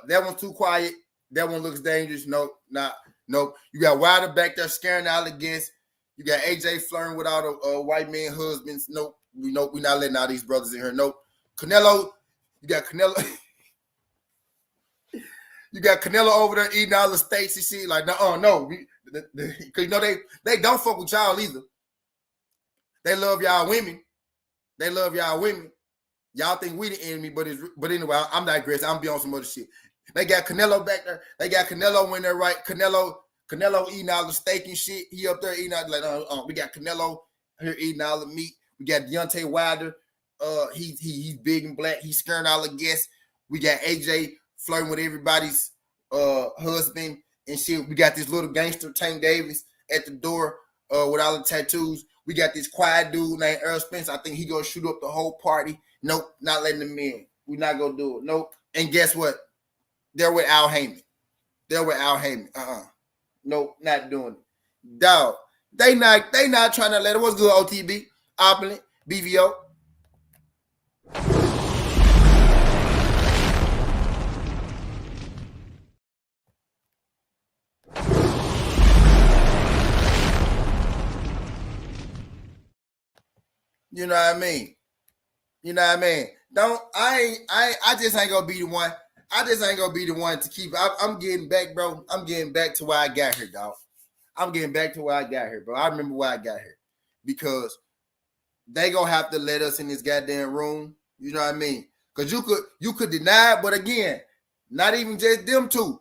That one's too quiet. That one looks dangerous. Nope. You got Wilder back there scaring all the guests. You got AJ flirting with all the white man husbands. Nope. We're not letting all these brothers in here. Nope. Canelo, you got Canelo. You got Canelo over there eating all the steaks and shit. Like, no. Because, you know, they don't fuck with y'all either. They love y'all women. Y'all think we the enemy, but anyway, I'm digressing. I'm be on some other shit. They got Canelo back there. They got Canelo in there, right? Canelo eating all the steak and shit. He up there eating all like, we got Canelo here eating all the meat. We got Deontay Wilder. He's big and black. He's scaring all the guests. We got AJ flirting with everybody's husband and shit. We got this little gangster Tank Davis at the door with all the tattoos. We got this quiet dude named Earl Spence. I think he gonna shoot up the whole party. Nope, not letting them in. We're not gonna do it. Nope. And guess what? They're with Al Heyman. Nope, not doing it. Dog. They not trying to let it. What's good, OTB? Opulent, BVO. You know what I mean? I just ain't gonna be the one. I just ain't gonna be the one to keep. I'm getting back, bro. I'm getting back to where I got here, dog. I'm getting back to where I got here, bro. I remember why I got here. Because they gonna have to let us in this goddamn room. You know what I mean? Because you could deny it, but again, not even just them two.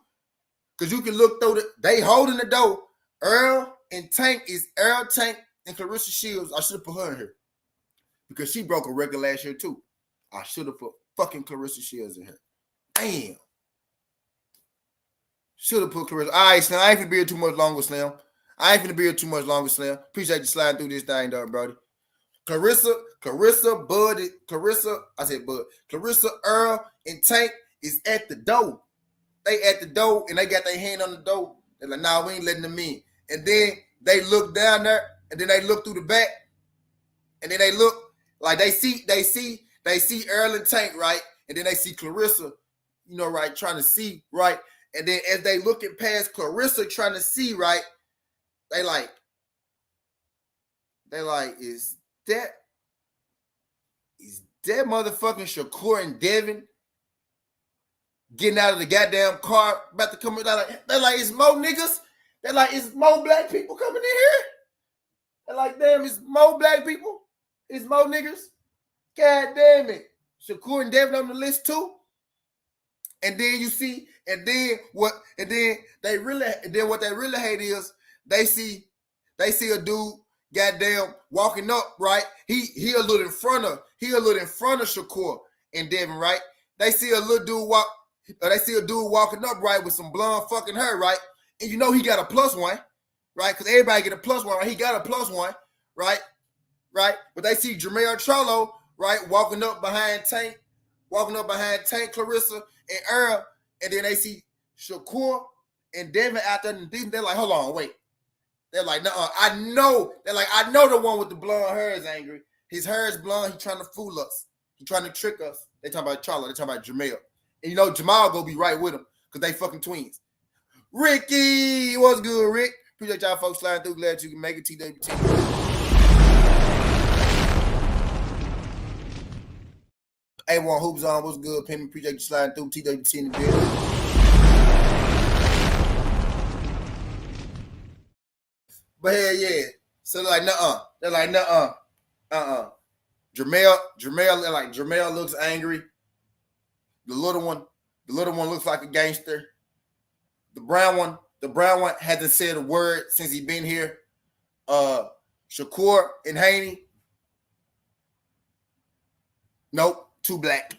Because you can look through they holding the door. Earl, Tank, and Clarissa Shields. I should have put her in here. Because she broke a record last year too. I should have put fucking Clarissa Shields in here. Damn. Should have put Clarissa. All right, Slim. I ain't finna be here too much longer, Slim. Appreciate you sliding through this thing, though, Brody. Clarissa, Earl, and Tank is at the door. They at the door, and they got their hand on the door. They're like, nah, we ain't letting them in. And then they look down there, and then they look through the back, and then they look like they see Earl and Tank, right? And then they see Clarissa, you know, right, trying to see, right? And then as they looking past Clarissa trying to see, right, they like, is that motherfucking Shakur and Devin getting out of the goddamn car, about to come in? They're like, it's more niggas. They're like, it's more black people coming in here. They're like, damn, it's more black people. It's more niggas. God damn it. Shakur and Devin on the list too. And then you see, what they really hate is they see a dude goddamn walking up, right? He a little in front of Shakur and Devin, right? They see a little dude walking up, right, with some blonde fucking hair, right? And you know he got a plus one, right? Because everybody get a plus one, right? He got a plus one, right? Right? But they see Jermaine Trollo, right, walking up behind Tank, Clarissa, and Earl, and then they see Shakur and Devin out there, and they're like, hold on, wait. They're like, no, I know. They're like, I know the one with the blonde hair is angry. His hair is blonde. He's trying to fool us. He's trying to trick us. They talking about Charlotte. They talking about Jamel. And you know, Jamal go be right with him because they fucking twins. Ricky, what's good, Rick? Appreciate y'all folks sliding through. Glad you can make it. TWT. A1 Hoops on. What's good, Pimmy? Appreciate you sliding through. TWT in the building. But hell yeah. So they're like, nuh-uh. They're like, nuh-uh. Jamel looks angry. The little one looks like a gangster. The brown one hasn't said a word since he been here. Shakur and Haney. Nope, too black.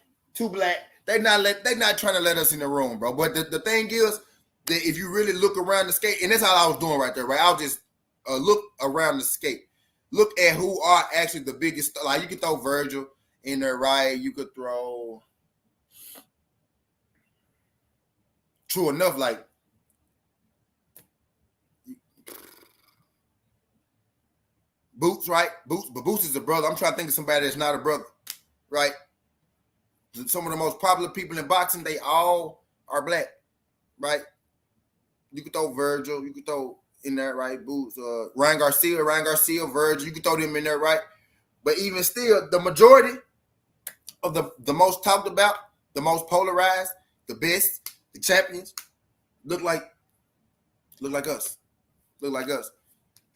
They not trying to let us in the room, bro. But the thing is that if you really look around the skate, and that's how I was doing right there, right? I'll just look around the skate. Look at who are actually the biggest. Like you could throw Virgil in there, right? You could throw. True enough, like Boots, right? Boots, but Boots is a brother. I'm trying to think of somebody that's not a brother, right? Some of the most popular people in boxing, they all are black, right? You could throw Virgil, you could throw in there, right? Boots, Ryan Garcia, Virgil, you could throw them in there, right? But even still, the majority of the most talked about, the most polarized, the best, the champions, look like us. Look like us.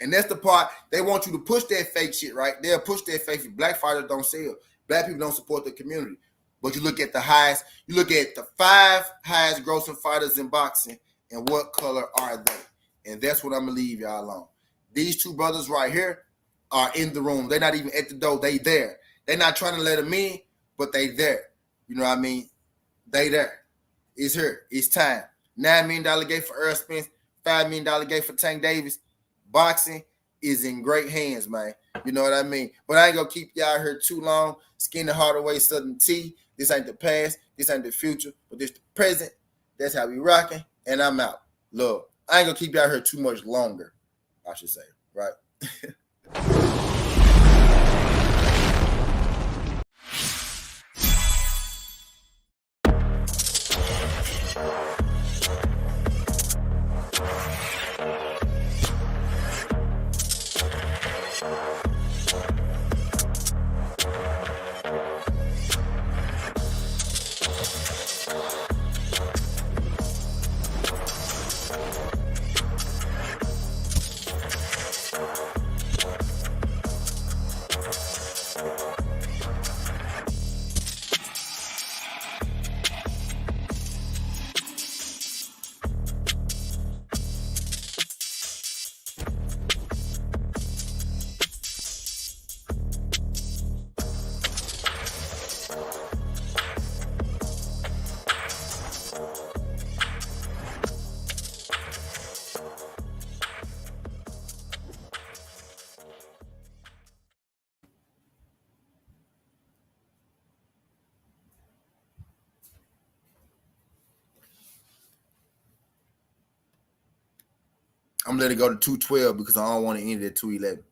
And that's the part they want you to push that fake shit, right? They'll push that fake. Black fighters don't sell. Black people don't support the community. But you look at the highest, you look at the 5 highest grossing fighters in boxing, and what color are they? And that's what I'm gonna leave y'all alone. These 2 brothers right here are in the room. They're not even at the door. They there. They're not trying to let them in, but they there. You know what I mean? They there. It's here. It's time. $9 million gate for Earl Spence. $5 million gate for Tank Davis. Boxing is in great hands, man. You know what I mean? But I ain't gonna keep y'all here too long. Skinny Hardaway, Southern T. This ain't the past. This ain't the future. But this the present. That's how we rocking. And I'm out. Look, I ain't gonna keep y'all here too much longer, I should say. Right? I'm gonna let it go to 212 because I don't want to end it at 211.